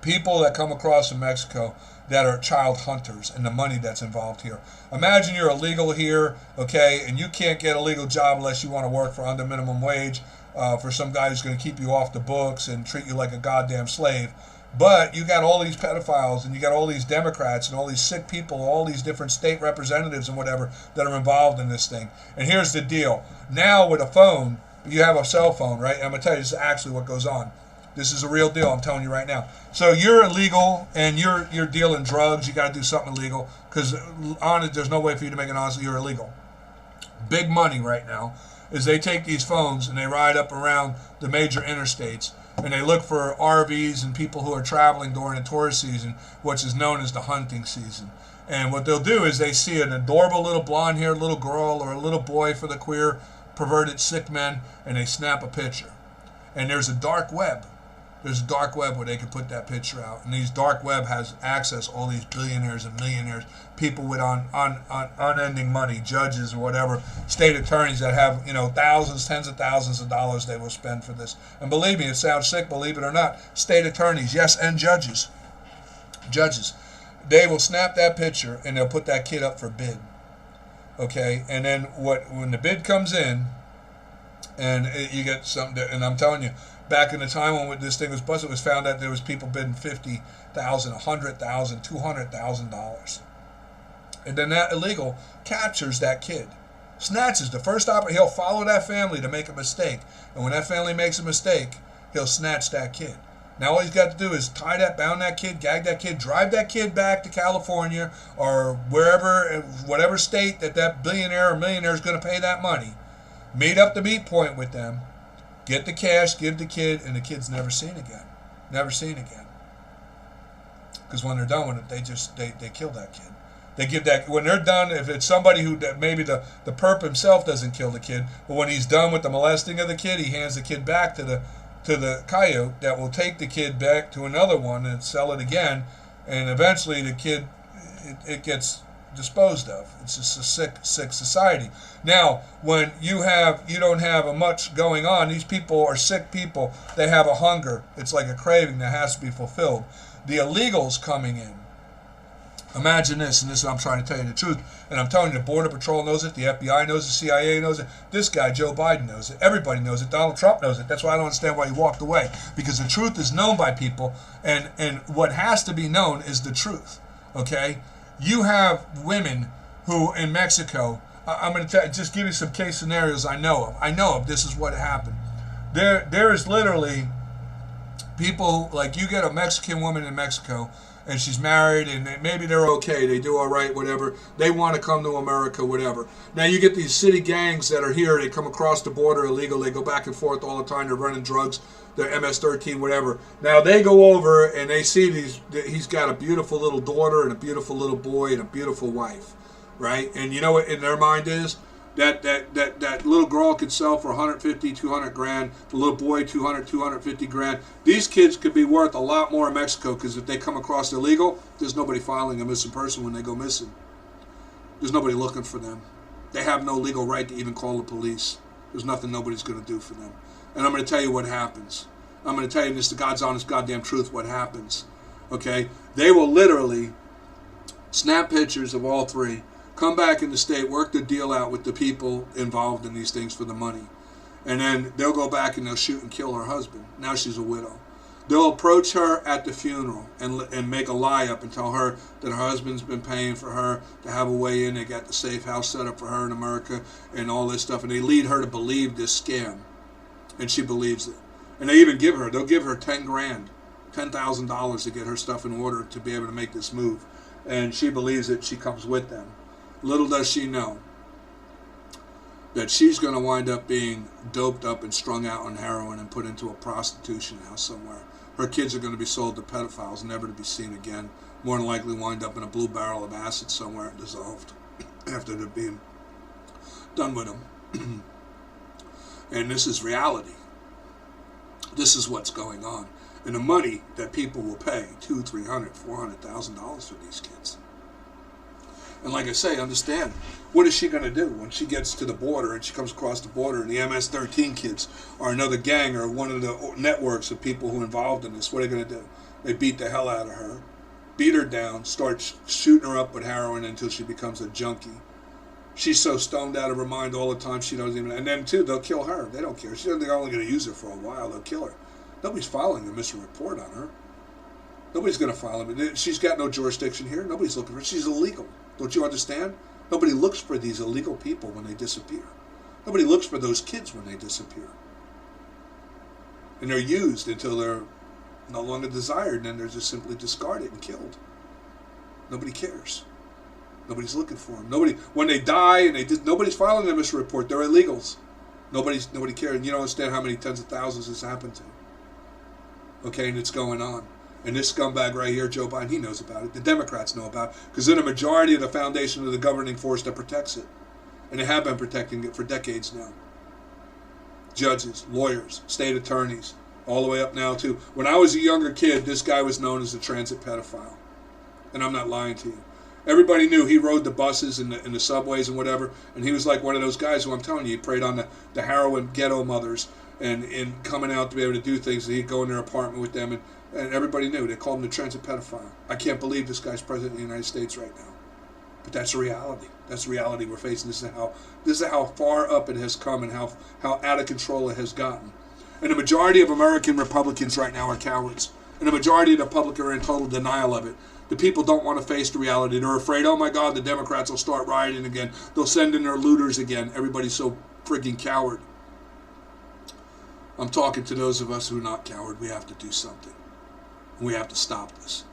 G: people that come across from Mexico that are child hunters and the money that's involved here. Imagine you're illegal here, okay, and you can't get a legal job unless you want to work for under minimum wage for some guy who's going to keep you off the books and treat you like a goddamn slave. But you got all these pedophiles and you got all these Democrats and all these sick people, all these different state representatives and whatever that are involved in this thing. And here's the deal. Now with a phone, you have a cell phone, right? I'm going to tell you this is actually what goes on. This is a real deal, I'm telling you right now. So you're illegal and you're dealing drugs. You got to do something illegal because on it, there's no way for you to make an honest. You're illegal. Big money right now is they take these phones and they ride up around the major interstates and they look for RVs and people who are traveling during the tourist season, which is known as the hunting season. And what they'll do is they see an adorable little blonde-haired little girl or a little boy for the queer, perverted, sick men, and they snap a picture. And there's a dark web. There's a dark web where they can put that picture out. And these dark web has access to all these billionaires and millionaires, people with unending money, judges or whatever, state attorneys that have, thousands, tens of thousands of dollars they will spend for this. And believe me, it sounds sick, believe it or not, state attorneys, yes, and judges. Judges. They will snap that picture and they'll put that kid up for bid. Okay? And then when the bid comes in and you get something, and I'm telling you, back in the time when this thing was busted, it was found that there was people bidding $50,000, $100,000, $200,000. And then that illegal captures that kid. Snatches the first opportunity. He'll follow that family to make a mistake. And when that family makes a mistake, he'll snatch that kid. Now all he's got to do is tie that, bound that kid, gag that kid, drive that kid back to California or wherever, whatever state that billionaire or millionaire is going to pay that money. Meet up the meet point with them. Get the cash, give the kid, and the kid's never seen again. Never seen again. Because when they're done with it, they kill that kid. They give that, when they're done, if it's somebody who, maybe the perp himself doesn't kill the kid, but when he's done with the molesting of the kid, he hands the kid back to the coyote that will take the kid back to another one and sell it again, and eventually the kid, it gets disposed of. It's just a sick society. Now, when you don't have much going on, these people are sick people. They have a hunger. It's like a craving that has to be fulfilled. The illegals coming in. Imagine this, and this is I'm trying to tell you the truth. And I'm telling you, the Border Patrol knows it, the FBI knows it, the CIA knows it, this guy, Joe Biden, knows it, everybody knows it, Donald Trump knows it. That's why I don't understand why he walked away. Because the truth is known by people, and what has to be known is the truth. Okay? You have women who, in Mexico, I'm going to just give you some case scenarios I know of. This is what happened. There is literally people, like you get a Mexican woman in Mexico, and she's married, and maybe they're okay, they do all right, whatever. They want to come to America, whatever. Now you get these city gangs that are here, they come across the border illegal, they go back and forth all the time, they're running drugs, they're MS-13, whatever. Now they go over and they see he's got a beautiful little daughter and a beautiful little boy and a beautiful wife, right? And you know what in their mind is? That little girl could sell for 150, 200 grand. The little boy, 200, 250 grand. These kids could be worth a lot more in Mexico because if they come across illegal, there's nobody filing a missing person when they go missing. There's nobody looking for them. They have no legal right to even call the police. There's nothing nobody's going to do for them. And I'm going to tell you what happens. I'm going to tell you this, the God's honest goddamn truth, what happens. Okay? They will literally snap pictures of all three, come back in the state, work the deal out with the people involved in these things for the money. And then they'll go back and they'll shoot and kill her husband. Now she's a widow. They'll approach her at the funeral and make a lie up and tell her that her husband's been paying for her to have a way in. They got the safe house set up for her in America and all this stuff. And they lead her to believe this scam. And she believes it. And they'll give her 10 grand, $10,000 to get her stuff in order to be able to make this move. And she believes it. She comes with them. Little does she know that she's going to wind up being doped up and strung out on heroin and put into a prostitution house somewhere. Her kids are going to be sold to pedophiles, never to be seen again. More than likely wind up in a blue barrel of acid somewhere and dissolved after they're being done with them. And this is reality. This is what's going on. And the money that people will pay, $200,000, $300,000, $400,000 for these kids. And like I say, understand, what is she going to do when she gets to the border and she comes across the border and the MS-13 kids are another gang or one of the networks of people who are involved in this? What are they going to do? They beat the hell out of her, beat her down, start shooting her up with heroin until she becomes a junkie. She's so stoned out of her mind all the time she doesn't even... And then, too, they'll kill her. They don't care. They're only going to use her for a while. They'll kill her. Nobody's filing a missing report on her. Nobody's going to file them. She's got no jurisdiction here. Nobody's looking for her. She's illegal. Don't you understand? Nobody looks for these illegal people when they disappear. Nobody looks for those kids when they disappear. And they're used until they're no longer desired, and then they're just simply discarded and killed. Nobody cares. Nobody's looking for them. When they die, and nobody's filing them as a report. They're illegals. Nobody cares. And you don't understand how many tens of thousands this happened to. Okay, and it's going on. And this scumbag right here, Joe Biden, he knows about it. The Democrats know about it because they're the majority of the foundation of the governing force that protects it. And they have been protecting it for decades now. Judges, lawyers, state attorneys, all the way up now to... When I was a younger kid, this guy was known as a transit pedophile. And I'm not lying to you. Everybody knew he rode the buses and the subways and whatever. And he was like one of those guys who, I'm telling you, he preyed on the heroin ghetto mothers and coming out to be able to do things. And he'd go in their apartment with them and everybody knew. They called him the transit pedophile. I can't believe this guy's president of the United States right now. But that's the reality. That's the reality we're facing. This is how far up it has come and how out of control it has gotten. And the majority of American Republicans right now are cowards. And the majority of the public are in total denial of it. The people don't want to face the reality. They're afraid, oh my God, the Democrats will start rioting again. They'll send in their looters again. Everybody's so freaking coward. I'm talking to those of us who are not coward. We have to do something. We have to stop this.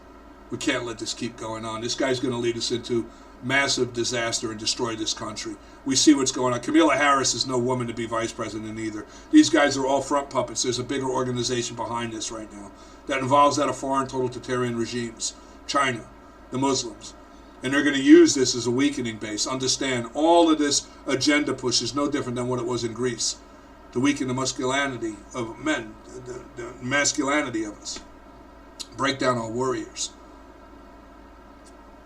G: We can't let this keep going on. This guy's going to lead us into massive disaster and destroy this country. We see what's going on. Kamala Harris is no woman to be vice president either. These guys are all front puppets. There's a bigger organization behind this right now that involves that of foreign totalitarian regimes. China, the Muslims. And they're going to use this as a weakening base. Understand, all of this agenda push is no different than what it was in Greece. To weaken the masculinity of men, the masculinity of us. Break down our warriors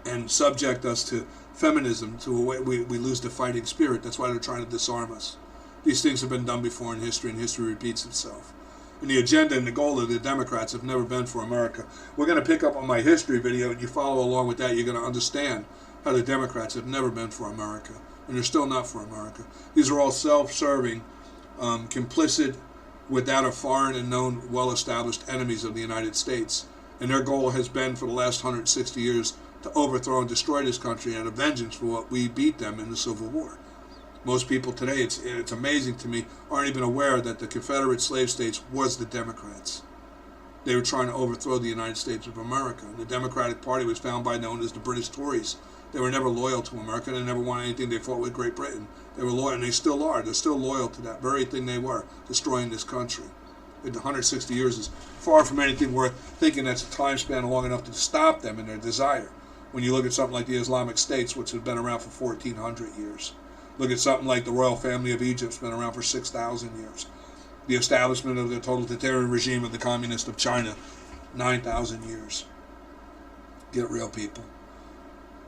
G: and subject us to feminism, to a way we lose the fighting spirit. That's why they're trying to disarm us. These things have been done before in history, and history repeats itself. And the agenda and the goal of the Democrats have never been for America. We're going to pick up on my history video, and you follow along with that, you're going to understand how the Democrats have never been for America, and they're still not for America. These are all self-serving, complicit, without a foreign and known, well-established enemies of the United States. And their goal has been for the last 160 years to overthrow and destroy this country and a vengeance for what we beat them in the Civil War. Most people today, it's amazing to me, aren't even aware that the Confederate slave states was the Democrats. They were trying to overthrow the United States of America. The Democratic Party was found by known as the British Tories. They were never loyal to America. They never wanted anything. They fought with Great Britain. They were loyal, and they still are. They're still loyal to that very thing they were, destroying this country. In 160 years is far from anything worth thinking that's a time span long enough to stop them in their desire. When you look at something like the Islamic States, which have been around for 1,400 years. Look at something like the royal family of Egypt, has been around for 6,000 years. The establishment of the totalitarian regime of the communist of China, 9,000 years. Get real, people.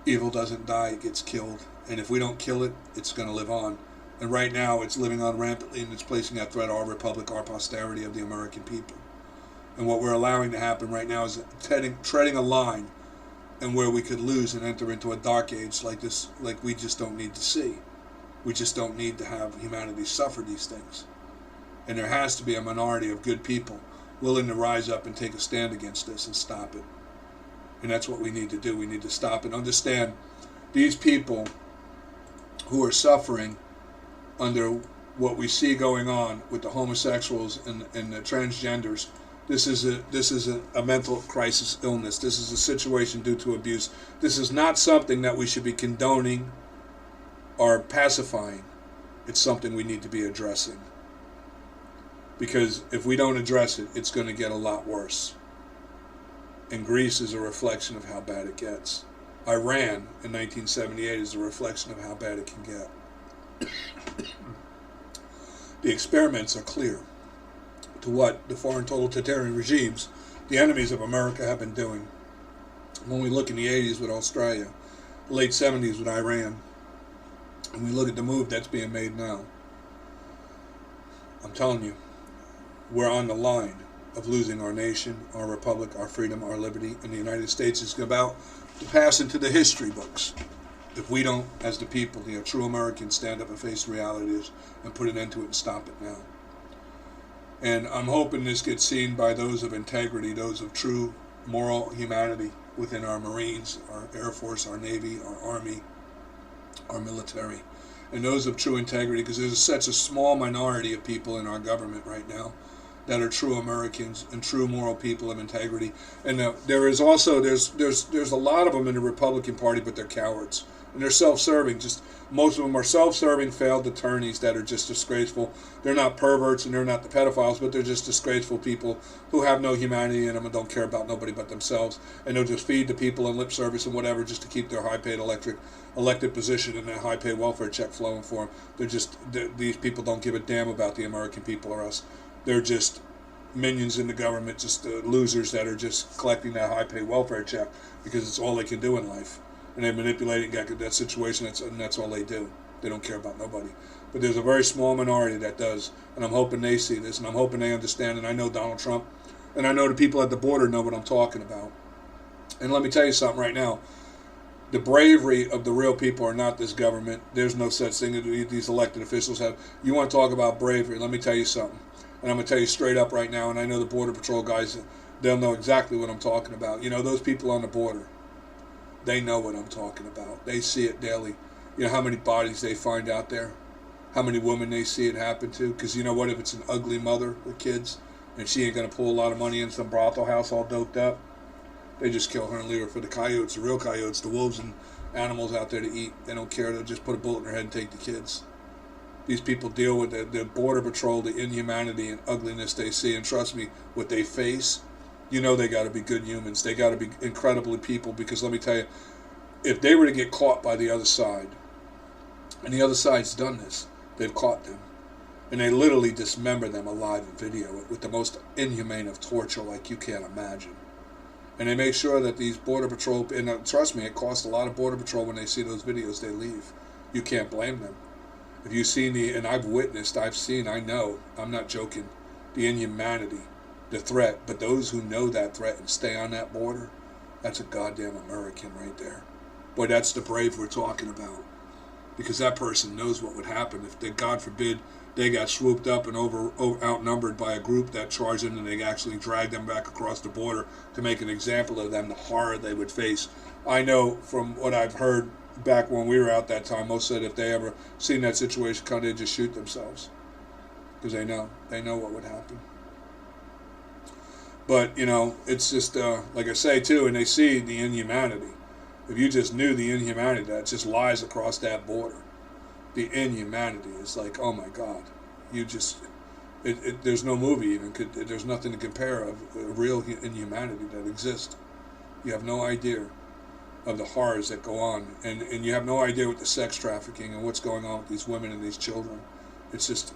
G: Evil doesn't die, it gets killed. And if we don't kill it, it's going to live on. And right now, it's living on rampantly, and it's placing that threat our republic, our posterity of the American people. And what we're allowing to happen right now is treading a line, and where we could lose and enter into a dark age like this, like we just don't need to see. We just don't need to have humanity suffer these things. And there has to be a minority of good people willing to rise up and take a stand against this and stop it. And that's what we need to do. We need to stop and understand these people who are suffering under what we see going on with the homosexuals and the transgenders. This is a mental crisis illness. This is a situation due to abuse. This is not something that we should be condoning or pacifying. It's something we need to be addressing. Because if we don't address it, it's going to get a lot worse. And Greece is a reflection of how bad it gets. Iran in 1978 is a reflection of how bad it can get. The experiments are clear to what the foreign totalitarian regimes, the enemies of America, have been doing. When we look in the 80s with Australia, the late 70s with Iran, and we look at the move that's being made now, I'm telling you, we're on the line of losing our nation, our republic, our freedom, our liberty, and the United States is about to pass into the history books if we don't, as the people, the true Americans, stand up and face the realities and put an end to it and stop it now. And I'm hoping this gets seen by those of integrity, those of true moral humanity within our Marines, our Air Force, our Navy, our Army, our military, and those of true integrity, because there's such a small minority of people in our government right now that are true Americans and true moral people of integrity. And there is also there's a lot of them in the Republican Party, but they're cowards and they're self-serving. Just most of them are self-serving, failed attorneys that are just disgraceful. They're not perverts and they're not the pedophiles, but they're just disgraceful people who have no humanity in them and don't care about nobody but themselves. And they'll just feed the people in lip service and whatever just to keep their high-paid elected position and their high-paid welfare check flowing for them. These people don't give a damn about the American people or us. They're just minions in the government, just losers that are just collecting that high-paid welfare check because it's all they can do in life. And they manipulate and get that situation, and that's all they do. They don't care about nobody. But there's a very small minority that does, and I'm hoping they see this, and I'm hoping they understand, and I know Donald Trump, and I know the people at the border know what I'm talking about. And let me tell you something right now. The bravery of the real people are not this government. There's no such thing that these elected officials have. You want to talk about bravery, let me tell you something. And I'm going to tell you straight up right now, and I know the Border Patrol guys, they'll know exactly what I'm talking about. You know, those people on the border, they know what I'm talking about. They see it daily. You know how many bodies they find out there? How many women they see it happen to? Because you know what, if it's an ugly mother with kids, and she ain't going to pull a lot of money in some brothel house all doped up, they just kill her and leave her for the coyotes, the real coyotes, the wolves and animals out there to eat. They don't care. They'll just put a bullet in their head and take the kids. These people deal with the Border Patrol, the inhumanity and ugliness they see, and trust me, what they face, you know they got to be good humans. They got to be incredibly people, because let me tell you, if they were to get caught by the other side, and the other side's done this, they've caught them, and they literally dismember them alive and video it with the most inhumane of torture like you can't imagine. And they make sure that these Border Patrol, and trust me, it costs a lot of Border Patrol when they see those videos, they leave. You can't blame them. If you've seen and I've witnessed, I know, I'm not joking, the inhumanity, the threat, but those who know that threat and stay on that border, that's a goddamn American right there. Boy, that's the brave we're talking about. Because that person knows what would happen if, they, God forbid, they got swooped up and outnumbered by a group that charged them and they actually dragged them back across the border to make an example of them, the horror they would face. I know from what I've heard back when we were out that time, most said if they ever seen that situation come, they'd just shoot themselves. Because they know what would happen. But, you know, it's just, like I say too, and they see the inhumanity. If you just knew the inhumanity that just lies across that border, the inhumanity is like, oh my God, you just, there's no movie even, there's nothing to compare of real inhumanity that exists. You have no idea of the horrors that go on, and you have no idea with the sex trafficking and what's going on with these women and these children. It's just,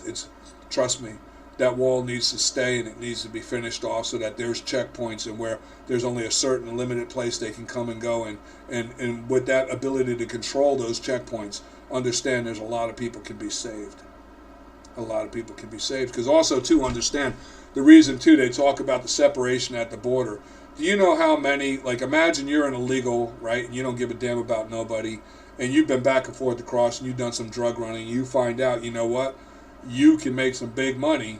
G: it's trust me, that wall needs to stay and it needs to be finished off so that there's checkpoints and where there's only a certain limited place they can come and go, and with that ability to control those checkpoints, understand there's a lot of people can be saved. A lot of people can be saved. Because also too, understand the reason too they talk about the separation at the border. Do you know how many, like imagine you're an illegal, right, and you don't give a damn about nobody, and you've been back and forth across and you've done some drug running, you find out, you know what, you can make some big money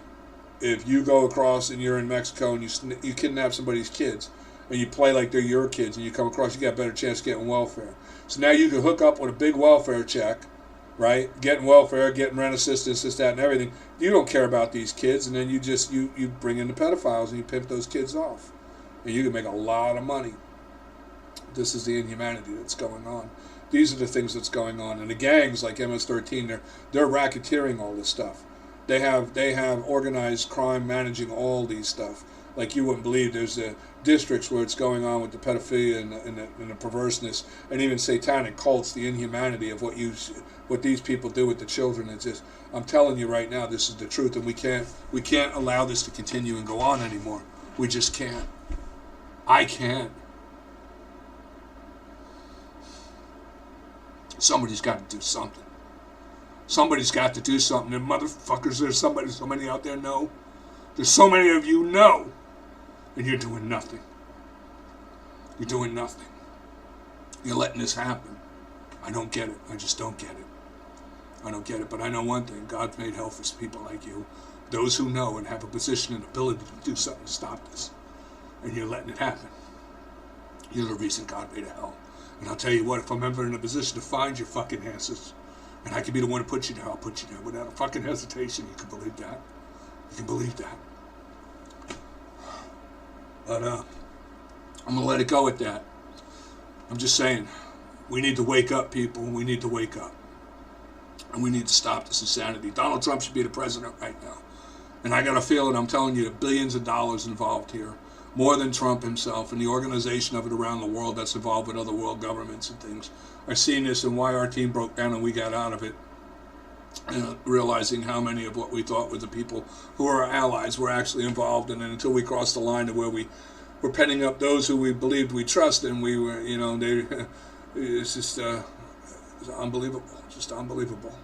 G: if you go across and you're in Mexico and you kidnap somebody's kids and you play like they're your kids and you come across, you got a better chance of getting welfare. So now you can hook up with a big welfare check, right? Getting welfare, getting rent assistance, this, that, and everything. You don't care about these kids, and then you bring in the pedophiles and you pimp those kids off. And you can make a lot of money. This is the inhumanity that's going on. These are the things that's going on. And the gangs like MS-13, they're racketeering all this stuff. They have organized crime managing all these stuff. Like you wouldn't believe. There's districts where it's going on with the pedophilia and the perverseness, and even satanic cults, the inhumanity of what these people do with the children. It's just, I'm telling you right now, this is the truth, and we can't allow this to continue and go on anymore. We just can't. I can't. Somebody's got to do something. Somebody's got to do something. And motherfuckers, there's so many out there know. There's so many of you know. And you're doing nothing. You're doing nothing. You're letting this happen. I don't get it. I just don't get it. I don't get it. But I know one thing. God's made hell for people like you. Those who know and have a position and ability to do something to stop this. And you're letting it happen. You're the reason God made a hell. And I'll tell you what, if I'm ever in a position to find your fucking asses, and I can be the one to put you there, I'll put you there without a fucking hesitation. You can believe that. You can believe that. But I'm going to let it go at that. I'm just saying, we need to wake up, people. We need to wake up. And we need to stop this insanity. Donald Trump should be the president right now. And I got a feeling, I'm telling you, billions of dollars involved here. More than Trump himself and the organization of it around the world that's involved with other world governments and things. I've seen this and why our team broke down and we got out of it. Realizing how many of what we thought were the people who are our allies were actually involved. And then until we crossed the line to where we were penning up those who we believed we trusted, and we were, it's just it's unbelievable. Just unbelievable.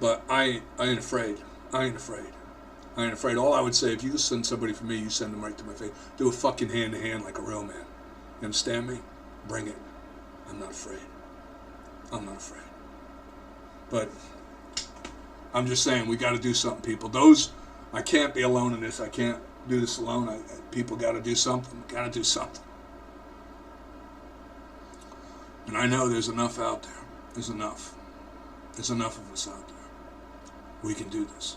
G: But I ain't afraid. I ain't afraid. I ain't afraid. All I would say, if you send somebody for me, you send them right to my face. Do a fucking hand-to-hand like a real man. You understand me? Bring it. I'm not afraid. I'm not afraid. But I'm just saying, we got to do something, people. I can't be alone in this. I can't do this alone. People got to do something. Got to do something. And I know there's enough out there. There's enough. There's enough of us out there. We can do this.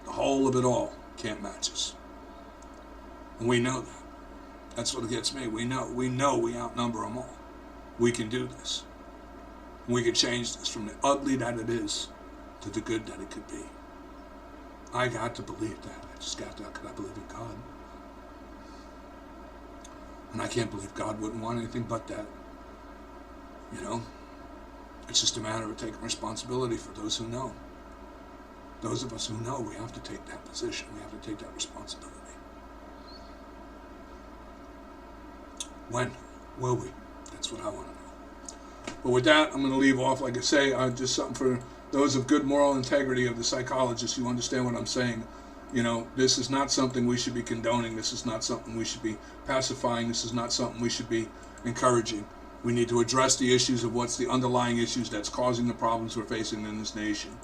G: The whole of it all can't match us. And we know that. That's what gets me. We know we outnumber them all. We can do this. We can change this from the ugly that it is to the good that it could be. I got to believe that. I just got to, because I believe in God. And I can't believe God wouldn't want anything but that. It's just a matter of taking responsibility for those who know. Those of us who know, we have to take that position. We have to take that responsibility. When will we? That's what I want to know. But with that, I'm going to leave off. Like I say, just something for those of good moral integrity of the psychologists. You understand what I'm saying. This is not something we should be condoning. This is not something we should be pacifying. This is not something we should be encouraging. We need to address the issues of what's the underlying issues that's causing the problems we're facing in this nation.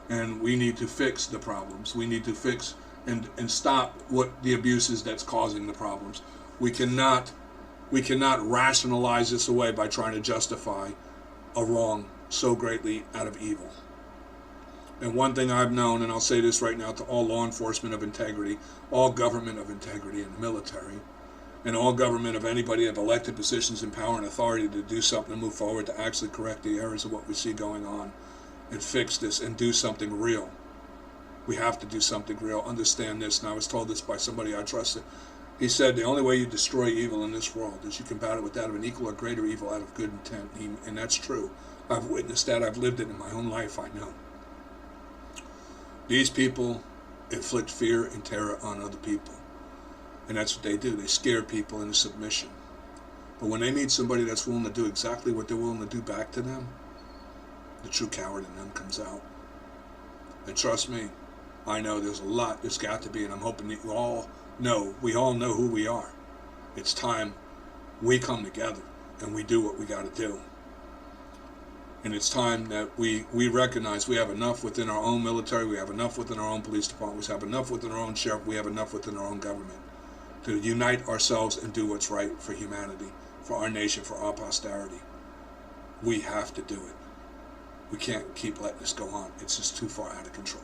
G: And we need to fix the problems. We need to fix and stop what the abuse is that's causing the problems. We cannot rationalize this away by trying to justify a wrong so greatly out of evil. And one thing I've known, and I'll say this right now to all law enforcement of integrity, all government of integrity and the military, and all government of anybody of elected positions in power and authority to do something to move forward to actually correct the errors of what we see going on and fix this and do something real. We have to do something real. Understand this, and I was told this by somebody I trusted. He said the only way you destroy evil in this world is you combat it with that of an equal or greater evil out of good intent. And that's true. I've witnessed that. I've lived it in my own life. I know. These people inflict fear and terror on other people. And that's what they do. They scare people into submission. But when they meet somebody that's willing to do exactly what they're willing to do back to them, the true coward in them comes out. And trust me, I know there's a lot there's got to be, and I'm hoping that we all know who we are. It's time we come together and we do what we got to do.
A: And it's time that we recognize we have enough within our own military, we have enough within our own police department, we have enough within our own sheriff, we have enough within our own government to unite ourselves and do what's right for humanity, for our nation, for our posterity. We have to do it. We can't keep letting this go on. It's just too far out of control.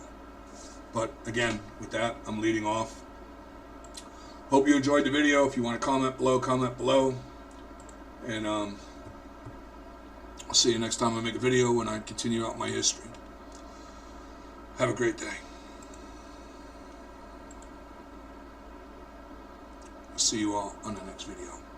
A: But again, with that, I'm leading off. Hope you enjoyed the video. If you want to comment below, comment below. And I'll see you next time I make a video when I continue out my history. Have a great day. I'll see you all on the next video.